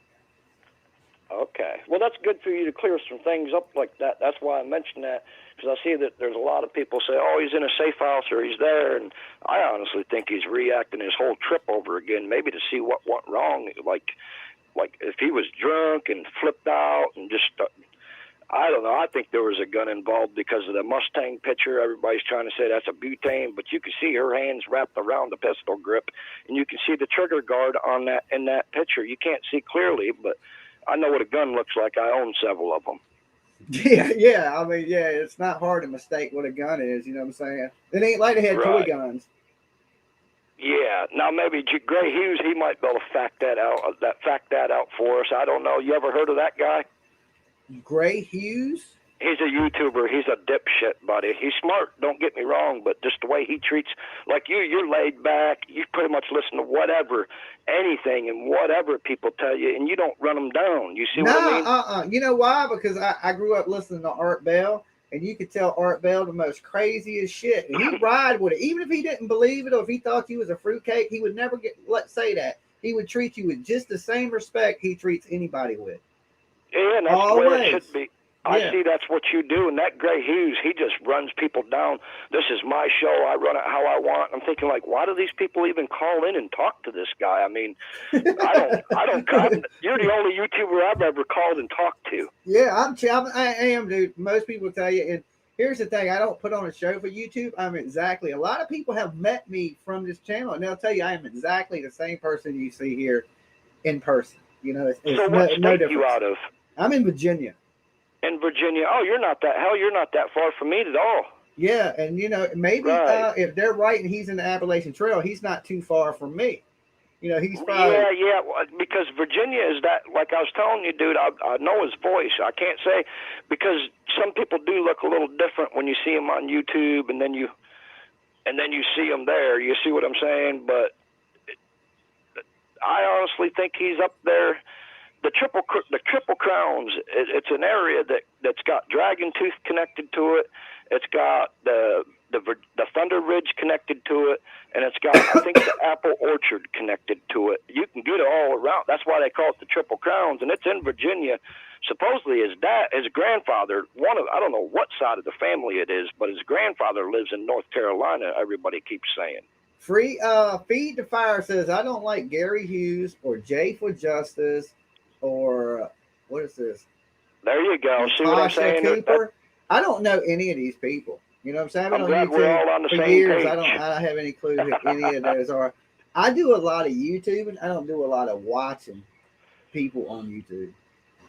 S9: Okay. Well, that's good for you to clear some things up like that. That's why I mentioned that, because I see that there's a lot of people say, oh, he's in a safe house or he's there. And I honestly think he's reacting his whole trip over again, maybe to see what went wrong. Like if he was drunk and flipped out and just, I don't know. I think there was a gun involved because of the Mustang picture. Everybody's trying to say that's a butane, but you can see her hands wrapped around the pistol grip, and you can see the trigger guard on that in that picture. You can't see clearly, but I know what a gun looks like. I own several of them.
S1: Yeah. I mean, yeah, it's not hard to mistake what a gun is. You know what I'm saying? It ain't like they had toy guns.
S9: Yeah. Now maybe Gray Hughes, he might be able to fact that out for us. I don't know. You ever heard of that guy?
S1: Gray Hughes?
S9: He's a YouTuber. He's a dipshit, buddy. He's smart, don't get me wrong, but just the way he treats, like you're laid back. You pretty much listen to whatever, anything, and whatever people tell you, and you don't run them down. You see what I mean?
S1: You know why? Because I grew up listening to Art Bell, and you could tell Art Bell the most craziest shit. And he'd ride with it. Even if he didn't believe it or if he thought you was a fruitcake, he would never say that. He would treat you with just the same respect he treats anybody with.
S9: Yeah, and that's the way it should be. I see that's what you do. And that Gray Hughes, he just runs people down. This is my show. I run it how I want. I'm thinking, like, why do these people even call in and talk to this guy? I mean, I don't. You're the only YouTuber I've ever called and talked to.
S1: Yeah, I am, dude. Most people tell you. And here's the thing: I don't put on a show for YouTube. A lot of people have met me from this channel, and they'll tell you I am exactly the same person you see here in person. You know, it's
S9: so what state
S1: difference.
S9: You out of?
S1: I'm in Virginia.
S9: In Virginia. Oh, you're not that far from me at all.
S1: Yeah, and you know, maybe if they're right and he's in the Appalachian Trail, he's not too far from me. You know, he's probably
S9: because Virginia is that, like I was telling you, dude, I know his voice. I can't say, because some people do look a little different when you see him on YouTube and then you see him there. You see what I'm saying? But I honestly think he's up there. The Triple Crowns, it's an area that's got Dragon Tooth connected to it. It's got the Thunder Ridge connected to it, and it's got, I think, the Apple Orchard connected to it. You can get it all around. That's why they call it the Triple Crowns, and it's in Virginia. Supposedly his grandfather, I don't know what side of the family it is, but his grandfather lives in North Carolina, everybody keeps saying.
S1: Feed the Fire says, I don't like Gary Hughes or Jay for Justice or what is this?
S9: There you go. See what I'm saying?
S1: Cooper. I don't know any of these people. You know what I'm saying? I've been
S9: on YouTube
S1: for years. I don't have any clue who any of those are. I do a lot of YouTubing. I don't do a lot of watching people on YouTube.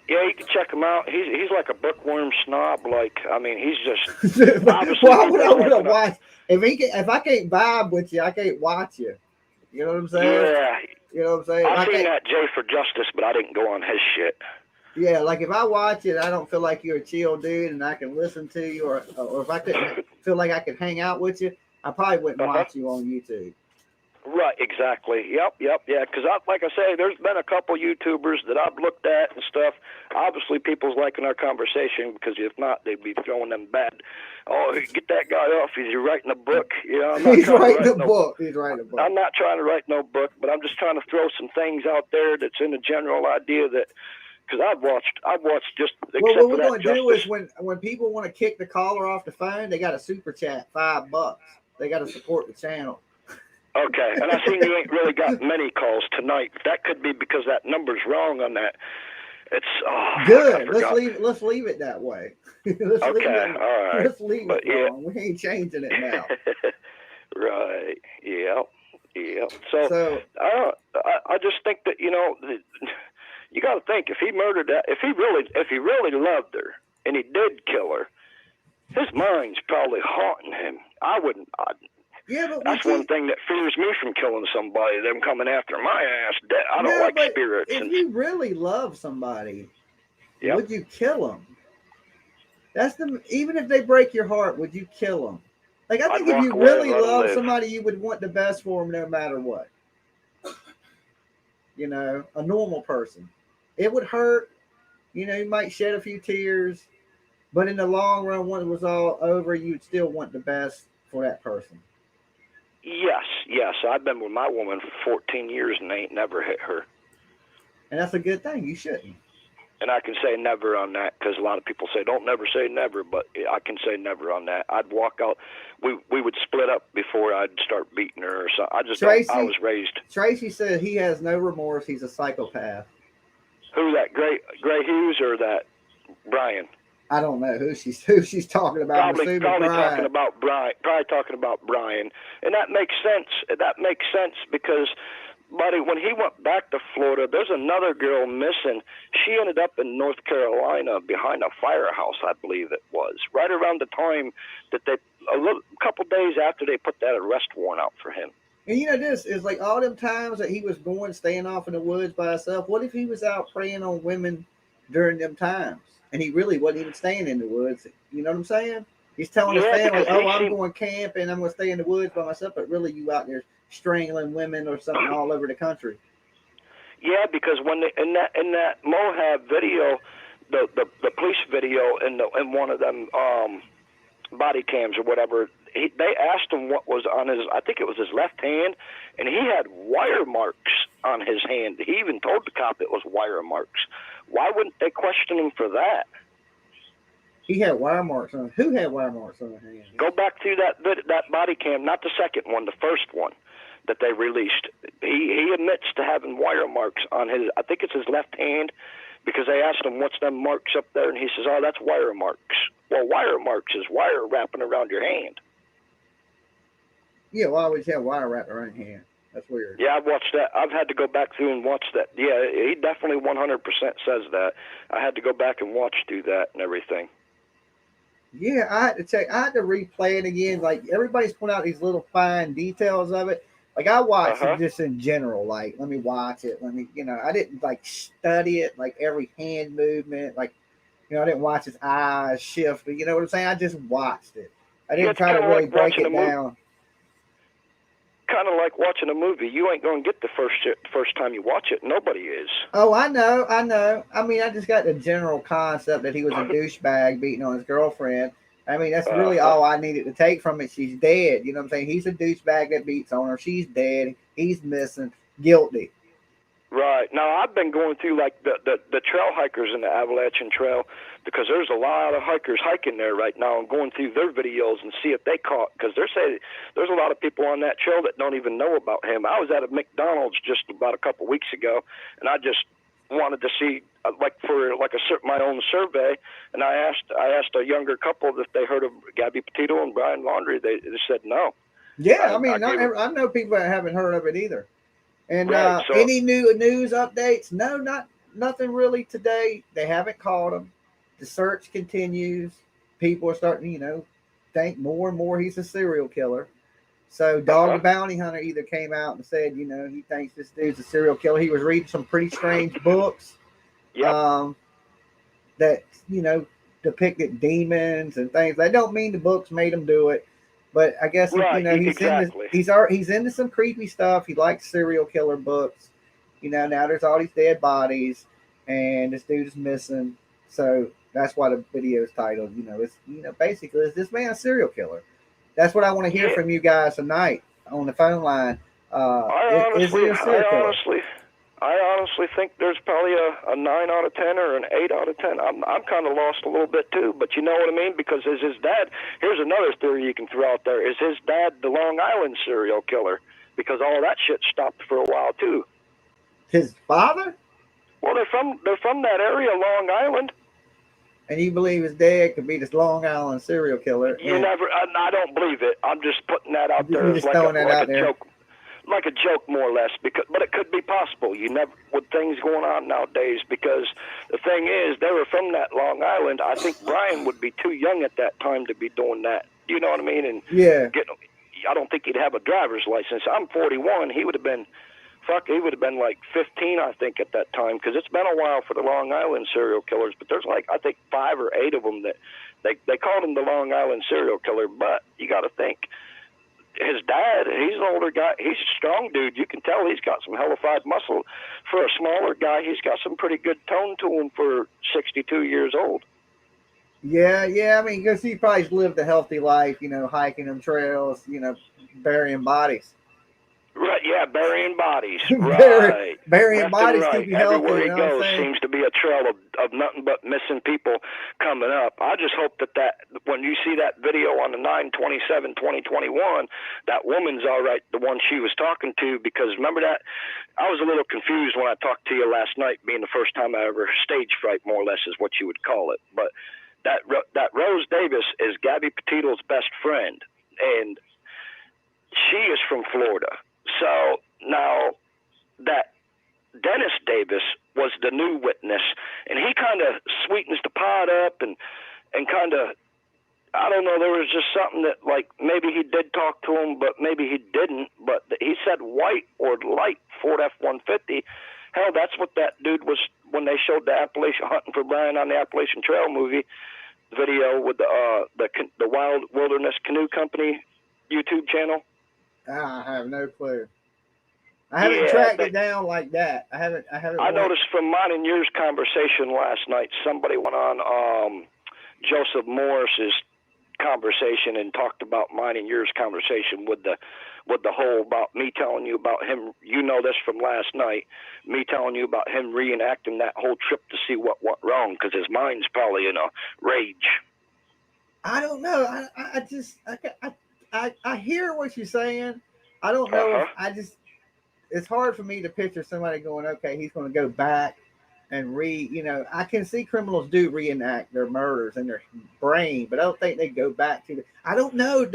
S9: Yeah, you can check him out. He's like a bookworm snob. Like, I mean, he's just.
S1: Why would I want to watch? If I can't vibe with you, I can't watch you. You know what I'm saying?
S9: Yeah.
S1: You know what I'm saying?
S9: I've seen that Jay for Justice, but I didn't go on his shit.
S1: Yeah, like if I watch it, I don't feel like you're a chill dude and I can listen to you, or if I couldn't feel like I could hang out with you, I probably wouldn't watch you on YouTube.
S9: Right, exactly. Yep, yeah. Because like I say, there's been a couple YouTubers that I've looked at and stuff. Obviously, people's liking our conversation, because if not, they'd be throwing them bad. Oh, get that guy off. He's writing a book. You know,
S1: He's writing a book.
S9: I'm not trying to write no book, but I'm just trying to throw some things out there that's in the general idea that. Because I've watched just.
S1: Well, what we're going to do is when people want to kick the caller off the phone, they got to super chat $5. They got to support the channel.
S9: Okay, and I seen you ain't really got many calls tonight. That could be because that number's wrong on that. It's
S1: good. Let's leave it that way.
S9: All right.
S1: Let's leave it wrong. We ain't changing it now.
S9: Right. Yeah. So I just think that you got to think, if he murdered that, if he really loved her and he did kill her, his mind's probably haunting him.
S1: Yeah, but
S9: that's one thing that fears me from killing somebody, them coming after my ass. I don't like spirits.
S1: If you really love somebody,
S9: yep.
S1: would you kill them? Even if they break your heart, would you kill them? Like, I think if you really love somebody, you would want the best for them no matter what. You know, a normal person. It would hurt. You know, you might shed a few tears. But in the long run, when it was all over, you'd still want the best for that person.
S9: Yes. I've been with my woman for 14 years and ain't never hit her.
S1: And that's a good thing. You shouldn't.
S9: And I can say never on that because a lot of people say don't never say never, but I can say never on that. I'd walk out. We would split up before I'd start beating her or something. I was raised.
S1: Tracy said he has no remorse. He's a psychopath.
S9: Who, that Gray Hughes or that Brian?
S1: I don't know who she's talking about.
S9: Probably talking about Brian. Probably talking about Brian, and that makes sense. That makes sense because, buddy, when he went back to Florida, there's another girl missing. She ended up in North Carolina behind a firehouse, I believe it was, right around the time that a couple days after they put that arrest warrant out for him.
S1: And you know, this is like all them times that he was staying off in the woods by himself. What if he was out preying on women during them times? And he really wasn't even staying in the woods. You know what I'm saying? He's telling his family, I'm going camping, I'm going to stay in the woods by myself. But really, you out there strangling women or something all over the country. Yeah, because when in that Moab video, the police video in one of them body cams or whatever, they asked him what was on his, I think it was his left hand, and he had wire marks on his hand. He even told the cop it was wire marks. Why wouldn't they question him for that? He had wire marks on. Who had wire marks on his hand? Go back to that body cam, not the second one, the first one that they released. He admits to having wire marks on his, I think it's his left hand, because they asked him what's them marks up there, and he says, oh, that's wire marks. Well, wire marks is wire wrapping around your hand. Yeah, why would you have wire wrapped around your hand? That's weird. Yeah, I've watched that. I've had to go back through and watch that. Yeah, he definitely 100% says that. I had to go back and watch through that and everything. Yeah, I had to replay it again. Like, everybody's pointing out these little fine details of it. Like, I watched it just in general. Like, let me watch it. I didn't, like, study it, like, every hand movement. Like, I didn't watch his eyes shift. You know what I'm saying? I just watched it. I didn't try to really break it down. Kind of like watching a movie. You ain't going to get the first time you watch it. Nobody is. Oh, I know. I mean, I just got the general concept that he was a douchebag beating on his girlfriend. I mean, that's really all I needed to take from it. She's dead. You know what I'm saying? He's a douchebag that beats on her. She's dead. He's missing. Guilty. Right. Now, I've been going through, like, the trail hikers in the Appalachian Trail, because there's a lot of hikers hiking there right now and going through their videos and see if they caught, because they're saying there's a lot of people on that trail that don't even know about him. I was at a McDonald's just about a couple weeks ago, and I just wanted to see, my own survey, and I asked a younger couple if they heard of Gabby PETITO and Brian Laundrie. They said no. Yeah, I know people that haven't heard of it either. And right, any new news updates? No, nothing really today. They haven't caught him. The search continues. People are starting, think more and more he's a serial killer. So Dog the Bounty Hunter either came out and said, he thinks this dude's a serial killer. He was reading some pretty strange books that, depicted demons and things. I don't mean the books made him do it. But I guess he's into some creepy stuff. He likes serial killer books. Now there's all these dead bodies, and this dude is missing. So that's why the video is titled. Basically, is this man a serial killer? That's what I want to hear from you guys tonight on the phone line. Is he a serial killer? I honestly think there's probably a 9 out of 10 or an 8 out of 10. I'm kind of lost a little bit too, but you know what I mean? Because is his dad, here's another theory you can throw out there, is his dad the Long Island serial killer? Because all that shit stopped for a while too. His father? Well, they're from that area, Long Island. And you believe his dad could be this Long Island serial killer? I don't believe it. I'm just putting that out there as like a joke.
S9: like a joke, more or less, but it could be possible. You never, with things going on nowadays, because the thing is, they were from that Long Island. I think Brian would be too young at that time to be doing that. You know what I mean? And
S1: yeah,
S9: I don't think he'd have a driver's license. I'm 41. He would have been, like 15, I think, at that time, because it's been a while for the Long Island serial killers. But there's like, I think 5 or 8 of them that they called him the Long Island serial killer. But you got to think, his dad, he's an older guy. He's a strong dude. You can tell he's got some hellified muscle. For a smaller guy, he's got some pretty good tone to him for 62 years old.
S1: Yeah. I mean, because he probably lived a healthy life, hiking them trails, burying bodies.
S9: Right, yeah, burying bodies. Right.
S1: Burying bodies keep you healthy.
S9: Everywhere he goes seems to be a trail of nothing but missing people coming up. I just hope that when you see that video on the 9/27/2021, that woman's all right, the one she was talking to, because remember that? I was a little confused when I talked to you last night, being the first time I ever stage fright, more or less, is what you would call it. But that Rose Davis is Gabby Petito's best friend, and she is from Florida. So now that Dennis Davis was the new witness, and he kind of sweetens the pot up and kind of, I don't know, there was just something that, like, maybe he did talk to him, but maybe he didn't. But he said white or light Ford F-150. Hell, that's what that dude was when they showed the Appalachian Hunting for Brian on the Appalachian Trail movie video with the Wild Wilderness Canoe Company YouTube channel.
S1: I have no clue. I haven't tracked it down like that. I haven't.
S9: I noticed from mine and yours conversation last night, somebody went on Joseph Morris's conversation and talked about mine and yours conversation with the whole, about me telling you about him. You know this from last night. Me telling you about him reenacting that whole trip to see what went wrong, because his mind's probably in a rage.
S1: I don't know. I hear what you're saying. I don't know. It's hard for me to picture somebody going, okay, he's going to go back and I can see criminals do reenact their murders in their brain, but I don't think they go back to I don't know.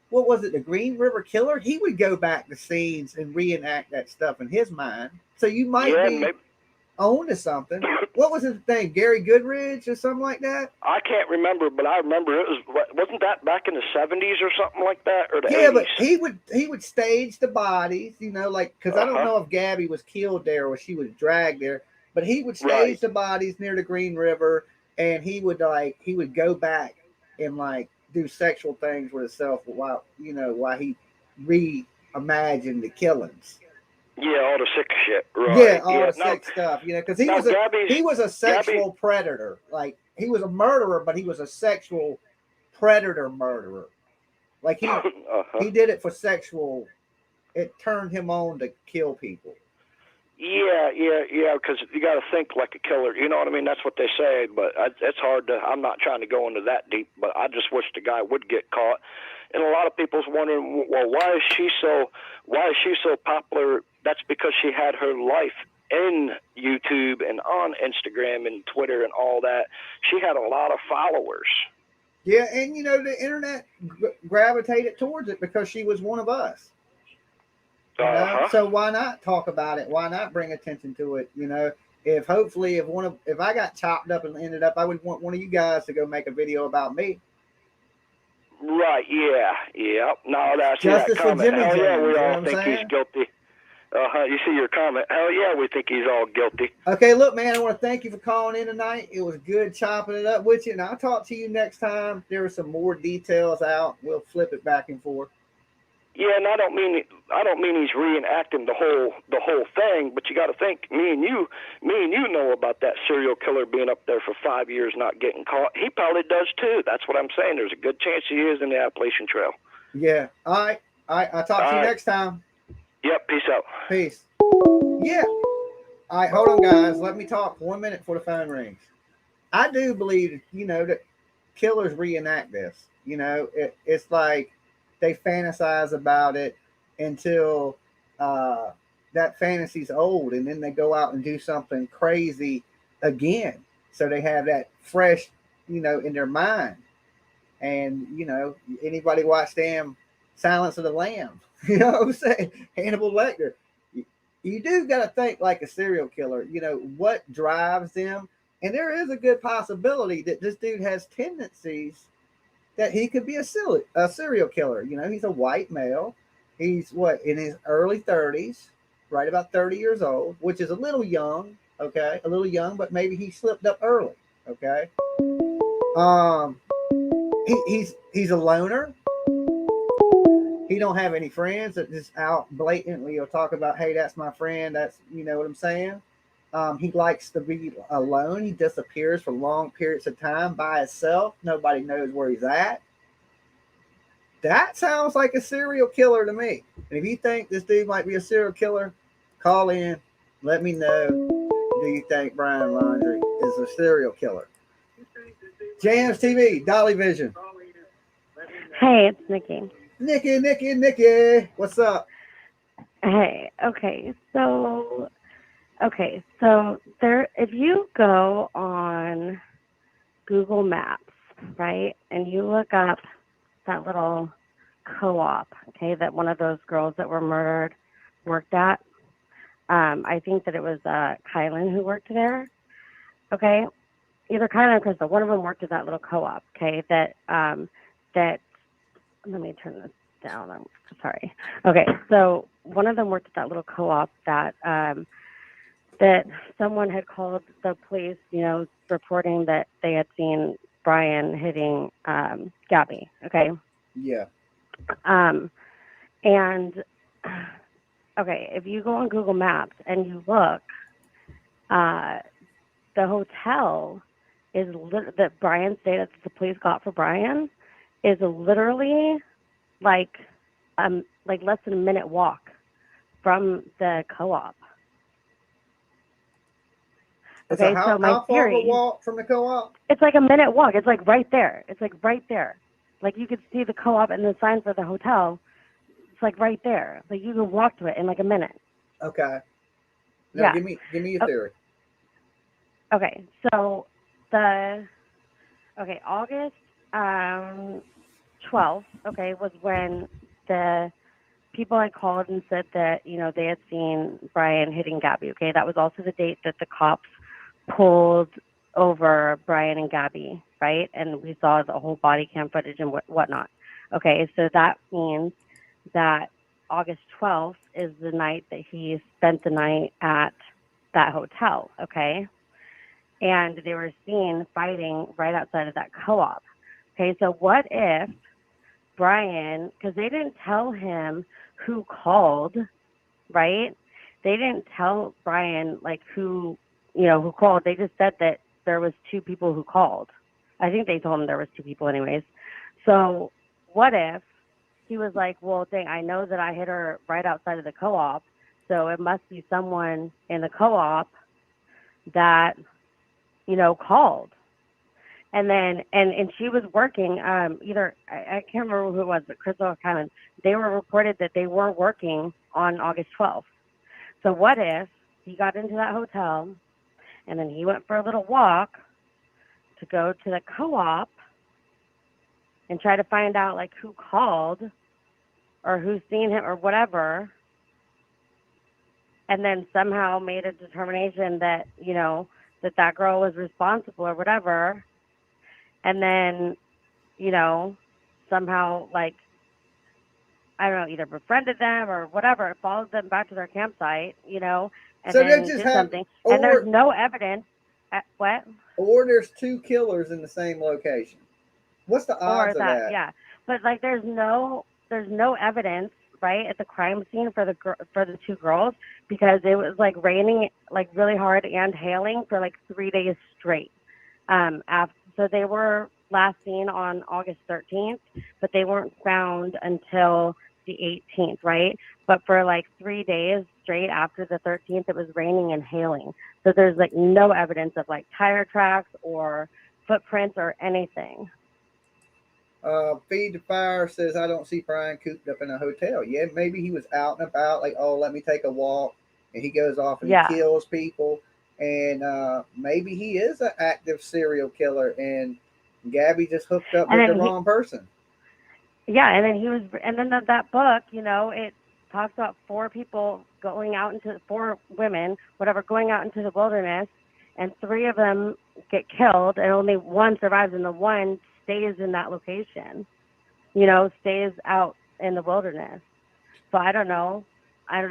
S1: What was it? The Green River Killer? He would go back to scenes and reenact that stuff in his mind. So you might be on to something. What was his name? Gary Goodridge or something like that?
S9: I can't remember, but I remember it wasn't that back in the 70s or something like that, or the 80s?
S1: But he would stage the bodies, because I don't know if Gabby was killed there or she was dragged there, but he would stage the bodies near the Green River, and he would go back and do sexual things with himself while he reimagined the killings.
S9: Yeah, all the sick shit, right?
S1: Yeah, all the sick stuff, because he was a sexual predator. Like, he was a murderer, but he was a sexual predator murderer. Like, he did it for sexual. It turned him on to kill people. Yeah,
S9: because you got to think like a killer. You know what I mean? That's what they say, but it's hard to. I'm not trying to go into that deep, but I just wish the guy would get caught. And a lot of people's wondering, well, why is she so popular? That's because she had her life in YouTube and on Instagram and Twitter and all that. She had a lot of followers.
S1: Yeah, and the internet gravitated towards it because she was one of us. So why not talk about it? Why not bring attention to it? If I got chopped up and ended up, I would want one of you guys to go make a video about me.
S9: Right? Yeah. No, that's
S1: justice for Jimmy.
S9: Hell yeah, we all think he's guilty. You see your comment. Hell yeah, we think he's all guilty.
S1: Okay, look, man, I want to thank you for calling in tonight. It was good chopping it up with you, and I'll talk to you next time. There are some more details out. We'll flip it back and forth.
S9: Yeah, and I don't mean he's reenacting the whole thing, but you got to think, me and you know about that serial killer being up there for 5 years not getting caught. He probably does too. That's what I'm saying. There's a good chance he is in the Appalachian Trail.
S1: Yeah. All right. I'll talk to you next time.
S9: Yep. Peace out.
S1: Peace. Yeah. All right. Hold on, guys. Let me talk 1 minute before the phone rings. I do believe, that killers reenact this. It's like they fantasize about it until that fantasy's old, and then they go out and do something crazy again. So they have that fresh, in their mind. And, anybody watch them Silence of the Lambs. You know what I'm saying? Hannibal Lecter. You do got to think like a serial killer. You know, what drives them? And there is a good possibility that this dude has tendencies that he could be a serial killer. You know, he's a white male. He's in his early 30s, right about 30 years old, which is a little young, okay? A little young, but maybe he slipped up early, okay? He's a loner. He don't have any friends that just out blatantly will talk about, hey, that's my friend. That's, you know what I'm saying? He likes to be alone. He disappears for long periods of time by himself. Nobody knows where he's at. That sounds like a serial killer to me. And if you think this dude might be a serial killer, call in. Let me know. Do you think Brian Laundrie is a serial killer? Jamz TV, Dolly Vision.
S7: Hey, it's Nikki.
S1: Nikki. What's up?
S7: Hey, okay, so there, if you go on Google Maps, right, and you look up that little co-op, okay, that one of those girls that were murdered worked at, I think that it was Kylan who worked there, okay, either Kylan or Crystal, one of them worked at that little co-op, okay, that let me turn this down, I'm sorry. Okay, so one of them worked at that little co-op that that someone had called the police, you know, reporting that they had seen Brian hitting Gabby, okay?
S1: Yeah.
S7: And okay, if you go on Google Maps and you look, the hotel is that Brian stayed at, the police got for Brian, is literally like less than a minute walk from the co-op. Okay,
S1: how far of a walk from the co-op?
S7: It's like a minute walk. It's like right there. It's like right there. Like you could see the co-op and the sign for the hotel. It's like right there. Like you can walk to it in like a minute.
S1: Okay. No,
S7: yeah.
S1: Give me your theory.
S7: Okay, so August 12th, okay, was when the people had called and said that, you know, they had seen Brian hitting Gabby, okay? That was also the date that the cops pulled over Brian and Gabby, right? And we saw the whole body cam footage and whatnot. Okay, so that means that August 12th is the night that he spent the night at that hotel, okay? And they were seen fighting right outside of that co-op. Okay, so what if Brian, because they didn't tell him who called, right? They didn't tell Brian like who called. They just said that there was two people who called. I think they told him there was two people anyways. So what if he was like, well, dang, I know that I hit her right outside of the co-op, so it must be someone in the co-op that, you know, called. And then, and she was working, either, I can't remember who it was, but Crystal or Kylan, they were reported that they were working on August 12th. So what if he got into that hotel and then he went for a little walk to go to the co-op and try to find out like who called or who's seen him or whatever, and then somehow made a determination that, you know, that girl was responsible or whatever, and then, you know, somehow, like, I don't know, either befriended them or whatever, followed them back to their campsite, you know, and
S1: so
S7: then did something. And there's no evidence. What?
S1: Or there's two killers in the same location. What's the odds of that?
S7: Yeah, but like there's no evidence, right, at the crime scene for the two girls, because it was like raining like really hard and hailing for like 3 days straight. So they were last seen on August 13th, but they weren't found until the 18th, right? But for like 3 days straight after the 13th, it was raining and hailing. So there's like no evidence of like tire tracks or footprints or anything.
S1: Feed the Fire says, I don't see Brian cooped up in a hotel. Yeah, maybe he was out and about, like, oh, let me take a walk, and he goes off and he kills people. And maybe he is an active serial killer, and Gabby just hooked up with the wrong person.
S7: Yeah, and then that book, it talks about four women, whatever, going out into the wilderness, and three of them get killed, and only one survives, and the one stays in that location, stays out in the wilderness. So I don't know. And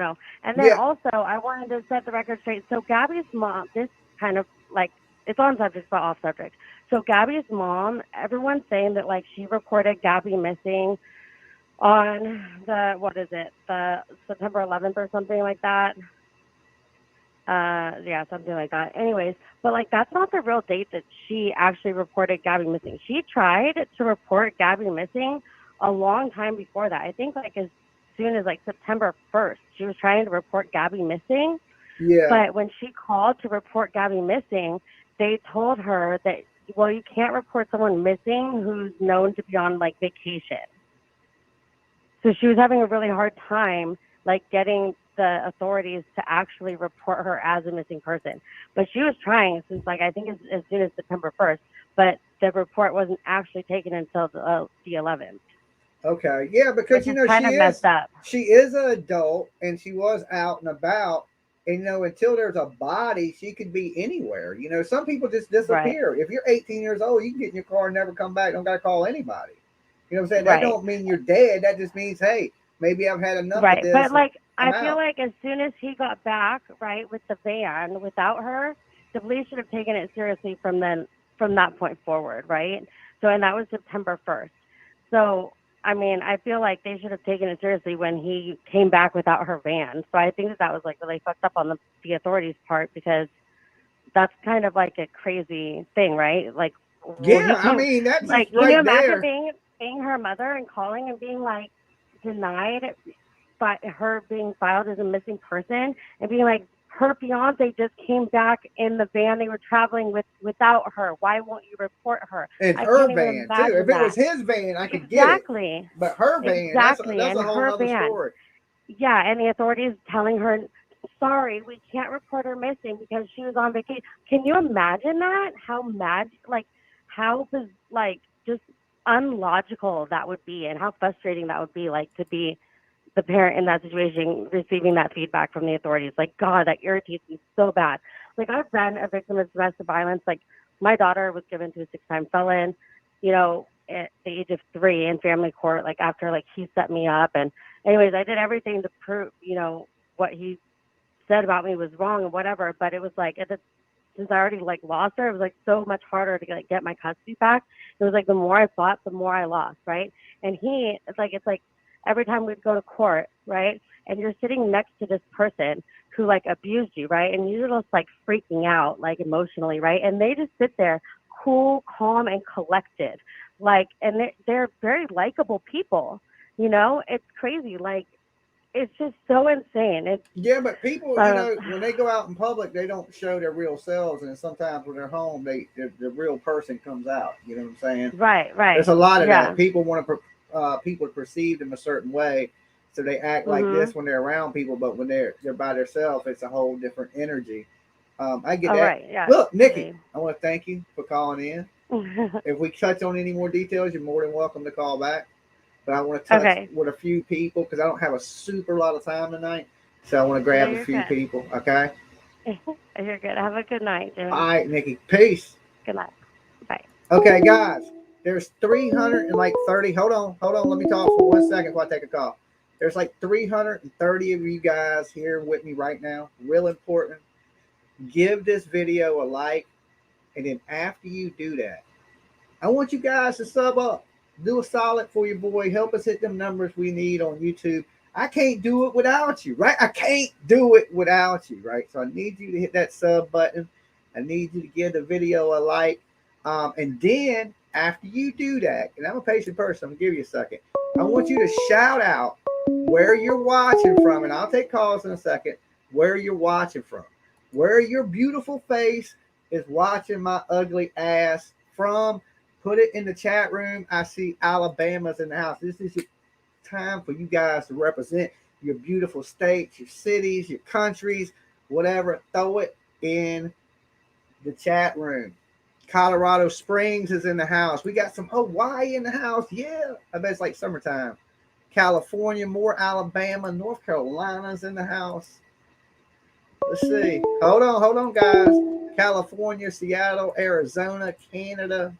S7: then also, I wanted to set the record straight. So Gabby's mom, this kind of like, it's on subject but off subject. So Gabby's mom, everyone's saying that like she reported Gabby missing on the September 11th or something like that. Yeah, something like that. Anyways, but like that's not the real date that she actually reported Gabby missing. She tried to report Gabby missing a long time before that. I think like as soon as like September 1st, she was trying to report Gabby missing.
S1: Yeah.
S7: But when she called to report Gabby missing, they told her that, well, you can't report someone missing who's known to be on like vacation. So she was having a really hard time like getting the authorities to actually report her as a missing person. But she was trying since like I think as soon as September 1st, but the report wasn't actually taken until the 11th.
S1: Okay, yeah, because she is an adult and she was out and about, and until there's a body, she could be anywhere. Some people just disappear. Right. If you're 18 years old, you can get in your car and never come back. Don't gotta call anybody. You know what I'm saying? That don't mean you're dead. That just means, hey, maybe I've had enough of this.
S7: But like I feel like as soon as he got back, right, with the van without her, the police should have taken it seriously from that point forward, right? So and that was September 1st. So I mean, I feel like they should have taken it seriously when he came back without her van. So I think that was like really fucked up on the authorities' part, because that's kind of like a crazy thing, right? Like,
S1: yeah, I mean, that's
S7: like,
S1: right
S7: can you imagine
S1: there.
S7: being her mother and calling and being like denied by her being filed as a missing person, and being like, her fiance just came back in the van they were traveling without her. Why won't you report her?
S1: It's her van too. If it was his van, I could get it. But her van, that's a whole other story.
S7: Yeah, and the authorities telling her, sorry, we can't report her missing because she was on vacation. Can you imagine that? How just unlogical that would be, and how frustrating that would be, like, to be the parent in that situation receiving that feedback from the authorities. Like, God, that irritates me so bad. Like, I've been a victim of domestic violence. Like, my daughter was given to a 6-time felon, at the age of 3 in family court, like, after, like, he set me up. And anyways, I did everything to prove, what he said about me was wrong and whatever. But it was like, since I already, like, lost her, it was, like, so much harder to, like, get my custody back. It was like, the more I fought, the more I lost, right? And it's like every time we'd go to court, right, and you're sitting next to this person who, like, abused you, right, and you're just, like, freaking out, like, emotionally, right, and they just sit there cool, calm, and collected, like, and they're very likable people, it's crazy, like, it's just so insane.
S1: Yeah, but people, when they go out in public, they don't show their real selves, and sometimes when they're home, the real person comes out, you know what I'm saying?
S7: Right.
S1: There's a lot of that. People want to people perceive them a certain way, so they act like this when they're around people, but when they're by themselves, it's a whole different energy. I get that.
S7: Right, yeah.
S1: Look, Nikki, I want to thank you for calling in. If we touch on any more details, you're more than welcome to call back. But I want to touch with a few people because I don't have a super lot of time tonight, so I want to grab a few people. Okay.
S7: You're good. Have a good night, Jimmy.
S1: All right, Nikki. Peace.
S7: Good night. Bye.
S1: Okay, guys. There's 330. Hold on. Let me talk for 1 second before I take a call. There's like 330 of you guys here with me right now. Real important. Give this video a like. And then after you do that, I want you guys to sub up. Do a solid for your boy. Help us hit them numbers we need on YouTube. I can't do it without you, right? I can't do it without you, right? So I need you to hit that sub button. I need you to give the video a like. And then after you do that, and I'm a patient person, I'm going to give you a second. I want you to shout out where you're watching from, and I'll take calls in a second, where you're watching from, where your beautiful face is watching my ugly ass from. Put it in the chat room. I see Alabama's in the house. This is your time for you guys to represent your beautiful states, your cities, your countries, whatever. Throw it in the chat room. Colorado Springs is in the house. We got some Hawaii in the house. Yeah, I bet it's like summertime. California, more Alabama, North Carolina's in the house. Let's see. Hold on, guys. California, Seattle, Arizona, Canada,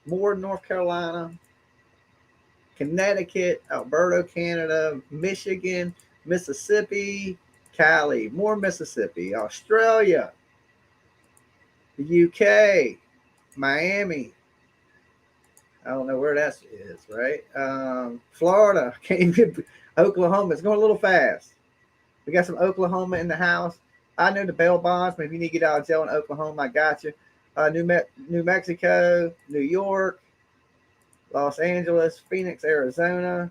S1: more North Carolina, Connecticut, Alberta, Canada, Michigan, Mississippi, Cali, more Mississippi, Australia, the UK, Miami. I don't know where that is, right? Florida, Oklahoma. It's going a little fast. We got some Oklahoma in the house. I know the bail bonds, but if you need to get out of jail in Oklahoma, I got you. New Mexico, New York, Los Angeles, Phoenix, Arizona.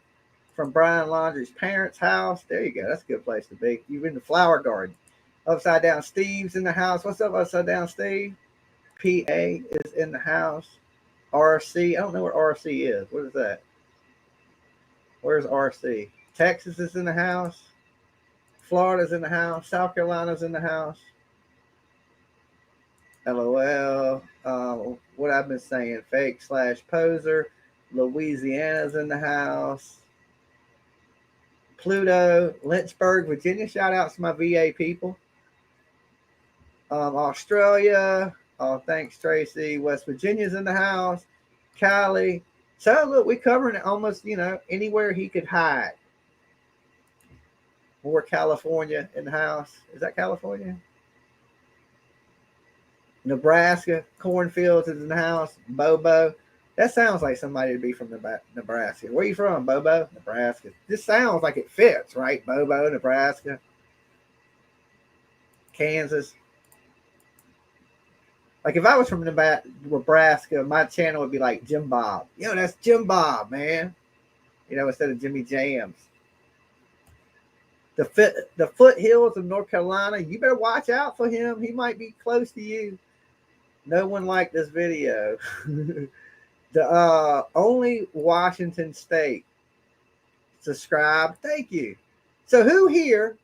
S1: From Brian Laundrie's parents' house. There you go. That's a good place to be. You're in the flower garden. Upside Down Steve's in the house. What's up, Upside Down Steve? PA is in the house. RC. I don't know what RC is. What is that? Where's RC? Texas is in the house. Florida's in the house. South Carolina's in the house. LOL. What I've been saying. Fake/poser. Louisiana's in the house. Pluto, Lynchburg, Virginia. Shout out to my VA people. Australia. Oh, thanks, Tracy. West Virginia's in the house. Cali. So look, we're covering almost, anywhere he could hide. More California in the house. Is that California? Nebraska, cornfields is in the house. Bobo. That sounds like somebody to be from Nebraska. Where you from, Bobo? Nebraska. This sounds like it fits, right? Bobo, Nebraska. Kansas. Like if I was from Nebraska, my channel would be like Jim Bob. Yo, that's Jim Bob, man. Instead of Jimmy Jamz. The foothills of North Carolina, you better watch out for him. He might be close to you. No one liked this video. The only Washington State. Subscribe. Thank you. So who here?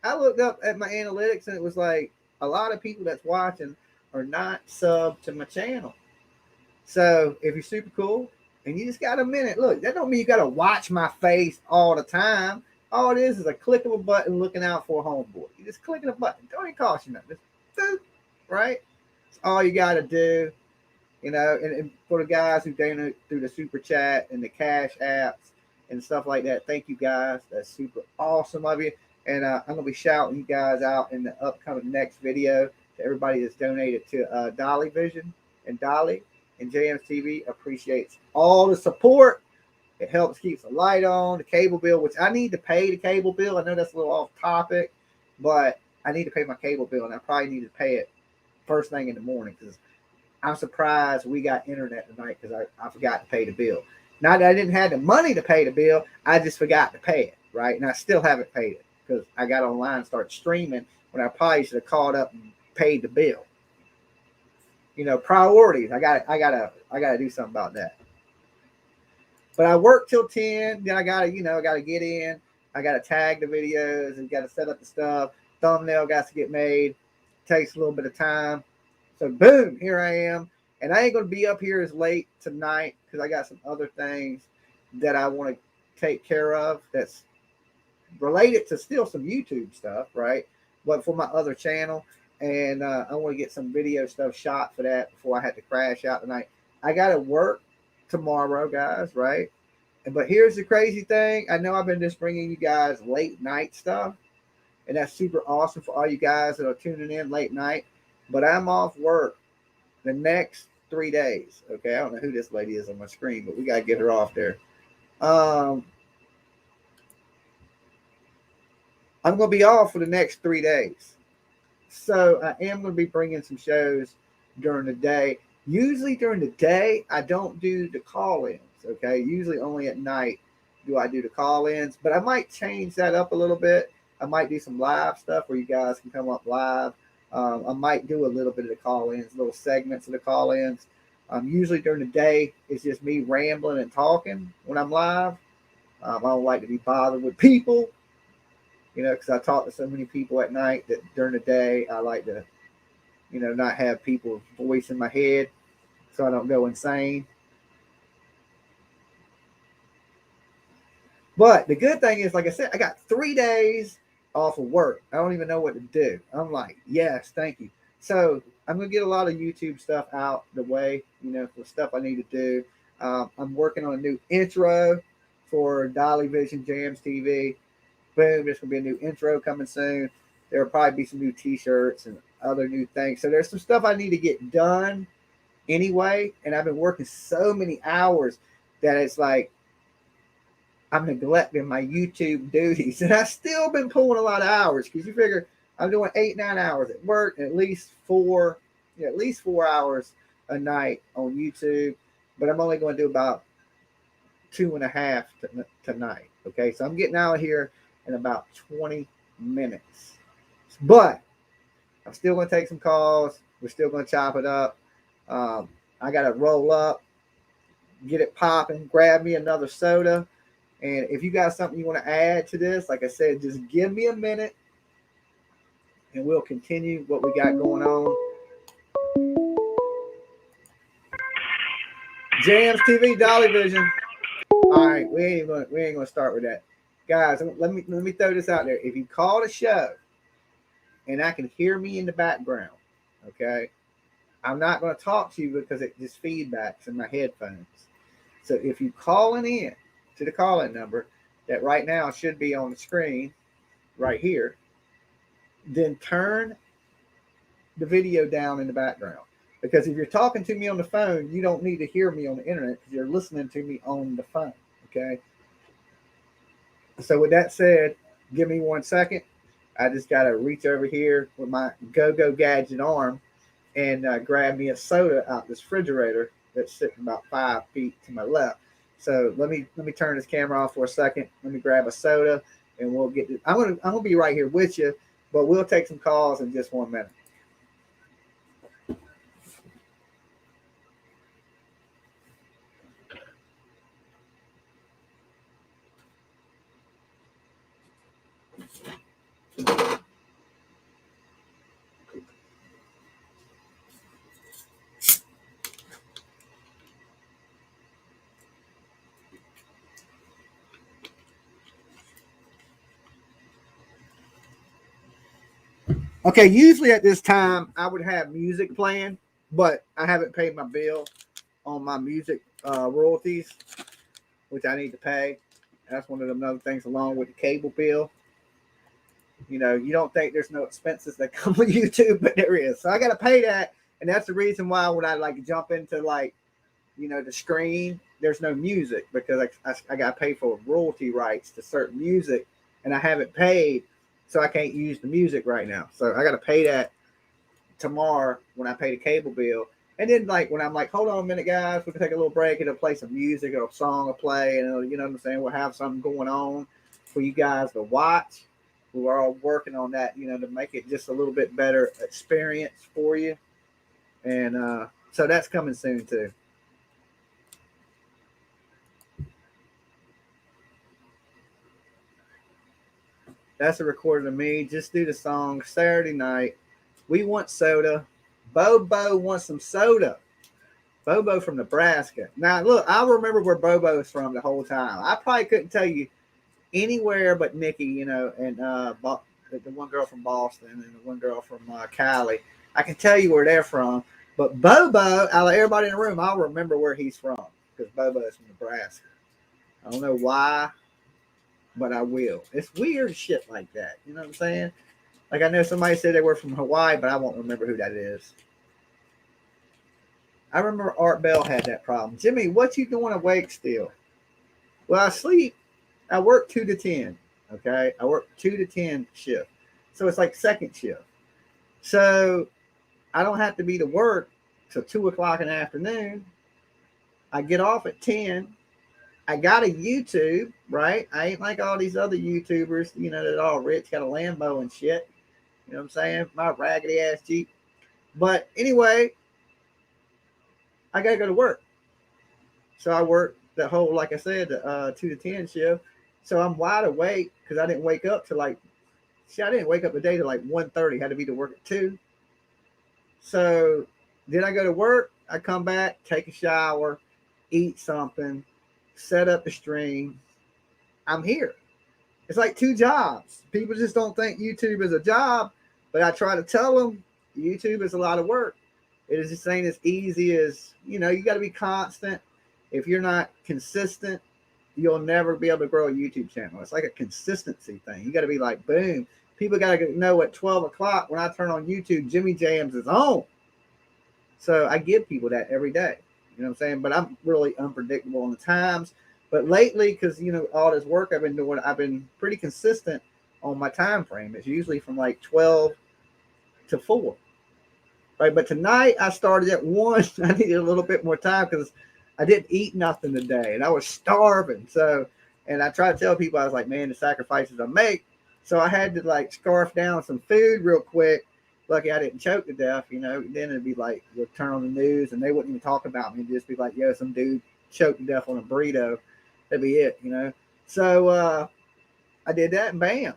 S1: I looked up at my analytics and it was like a lot of people that's watching are not subbed to my channel. So if you're super cool and you just got a minute, look, that don't mean you got to watch my face all the time. All it is a click of a button looking out for a homeboy. You just clicking a button. Don't even cost you nothing. Just right? That's all you got to do. And for the guys who donate through the super chat and the cash apps and stuff like that, thank you guys. That's super awesome of you. And I'm going to be shouting you guys out in the upcoming next video to everybody that's donated to Dolly Vision and Dolly and Jamz TV. Appreciates all the support. It helps keeps the light on, the cable bill, which I need to pay the cable bill. I know that's a little off topic, but I need to pay my cable bill, and I probably need to pay it first thing in the morning because I'm surprised we got internet tonight because I forgot to pay the bill. Not that I didn't have the money to pay the bill, I just forgot to pay it, right? And I still haven't paid it because I got online and started streaming when I probably should have called up and paid the bill. Priorities. I gotta do something about that. But I work till 10. Then I gotta get in. I gotta tag the videos and gotta set up the stuff. Thumbnail got to get made. Takes a little bit of time. So boom, here I am. And I ain't going to be up here as late tonight because I got some other things that I want to take care of that's related to still some YouTube stuff, right? But for my other channel. And I want to get some video stuff shot for that before I had to crash out tonight. I got to work tomorrow, guys, right? But here's the crazy thing. I know I've been just bringing you guys late night stuff. And that's super awesome for all you guys that are tuning in late night. But I'm off work the next 3 days. Okay, I don't know who this lady is on my screen, but we got to get her off there. I'm going to be off for the next 3 days. So I am going to be bringing some shows during the day. Usually during the day, I don't do the call-ins. Okay, usually only at night do I do the call-ins. But I might change that up a little bit. I might do some live stuff where you guys can come up live. I might do a little bit of the call-ins, little segments of the call-ins. Usually during the day, it's just me rambling and talking when I'm live. I don't like to be bothered with people, because I talk to so many people at night that during the day, I like to, not have people's voice in my head so I don't go insane. But the good thing is, like I said, I got 3 days off of work. I don't even know what to do. I'm like, yes, thank you. So I'm going to get a lot of YouTube stuff out the way, for stuff I need to do. I'm working on a new intro for Dolly Vision Jamz TV. Boom, there's going to be a new intro coming soon. There'll probably be some new t-shirts and other new things. So there's some stuff I need to get done anyway. And I've been working so many hours that it's like I'm neglecting my YouTube duties. And I've still been pulling a lot of hours because you figure I'm doing 8-9 hours at work and at least 4 hours a night on YouTube. But I'm only going to do about 2.5 tonight. Okay, so I'm getting out of here in about 20 minutes. But I'm still going to take some calls. We're still going to chop it up. I got to roll up, get it popping, grab me another soda. And if you got something you want to add to this, like I said, just give me a minute and we'll continue what we got going on. Jamz TV, Dolly Vision. All right, we ain't gonna start with that, guys. Let me throw this out there. If you call the show and I can hear me in the background, okay, I'm not going to talk to you because it just feedbacks in my headphones. So if you calling in to the call-in number that right now should be on the screen right here, then turn the video down in the background. Because if you're talking to me on the phone, you don't need to hear me on the internet because you're listening to me on the phone. Okay. So with that said, give me 1 second. I just got to reach over here with my go-go gadget arm and grab me a soda out this refrigerator that's sitting about 5 feet to my left. So let me turn this camera off for a second. Let me grab a soda and we'll get. I'm gonna be right here with you, but we'll take some calls in just 1 minute. Okay, usually at this time I would have music playing, but I haven't paid my bill on my music royalties, which I need to pay. That's one of them other things along with the cable bill. You don't think there's no expenses that come with YouTube, but there is. So I got to pay that, and that's the reason why when I jump into the screen, there's no music because I got to pay for royalty rights to certain music, and I haven't paid. So I can't use the music right now. So I got to pay that tomorrow when I pay the cable bill. And then when I'm hold on a minute, guys, we can take a little break. It'll play some music or a song will play. And you know what I'm saying? We'll have something going on for you guys to watch. We're all working on that, to make it just a little bit better experience for you. And so that's coming soon too. That's a recording of me. Just do the song Saturday night. We want soda. Bobo wants some soda. Bobo from Nebraska. Now, look, I'll remember where Bobo is from the whole time. I probably couldn't tell you anywhere but Nikki, and the one girl from Boston and the one girl from Cali. I can tell you where they're from. But Bobo, out of everybody in the room, I'll remember where he's from because Bobo is from Nebraska. I don't know why, but I will. It's weird shit like that. You know what I'm saying? I know somebody said they were from Hawaii, but I won't remember who that is. I remember Art Bell had that problem. Jimmy, what you doing awake still? Well, I sleep. I work 2 to 10. Okay? I work 2 to 10 shift. So it's like second shift. So I don't have to be to work till 2 o'clock in the afternoon. I get off at 10. I got a YouTube, right? I ain't like all these other YouTubers, that all rich, got a Lambo and shit. You know what I'm saying? My raggedy ass Jeep. But anyway, I got to go to work. So I work the whole, like I said, the 2 to 10 shift. So I'm wide awake because I didn't wake up to I didn't wake up today to 1:30. Had to be to work at 2. So then I go to work. I come back, take a shower, eat something, set up the stream. I'm here. It's like two jobs. People just don't think YouTube is a job, but I try to tell them YouTube is a lot of work. It is just ain't as easy as, you got to be constant. If you're not consistent, you'll never be able to grow a YouTube channel. It's like a consistency thing. You got to be like, boom. People got to know at 12 o'clock when I turn on YouTube, Jimmy Jamz is on. So I give people that every day. You know what I'm saying? But I'm really unpredictable on the times. But lately, because, all this work I've been doing, I've been pretty consistent on my time frame. It's usually from like 12 to 4. Right? But tonight I started at 1. I needed a little bit more time because I didn't eat nothing today. And I was starving. So, and I tried to tell people, I was like, man, the sacrifices I make. So I had to like scarf down some food real quick. Lucky I didn't choke to death, Then it'd be like, you'll turn on the news and they wouldn't even talk about me. It'd just be like, yo, some dude choked to death on a burrito. That'd be it, So I did that and bam.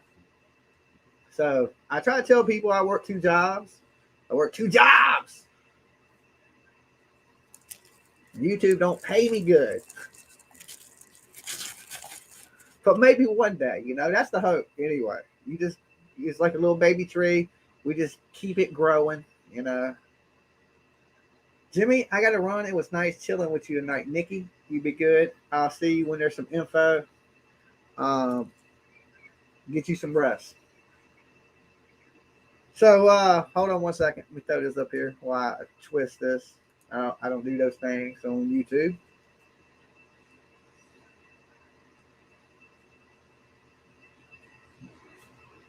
S1: So I try to tell people I work 2 jobs. I work 2 jobs. YouTube don't pay me good. But maybe one day, that's the hope anyway. It's like a little baby tree. We just keep it growing, Jimmy, I got to run. It was nice chilling with you tonight. Nikki, you be good. I'll see you when there's some info. Get you some rest. So hold on one second. Let me throw this up here while I twist this. I don't do those things on YouTube.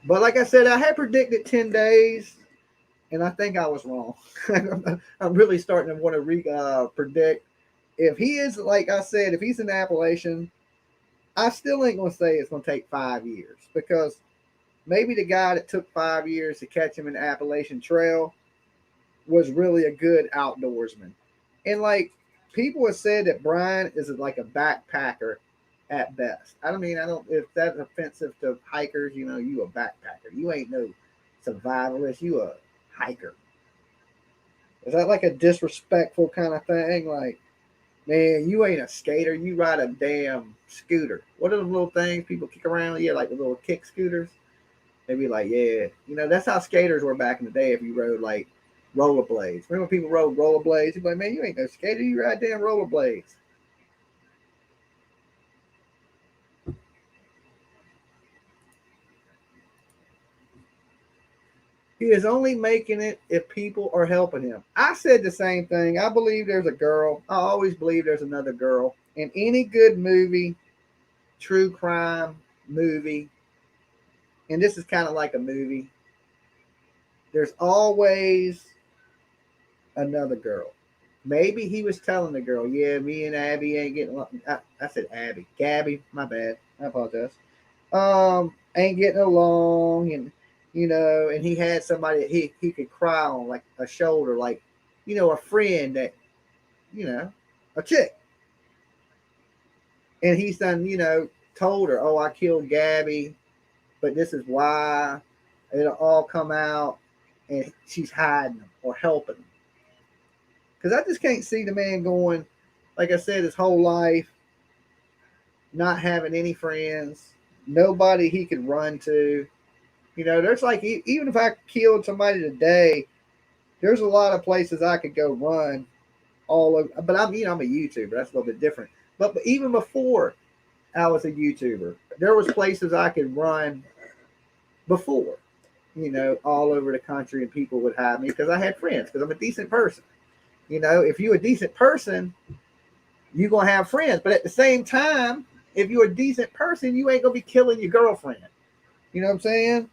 S1: But like I said, I had predicted 10 days, and I think I was wrong. I'm really starting to want to predict. If he is, like I said, if he's an Appalachian, I still ain't going to say it's going to take 5 years, because maybe the guy that took 5 years to catch him in the Appalachian Trail was really a good outdoorsman. And like people have said that Brian is like a backpacker at best. I don't, if that's offensive to hikers, you a backpacker. You ain't no survivalist. You a hiker. Is that like a disrespectful kind of thing? Like, man, you ain't a skater. You ride a damn scooter. What are the little things people kick around? Yeah, like the little kick scooters. They'd be like, yeah. That's how skaters were back in the day if you rode like rollerblades. Remember people rode rollerblades? You'd be like, man, you ain't no skater. You ride damn rollerblades. He is only making it if people are helping him. I said the same thing. I believe there's a girl. I always believe there's another girl. In any good movie, true crime movie, and this is kind of like a movie, there's always another girl. Maybe he was telling the girl, yeah, me and Abby ain't getting along. I said Abby. Gabby, my bad. I apologize. Ain't getting along, and and he had somebody that he could cry on, like a shoulder, like, a friend that, a chick. And he's done, told her, oh, I killed Gabby, but this is why. It'll all come out, and she's hiding them or helping them. Because I just can't see the man going, like I said, his whole life, not having any friends, nobody he could run to. There's like, even if I killed somebody today, there's a lot of places I could go run all over. But I'm a YouTuber. That's a little bit different. But even before I was a YouTuber, there was places I could run before, all over the country, and people would hire me because I had friends, because I'm a decent person. If you're a decent person, you're going to have friends. But at the same time, if you're a decent person, you ain't going to be killing your girlfriend. You know what I'm saying?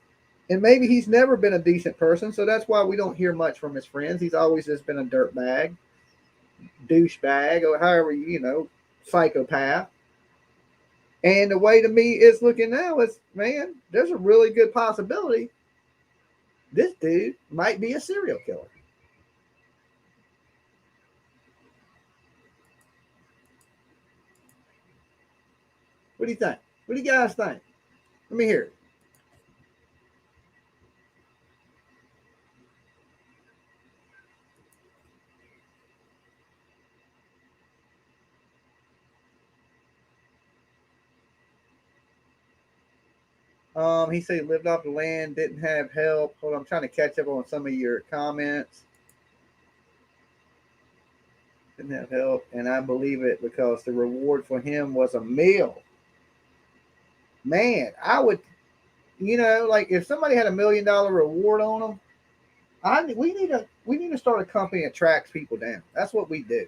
S1: And maybe he's never been a decent person, so that's why we don't hear much from his friends. He's always just been a dirtbag, douchebag, or however, psychopath. And the way to me it's looking now is, man, there's a really good possibility this dude might be a serial killer. What do you think? What do you guys think? Let me hear it. He said he lived off the land, didn't have help. Hold on, I'm trying to catch up on some of your comments. Didn't have help, and I believe it because the reward for him was a meal. Man, I would, like if somebody had $1 million reward on them, we need to start a company that tracks people down. That's what we do.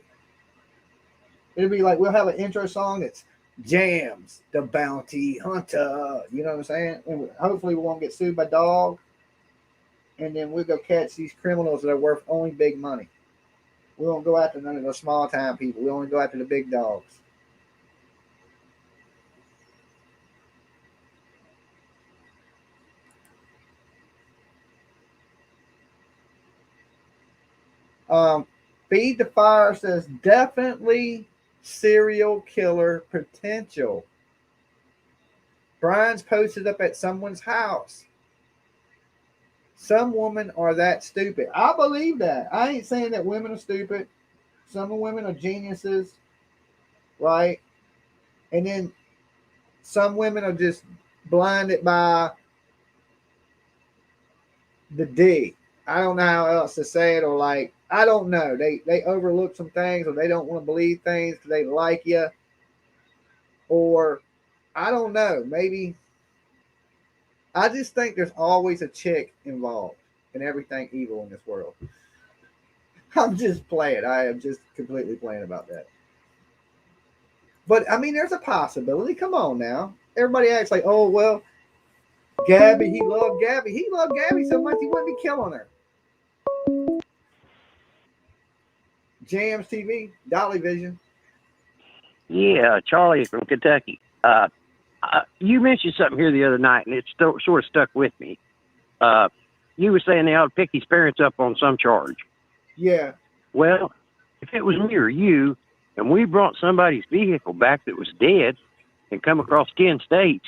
S1: It'll be like we'll have an intro song that's Jamz, the bounty hunter. You know what I'm saying? And hopefully we won't get sued by dog. And then we'll go catch these criminals that are worth only big money. We won't go after none of those small time people. We only go after the big dogs. Feed the Fire says definitely serial killer potential. Brian's posted up at someone's house. Some women are that stupid. I believe that. I ain't saying that women are stupid. Some women are geniuses, right? And then some women are just blinded by the D. I don't know how else to say it, or like, I don't know. They overlook some things, or they don't want to believe things because they like you, or I don't know. Maybe I just think there's always a chick involved in everything evil in this world. I'm just playing. I am just completely playing about that. But I mean, there's a possibility. Come on now. Everybody acts like, oh well, Gabby. He loved Gabby. He loved Gabby so much he wouldn't be killing her. Jamz TV, Dolly Vision.
S10: Yeah, Charlie from Kentucky. You mentioned something here the other night, and it sort of stuck with me. You were saying they ought to pick his parents up on some charge.
S1: Yeah.
S10: Well, if it was me or you, and we brought somebody's vehicle back that was dead and come across 10 states,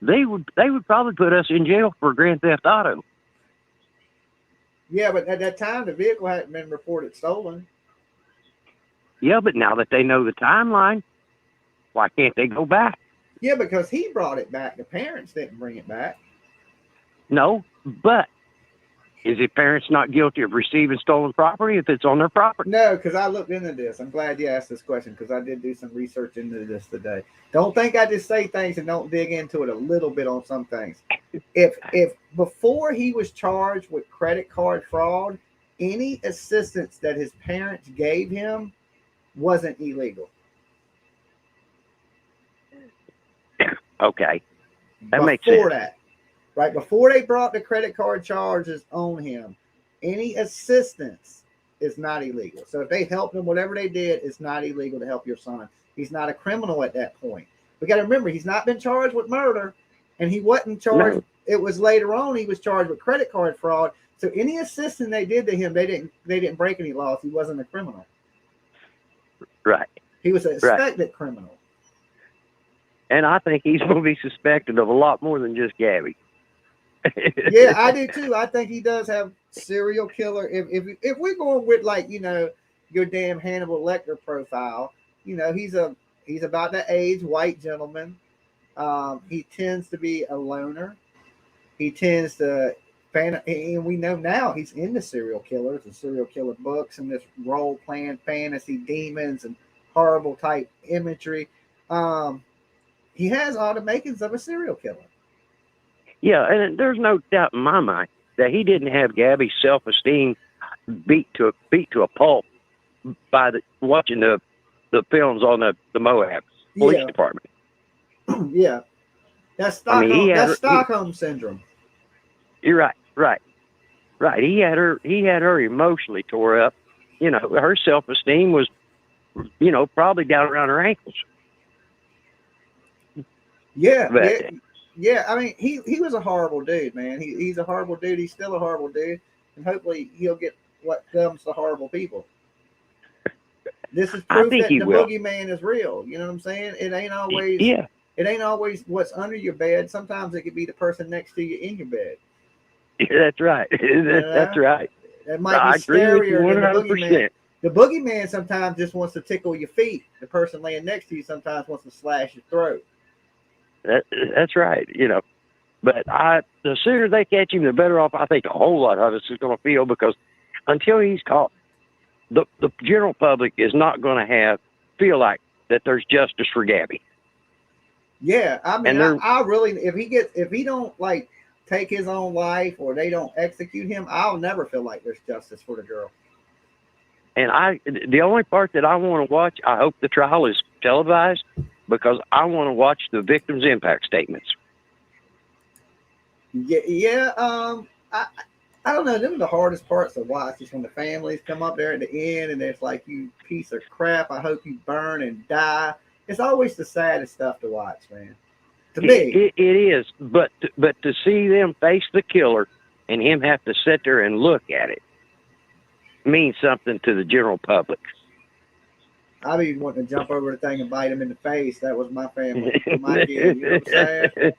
S10: they would probably put us in jail for grand theft auto.
S1: Yeah, but at that time, the vehicle hadn't been reported stolen.
S10: Yeah, but now that they know the timeline, why can't they go back?
S1: Yeah, because he brought it back. The parents didn't bring it back.
S10: No, but is the parents not guilty of receiving stolen property if it's on their property?
S1: No, because I looked into this. I'm glad you asked this question because I did do some research into this today. Don't think I just say things and don't dig into it a little bit on some things. If before he was charged with credit card fraud, any assistance that his parents gave him wasn't illegal.
S10: Okay. That makes sense.
S1: Before that, right? Before they brought the credit card charges on him, any assistance is not illegal. So if they helped him, whatever they did, it's not illegal to help your son. He's not a criminal at that point. We got to remember, he's not been charged with murder, and he wasn't charged. No. It was later on he was charged with credit card fraud. So any assistance they did to him, they didn't break any laws. He wasn't a criminal.
S10: Right.
S1: He was a suspected criminal.
S10: And I think he's going to be suspected of a lot more than just Gabby.
S1: Yeah, I do too. I think he does have serial killer. If we're going with like, your damn Hannibal Lecter profile, he's about the age white gentleman. He tends to be a loner. He tends to and we know now he's into serial killers and serial killer books and this role playing fantasy demons and horrible type imagery. He has all the makings of a serial killer.
S10: Yeah, and there's no doubt in my mind that he didn't have Gabby's self-esteem beat to a pulp by watching the films on the Moab Police Department.
S1: Yeah, that's Stockholm syndrome.
S10: You're right. He had her emotionally tore up. Her self-esteem was, probably down around her ankles.
S1: Yeah. I mean, he was a horrible dude, man. He's a horrible dude. He's still a horrible dude, and hopefully he'll get what comes to horrible people. This is proof that the boogeyman is real. You know what I'm saying? It ain't always. Yeah. It ain't always what's under your bed. Sometimes it could be the person next to you in your bed.
S10: Yeah, that's right. That's right.
S1: That might be scarier than the boogeyman. The boogeyman sometimes just wants to tickle your feet. The person laying next to you sometimes wants to slash your throat.
S10: That's right. But the sooner they catch him, the better off I think a whole lot of us is going to feel, because until he's caught, the general public is not going to feel like that there's justice for Gabby.
S1: Yeah, I mean, I really, if he don't like take his own life or they don't execute him, I'll never feel like there's justice for the girl.
S10: And the only part that I want to watch, I hope the trial is televised, because I want to watch the victims' impact statements.
S1: Yeah, I don't know. Them are the hardest parts to watch, is when the families come up there at the end and it's like, you piece of crap, I hope you burn and die. It's always the saddest stuff to watch, man. To me,
S10: it is. But to see them face the killer and him have to sit there and look at it means something to the general public.
S1: I'd be wanting to jump over the thing and bite him in the face. That was my family, my kid. You know what I'm saying?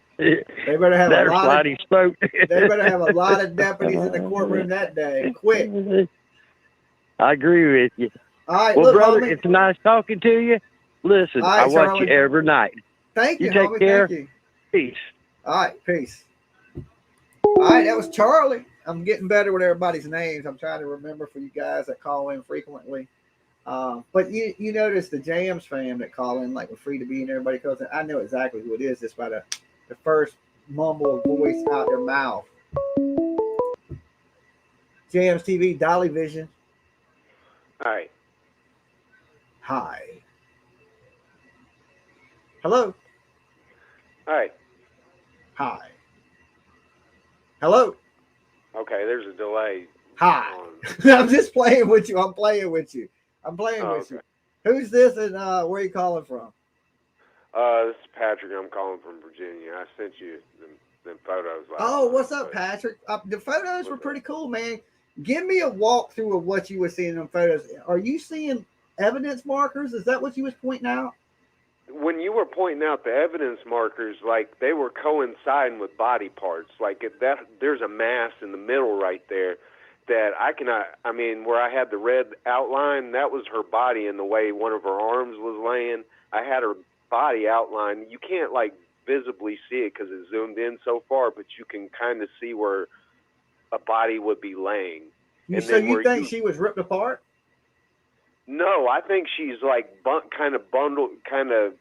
S1: They better have a lot of they better have a lot of deputies in the courtroom that day. Quick.
S10: I agree with you.
S1: All right,
S10: well,
S1: look,
S10: brother,
S1: homie,
S10: it's nice talking to you. Listen,
S1: right,
S10: I watch
S1: Charlie.
S10: you every night.
S1: Thank you,
S10: take
S1: homie.
S10: care.
S1: Thank you.
S10: Peace.
S1: All right, peace. All right, that was Charlie. I'm getting better with everybody's names. I'm trying to remember for you guys that call in frequently. But you notice the Jamz fam that call in, like with Free to Be and everybody calls in. I know exactly who it is just by the first mumble voice out their mouth. Jamz TV, Dolly Vision.
S11: Hi.
S1: Hi. Hello.
S11: Hi.
S1: Hi. Hello.
S11: Okay, there's a delay.
S1: Hi. I'm just playing with you. I'm playing with you. Who's this and where are you calling from?
S11: This is Patrick. I'm calling from Virginia. I sent you them photos last night.
S1: What's up, Patrick? The photos were pretty cool, man. Give me a walkthrough of what you were seeing in them photos. Are you seeing evidence markers? Is that what you was pointing out?
S11: When you were pointing out the evidence markers, like they were coinciding with body parts. Like there's a mass in the middle right there that I mean, where I had the red outline, that was her body, and the way one of her arms was laying, I had her body outline. You can't like visibly see it because it's zoomed in so far, but you can kind of see where a body would be laying.
S1: So you think she was ripped apart?
S11: No, I think she's like kind of bundled, kind of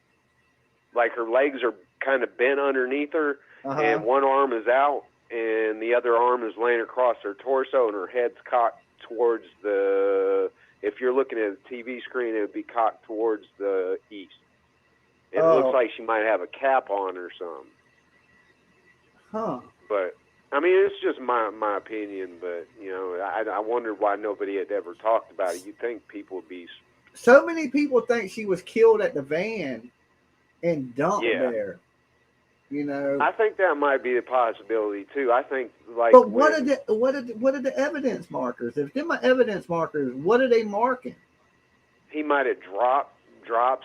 S11: like her legs are kind of bent underneath her, and one arm is out, and the other arm is laying across her torso, and her head's cocked towards if you're looking at a TV screen, it would be cocked towards the east. It looks like she might have a cap on or something.
S1: Huh.
S11: But, I mean, it's just my opinion, but, you know, I wondered why nobody had ever talked about it. You'd think people would be...
S1: So many people think she was killed at the van and dumped there. You know,
S11: I think that might be a possibility too. I think like.
S1: But what are the evidence markers? If they're my evidence markers, what are they marking?
S11: He might have dropped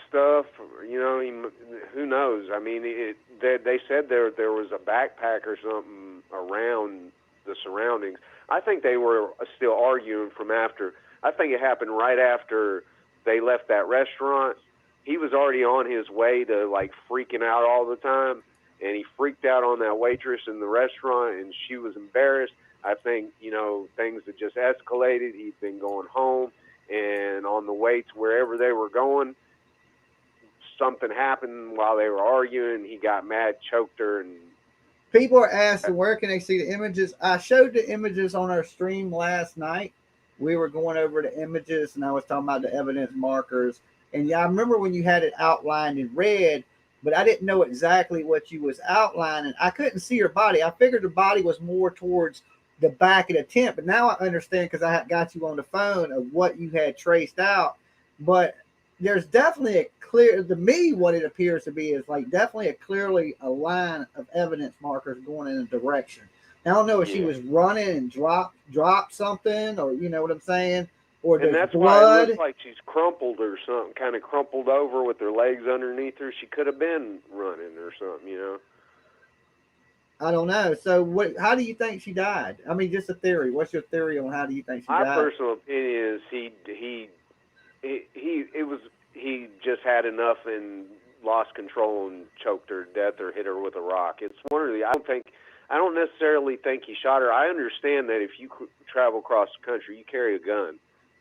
S11: stuff. You know, who knows? I mean, they said there was a backpack or something around the surroundings. I think they were still arguing from after. I think it happened right after they left that restaurant. He was already on his way to like freaking out all the time. And he freaked out on that waitress in the restaurant, and she was embarrassed. I think, you know, things had just escalated. He'd been going home, and on the way to wherever they were going, something happened while they were arguing. He got mad, choked her. And
S1: people are asking, where can they see the images? I showed the images on our stream last night. We were going over the images, and I was talking about the evidence markers. And yeah, I remember when you had it outlined in red, but I didn't know exactly what you was outlining. I couldn't see her body. I figured her body was more towards the back of the tent, but now I understand because I had got you on the phone of what you had traced out. But there's definitely a clear, to me, what it appears to be is like definitely clearly a line of evidence markers going in a direction. Now, I don't know if she was running and dropped something, or you know what I'm saying? Or
S11: and that's
S1: blood.
S11: Why it looks like she's crumpled or something, kind of crumpled over with her legs underneath her. She could have been running or something, you know.
S1: I don't know. So, how do you think she died? I mean, just a theory. What's your theory on how do you think she died?
S11: My personal opinion is he just had enough and lost control and choked her to death or hit her with a rock. It's one of the. I don't necessarily think he shot her. I understand that if you travel across the country, you carry a gun.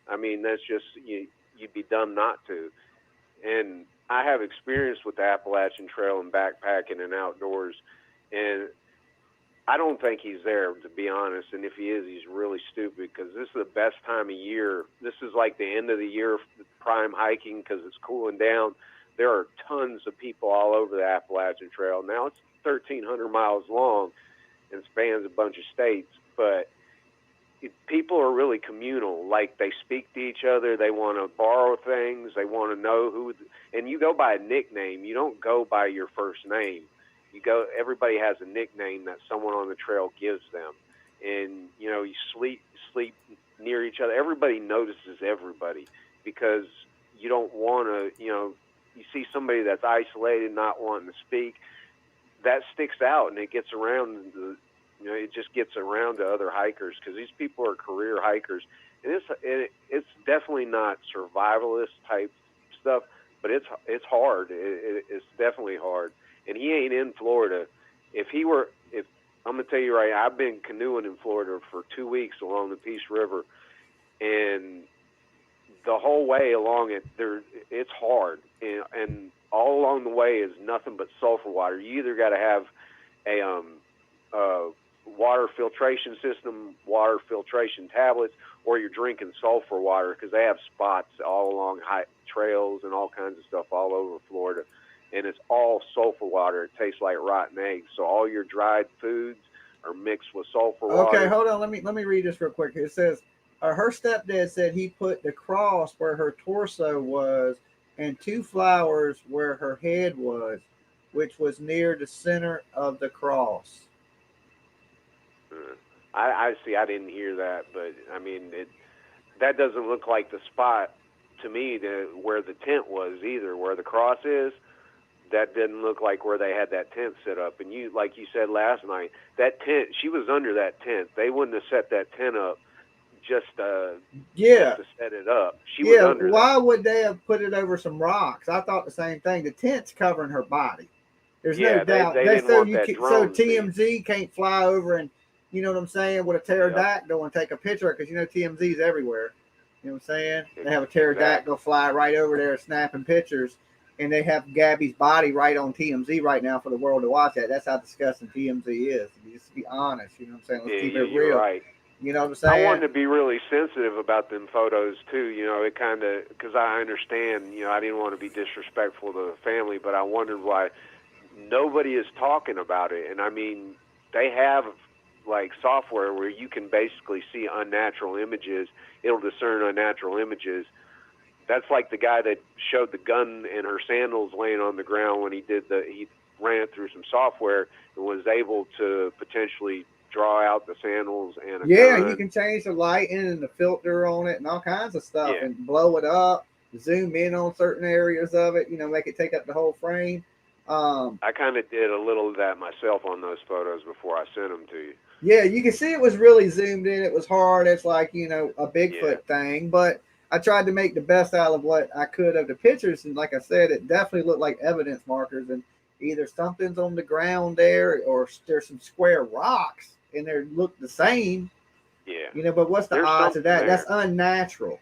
S11: I mean, that's just you'd be dumb not to. And I have experience with the Appalachian Trail and backpacking and outdoors, and I don't think he's there, to be honest. And if he is, he's really stupid, because this is the best time of year. This is like the end of the year prime hiking because it's cooling down. There are tons of people all over the Appalachian Trail. Now it's 1,300 miles long and spans a bunch of states, but people are really communal. Like, they speak to each other. They want to borrow things. They want to know who, and you go by a nickname. You don't go by your first name. You go, everybody has a nickname that someone on the trail gives them. And, you know, you sleep near each other. Everybody notices everybody, because you don't want to, you know, you see somebody that's isolated, not wanting to speak, that sticks out, and it gets around it just gets around to other hikers, because these people are career hikers, and it's definitely not survivalist type stuff, but it's hard. It's definitely hard, and he ain't in Florida. If I'm gonna tell you right now, I've been canoeing in Florida for 2 weeks along the Peace River, and the whole way along it, it's hard, and all along the way is nothing but sulfur water. You either got to have a water filtration system, water filtration tablets, or you're drinking sulfur water, because they have spots all along trails and all kinds of stuff all over Florida, and it's all sulfur water. It tastes like rotten eggs. So all your dried foods are mixed with sulfur water.
S1: Okay, hold on. Let me read this real quick. It says, her stepdad said he put the cross where her torso was and 2 flowers where her head was, which was near the center of the cross.
S11: I see. I didn't hear that, but I mean, that doesn't look like the spot to me where the tent was either. Where the cross is, that didn't look like where they had that tent set up. And you, like you said last night, that tent, she was under that tent. They wouldn't have set that tent up just to set it up. She was under.
S1: Why would they have put it over some rocks? I thought the same thing. The tent's covering her body. There's no doubt.
S11: They didn't want that drone
S1: so TMZ can't fly over and, you know what I'm saying, with a pterodactyl and take a picture, because, you know, TMZ's everywhere. You know what I'm saying? They have a pterodactyl fly right over there snapping pictures, and they have Gabby's body right on TMZ right now for the world to watch at. That's how disgusting TMZ is. Just be honest. You know what I'm saying? Let's keep it real.
S11: Right.
S1: You know what I'm saying?
S11: I wanted to be really sensitive about them photos too. You know, it kind of, because I understand, you know, I didn't want to be disrespectful to the family, but I wondered why nobody is talking about it. And I mean, they have like software where you can basically see unnatural images. It'll discern unnatural images. That's like the guy that showed the gun and her sandals laying on the ground when he ran it through some software and was able to potentially draw out the sandals and a gun.
S1: You can change the lighting and the filter on it and all kinds of stuff, and blow it up, zoom in on certain areas of it, you know, make it take up the whole frame.
S11: I kind of did a little of that myself on those photos before I sent them to you.
S1: Yeah, you can see it was really zoomed in. It was hard. It's like, you know, a Bigfoot thing, but I tried to make the best out of what I could of the pictures. And like I said, it definitely looked like evidence markers, and either something's on the ground there or there's some square rocks and they look the same. Yeah. You know, but what's the odds of that? There. That's unnatural.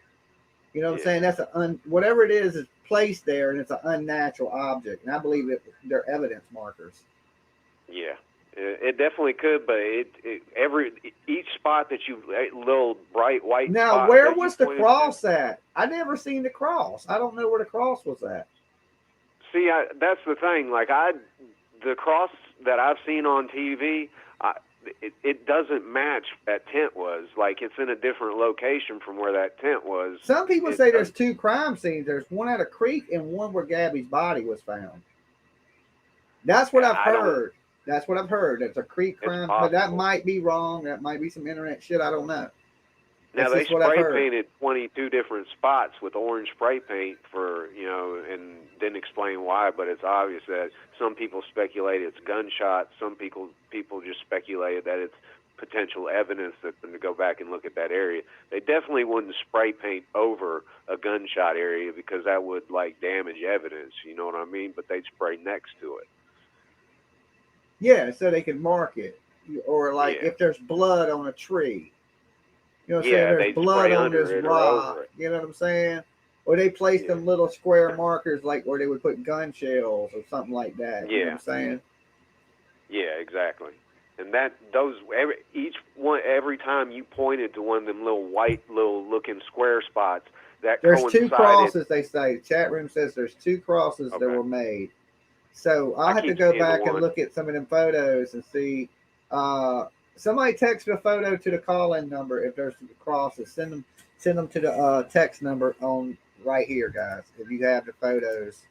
S1: You know what I'm saying? That's whatever it is placed there, and it's an unnatural object. And I believe they're evidence markers.
S11: Yeah. It definitely could, but each spot that little bright white.
S1: Now, where was the cross at? I never seen the cross. I don't know where the cross was at.
S11: See, that's the thing. Like the cross that I've seen on TV, it doesn't match that tent was. Like, it's in a different location from where that tent was.
S1: Some people say there's 2 crime scenes. There's one at a creek and one where Gabby's body was found. That's what I've heard. That's what I've heard. It's a creek crime, but that might be wrong. That might be some internet shit. I don't know.
S11: Now, they spray painted 22 different spots with orange spray paint for, you know, and didn't explain why, but it's obvious that some people speculate it's gunshots. Some people just speculated that it's potential evidence that them to go back and look at that area. They definitely wouldn't spray paint over a gunshot area because that would like damage evidence. You know what I mean? But they'd spray next to it.
S1: Yeah, so they can mark it, or like
S11: Yeah.
S1: if there's blood on a tree. You know what I'm saying?
S11: Yeah,
S1: There's
S11: they'd
S1: blood
S11: spray
S1: on
S11: under
S1: this
S11: it or
S1: rock.
S11: over it.
S1: You know what I'm saying? Or they place
S11: Yeah.
S1: them little square markers like where they would put gun shells or something like that. You know what I'm saying?
S11: Yeah, exactly. And that every time you pointed to one of them little white looking square spots, that
S1: there's
S11: coincided.
S1: 2 crosses, they say. The chat room says there's 2 crosses that were made. So I'll have to go back and look at some of them photos and see. Somebody text a photo to the call-in number if there's crosses. Send them to the text number on right here, guys. If you have the photos,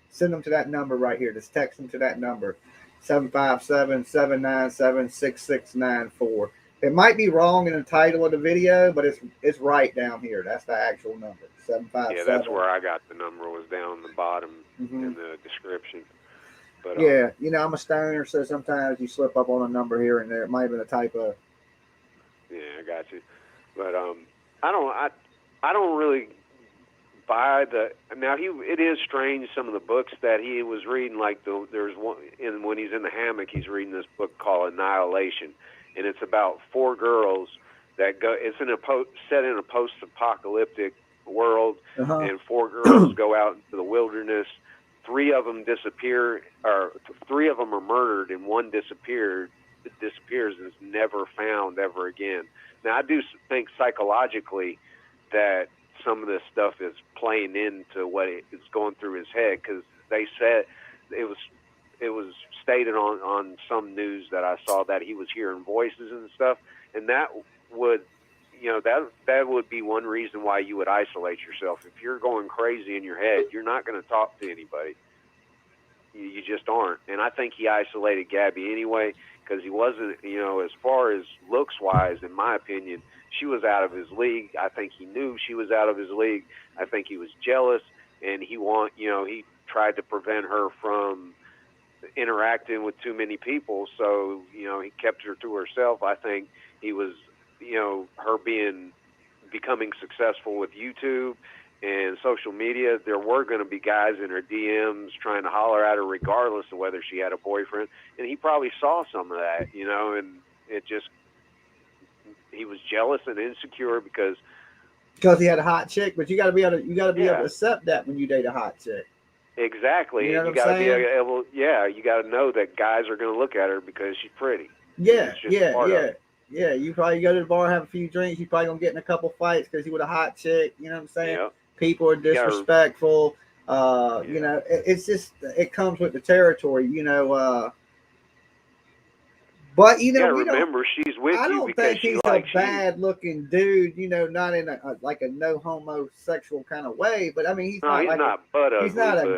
S1: send them to that number right here. Just text them to that number, 757-797-6694. It might be wrong in the title of the video, but it's right down here. That's the actual number. 757.
S11: Yeah, that's where I got the number, was down the bottom in the description. But
S1: yeah, you know, I'm a stoner, so sometimes you slip up on a number here and there. It might have been a typo.
S11: Yeah, I got you. But I don't really buy the. Now it is strange, some of the books that he was reading. Like there's one when he's in the hammock, he's reading this book called Annihilation, and it's about 4 girls that go. It's set in a post-apocalyptic world, and 4 girls go out into the wilderness. 3 of them disappear, or 3 of them are murdered, and 1 disappears and is never found ever again. Now, I do think psychologically that some of this stuff is playing into what is going through his head, because they said it was stated on some news that I saw that he was hearing voices and stuff, and that would. That would be one reason why you would isolate yourself. If you're going crazy in your head, you're not going to talk to anybody. You just aren't. And I think he isolated Gabby anyway, because he wasn't, as far as looks-wise, in my opinion, she was out of his league. I think he knew she was out of his league. I think he was jealous, and he tried to prevent her from interacting with too many people, so, he kept her to herself. I think he was her becoming successful with YouTube and social media, there were going to be guys in her DMs trying to holler at her regardless of whether she had a boyfriend. And he probably saw some of that, and he was jealous and insecure because
S1: he had a hot chick, but you got to be able to accept that when you date a hot chick.
S11: Exactly.
S1: You know
S11: you got to be able, you got to know that guys are going to look at her because she's pretty.
S1: Yeah. Yeah, you probably go to the bar, have a few drinks. You probably gonna get in a couple fights because you with a hot chick. You know what I'm saying?
S11: Yep.
S1: People are disrespectful. It's just it comes with the territory. But
S11: remember, she's with
S1: I
S11: you
S1: don't
S11: because
S1: think
S11: she
S1: he's
S11: likes
S1: a bad-looking dude. Not in like a no homosexual kind of way. But I mean, he's not a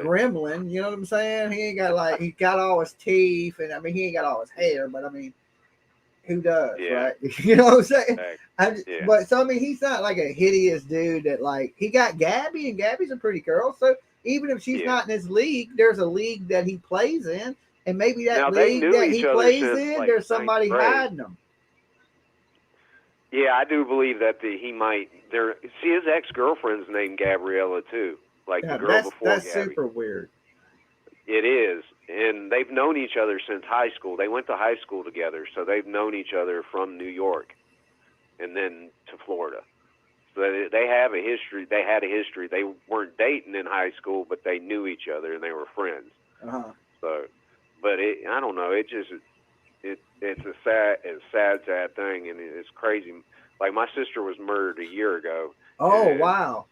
S1: gremlin. You know what I'm saying? He ain't got he got all his teeth, and I mean, he ain't got all his hair. But I mean. Who does, right? You know what I'm saying? But so I mean, he's not like a hideous dude that he got Gabby, and Gabby's a pretty girl. So even if she's not in his league, there's a league that he plays in, and maybe that league that he plays in, there's somebody hiding him.
S11: Yeah, I do believe that he might. See, his ex-girlfriend's named Gabriella too, the girl before
S1: that's
S11: Gabby.
S1: Super weird.
S11: It is, and they've known each other since high school. They went to high school together, so they've known each other from New York and then to Florida. So they have a history. They had a history. They weren't dating in high school, but they knew each other and they were friends. So, but I don't know. It's a sad thing, and it's crazy. Like my sister was murdered a year ago.
S1: Oh, wow.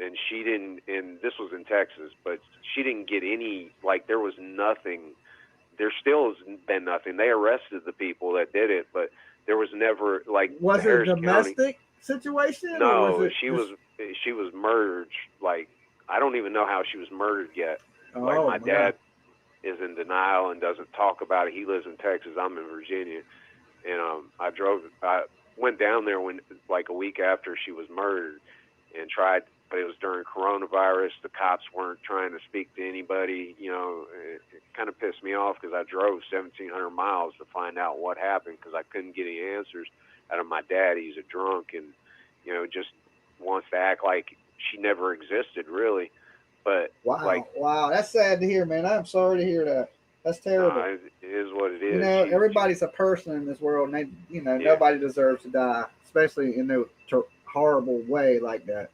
S11: And she didn't, and this was in Texas, but she didn't get any, there was nothing. There still has been nothing. They arrested the people that did it, but there was never,
S1: Was it a domestic situation?
S11: No, she was murdered. I don't even know how she was murdered yet. My dad is in denial and doesn't talk about it. He lives in Texas. I'm in Virginia. And I went down there a week after she was murdered, and tried but it was during coronavirus. The cops weren't trying to speak to anybody. You know, it kind of pissed me off because I drove 1,700 miles to find out what happened because I couldn't get any answers out of my dad. He's a drunk and, you know, just wants to act like she never existed, really. But
S1: wow, that's sad to hear, man. I'm sorry to hear that. That's terrible.
S11: It is what it is.
S1: You know, everybody's a person in this world, and they, you know, nobody deserves to die, especially in a horrible way like that.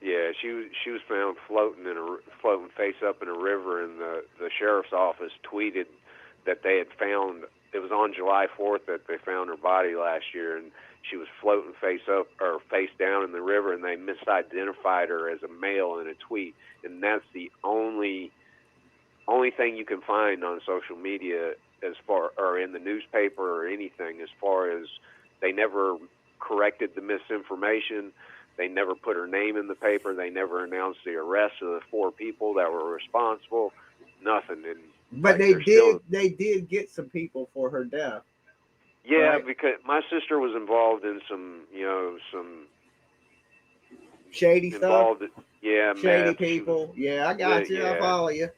S11: Yeah, she was found floating face up in a river, and the sheriff's office tweeted that they had found. It was on July 4th that they found her body last year, and she was floating face up or face down in the river, and they misidentified her as a male in a tweet, and that's the only thing you can find on social media as far, or in the newspaper or anything, as far as they never corrected the misinformation. They never put her name in the paper. They never announced the arrest of the 4 people that were responsible. Nothing. And
S1: but they did get some people for her death.
S11: Yeah,
S1: right?
S11: Because my sister was involved in some
S1: shady stuff.
S11: Yeah,
S1: shady
S11: meth.
S1: people. Yeah, I got you. I follow you.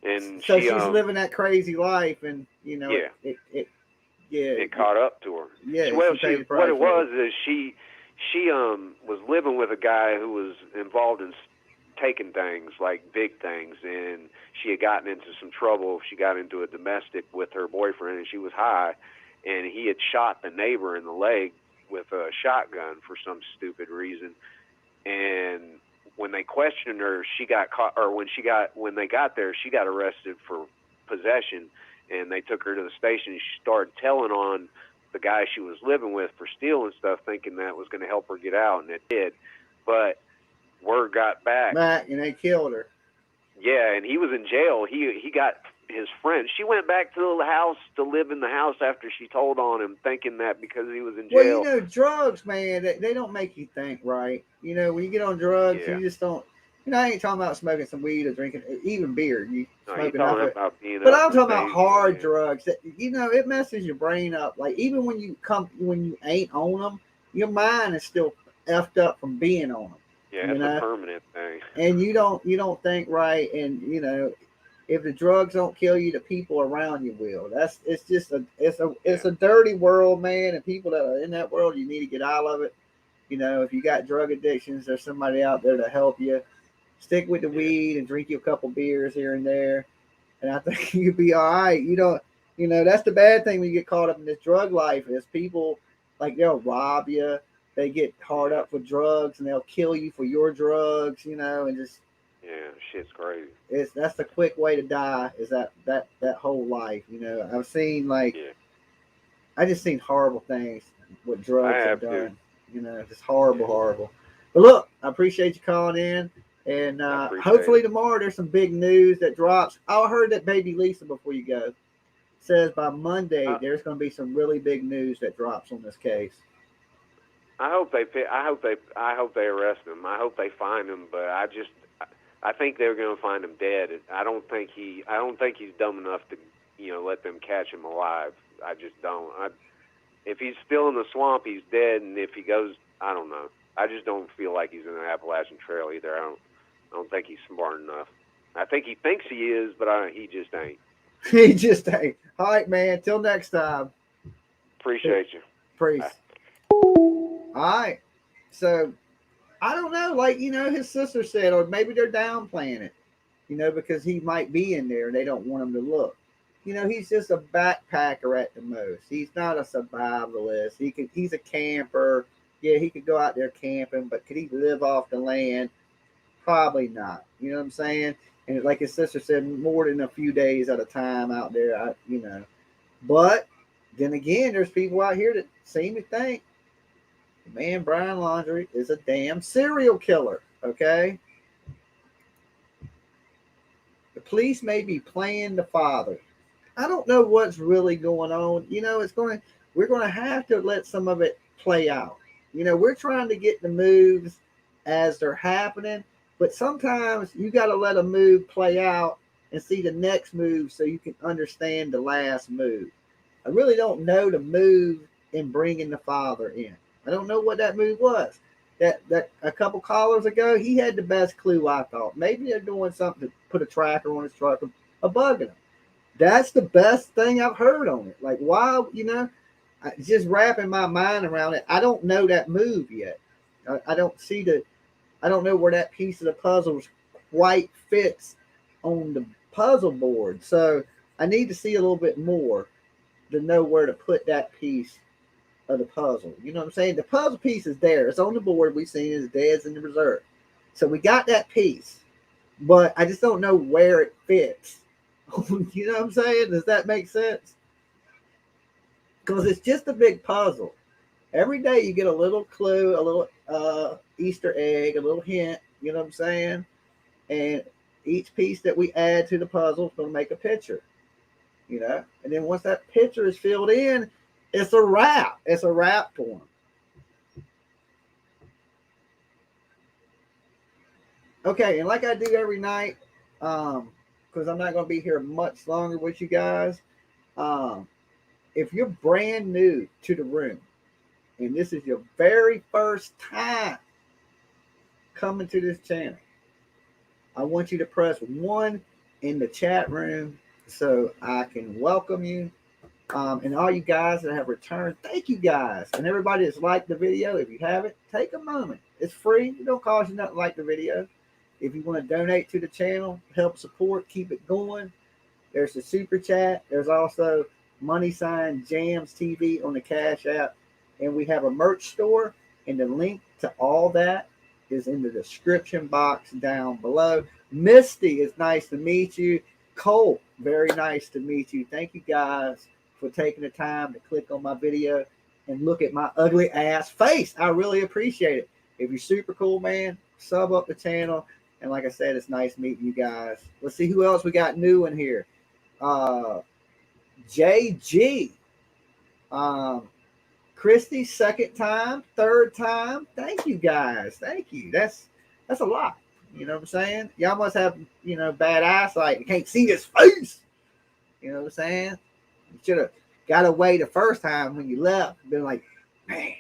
S11: And
S1: so she's living that crazy life, and you know, it
S11: caught up to her.
S1: Yeah.
S11: Well, what it was is she was living with a guy who was involved in taking things, like big things, and she had gotten into some trouble. She got into a domestic with her boyfriend, and she was high, and he had shot the neighbor in the leg with a shotgun for some stupid reason. And when they questioned her, she got caught, or when they got there, she got arrested for possession, and they took her to the station, and she started telling on the guy she was living with for stealing stuff, thinking that was going to help her get out, and it did. But word got back,
S1: and they killed her.
S11: Yeah, and he was in jail. He got his friend. She went back to the house to live in the house after she told on him, thinking that because he was in jail.
S1: Well, you know, drugs, man, they don't make you think right. You know, when you get on drugs, you just don't. You know, I ain't talking about smoking some weed or drinking even beer.
S11: I'm talking about being
S1: but I'm talking about hard drugs. That, you know, it messes your brain up. Like even when you ain't on them, your mind is still effed up from being on them.
S11: Yeah, it's a permanent thing.
S1: And you don't think right, and you know, if the drugs don't kill you, the people around you will. It's a dirty world, man, and people that are in that world, you need to get out of it. You know, if you got drug addictions, there's somebody out there to help you. Stick with the weed and drink you a couple beers here and there, and I think you'll be all right. You know, that's the bad thing when you get caught up in this drug life is people, like, they'll rob you. They get hard up for drugs, and they'll kill you for your drugs, you know, and just
S11: shit's crazy.
S1: That's the quick way to die. Is that whole life, you know? I've seen I just seen horrible things what drugs have done. You know, just horrible. But look, I appreciate you calling in, and hopefully tomorrow there's some big news that drops. I heard that Baby Lisa, before you go, says by Monday there's going to be some really big news that drops on this case.
S11: I hope they arrest him. I hope they find him, but I think they're going to find him dead. I don't think he's dumb enough to, you know, let them catch him alive. I just don't. If he's still in the swamp, he's dead, and if he goes, I don't know. I just don't feel like he's in the Appalachian Trail either. I don't think he's smart enough. I think he thinks he is, but he just ain't.
S1: He just ain't. All right, man. Till next time.
S11: Appreciate you.
S1: Peace.
S11: Bye.
S1: All right. So, I don't know. Like, you know, his sister said, or maybe they're downplaying it, you know, because he might be in there and they don't want him to look. You know, he's just a backpacker at the most. He's not a survivalist. He's a camper. Yeah, he could go out there camping, but could he live off the land? Probably not. You know what I'm saying? And like his sister said, more than a few days at a time out there, you know. But then again, there's people out here that seem to think the man Brian Laundrie is a damn serial killer, okay? The police may be playing the father. I don't know what's really going on. You know, we're going to have to let some of it play out. You know, we're trying to get the moves as they're happening, but sometimes you got to let a move play out and see the next move so you can understand the last move. I really don't know the move in bringing the father in. I don't know what that move was. that a couple callers ago, he had the best clue, I thought. Maybe they're doing something to put a tracker on his truck, a bug in him. That's the best thing I've heard on it. Like, why, just wrapping my mind around it. I don't know that move yet. I don't know where that piece of the puzzle quite fits on the puzzle board. So I need to see a little bit more to know where to put that piece of the puzzle. You know what I'm saying? The puzzle piece is there. It's on the board. We've seen it's dead in the reserve. So we got that piece, but I just don't know where it fits. You know what I'm saying? Does that make sense? Because it's just a big puzzle. Every day you get a little clue, a little Easter egg, a little hint. You know what I'm saying? And each piece that we add to the puzzle is going to make a picture. And then once that picture is filled in, it's a wrap. It's a wrap for them. Okay, and like I do every night, because I'm not going to be here much longer with you guys. If you're brand new to the room, and this is your very first time coming to this channel, I want you to press 1 in the chat room so I can welcome you. And all you guys that have returned, thank you guys. And everybody that's liked the video, if you haven't, take a moment. It's free. It don't cost you nothing to like the video. If you want to donate to the channel, help support, keep it going, there's the super chat. There's also # Jamz TV on the Cash App. And we have a merch store, and the link to all that is in the description box down below. Misty, it's nice to meet you. Cole, very nice to meet you. Thank you guys for taking the time to click on my video and look at my ugly ass face. I really appreciate it. If you're super cool, man, sub up the channel. And like I said, it's nice meeting you guys. Let's see who else we got new in here. JG. Christy, second time, third time. Thank you guys. Thank you. That's a lot. You know what I'm saying? Y'all must have, bad eyesight. You can't see his face. You know what I'm saying? You should have got away the first time when you left. Been like, man,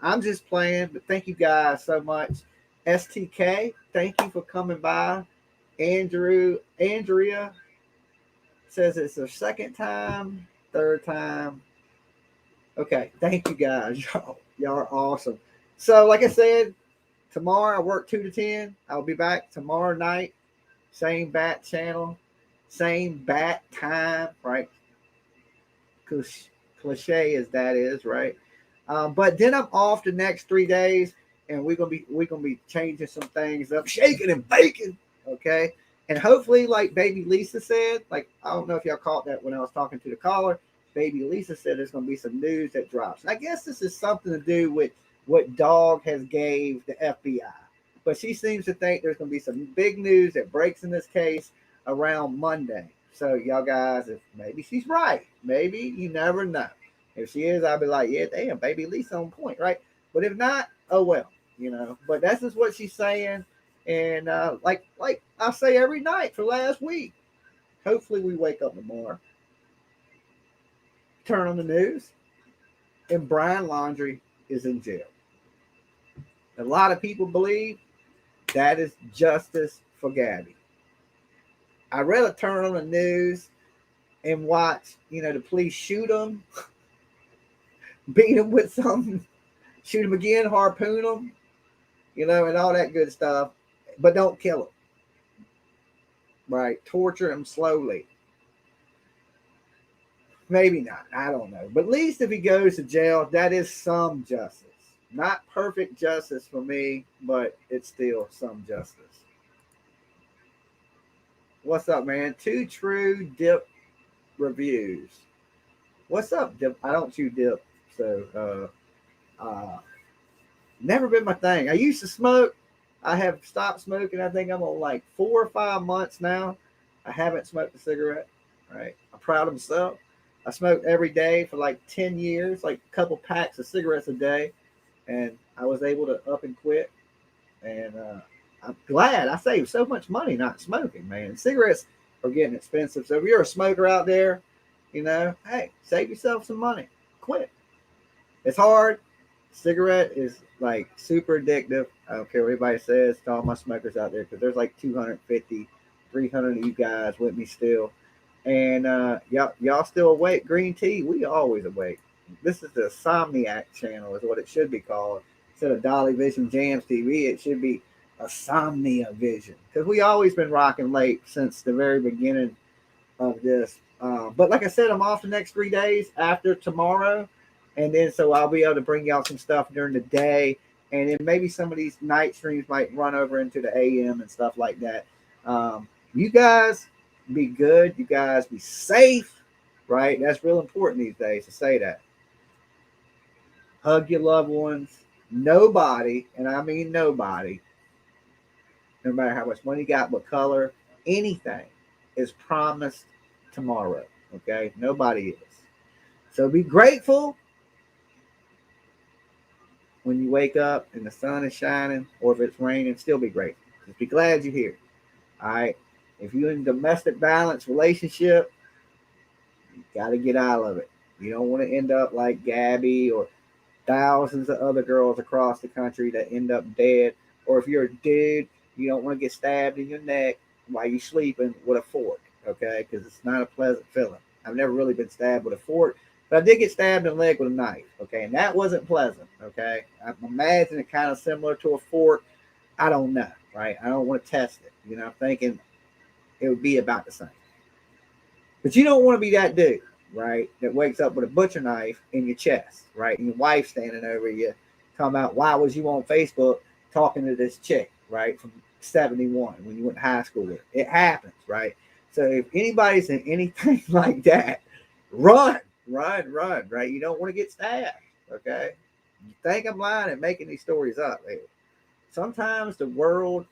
S1: I'm just playing. But thank you guys so much. STK, thank you for coming by. Andrea says it's her second time, third time. Okay, thank you guys. Y'all are awesome. So, like I said, tomorrow I work 2 to 10. I'll be back tomorrow night. Same bat channel, same bat time, right? Cliche as that is, right? But then I'm off the next 3 days, and we're gonna be changing some things up, shaking and baking. Okay, and hopefully, like Baby Lisa said, like I don't know if y'all caught that when I was talking to the caller. Baby Lisa said there's going to be some news that drops. And I guess this is something to do with what Dog has gave the FBI. But she seems to think there's going to be some big news that breaks in this case around Monday. So y'all guys, if maybe she's right. Maybe, you never know. If she is, I'll be like, yeah, damn, Baby Lisa on point, right? But if not, oh well, But that's just what she's saying. And like I say every night for last week, hopefully we wake up tomorrow, turn on the news, and Brian Laundrie is in jail. A lot of people believe that is justice for Gabby. I'd rather turn on the news and watch, the police shoot him, beat him with something, shoot him again, harpoon him, and all that good stuff, but don't kill him. Right? Torture him slowly. Maybe not. I don't know. But at least if he goes to jail, that is some justice. Not perfect justice for me, but it's still some justice. What's up, man? 2 true dip reviews. What's up, dip? I don't chew dip, so never been my thing. I used to smoke. I have stopped smoking. I think I'm on like 4 or 5 months now. I haven't smoked a cigarette. Right? I'm proud of myself. I smoked every day for like 10 years, like a couple packs of cigarettes a day. And I was able to up and quit. And I'm glad I saved so much money not smoking, man. Cigarettes are getting expensive. So if you're a smoker out there, hey, save yourself some money. Quit. It's hard. Cigarette is like super addictive. I don't care what anybody says to all my smokers out there, because there's like 250, 300 of you guys with me still. And y'all still awake? Green tea, we always awake. This is the Somniac channel, is what it should be called. Instead of Dolly Vision Jamz TV, it should be a Somnia Vision, because we always been rocking late since the very beginning of this. But like I said, I'm off the next 3 days after tomorrow, and then so I'll be able to bring y'all some stuff during the day, and then maybe some of these night streams might run over into the AM and stuff like that. You guys be good. You guys be safe, right? That's real important these days to say that. Hug your loved ones. Nobody, and I mean nobody, no matter how much money you got, what color, anything is promised tomorrow. Okay? Nobody is. So be grateful when you wake up and the sun is shining, or if it's raining, still be grateful. Just be glad you're here. All right? If you're in a domestic violence relationship, you got to get out of it. You don't want to end up like Gabby or thousands of other girls across the country that end up dead. Or if you're a dude, you don't want to get stabbed in your neck while you're sleeping with a fork, okay? Because it's not a pleasant feeling. I've never really been stabbed with a fork, but I did get stabbed in the leg with a knife, okay? And that wasn't pleasant, okay? I imagine it kind of similar to a fork. I don't know, right? I don't want to test it. You know, I'm thinking it would be about the same. But you don't want to be that dude, right, that wakes up with a butcher knife in your chest, right? And your wife standing over you talking about, why was you on Facebook talking to this chick, right, from 71 when you went to high school with her? It happens, right? So if anybody's in anything like that, run, right? You don't want to get stabbed, okay? You think I'm lying and making these stories up, baby. Sometimes the world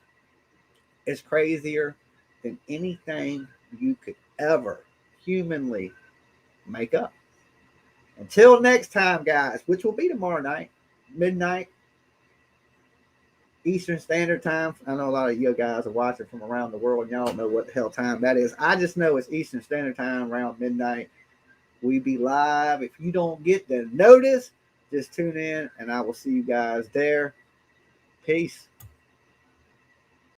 S1: is crazier than anything you could ever humanly make up. Until next time, guys, which will be tomorrow night, midnight Eastern Standard Time. I know a lot of you guys are watching from around the world, and y'all don't know what the hell time that is. I just know it's Eastern Standard Time around midnight. We be live. If you don't get the notice, just tune in, and I will see you guys there. Peace.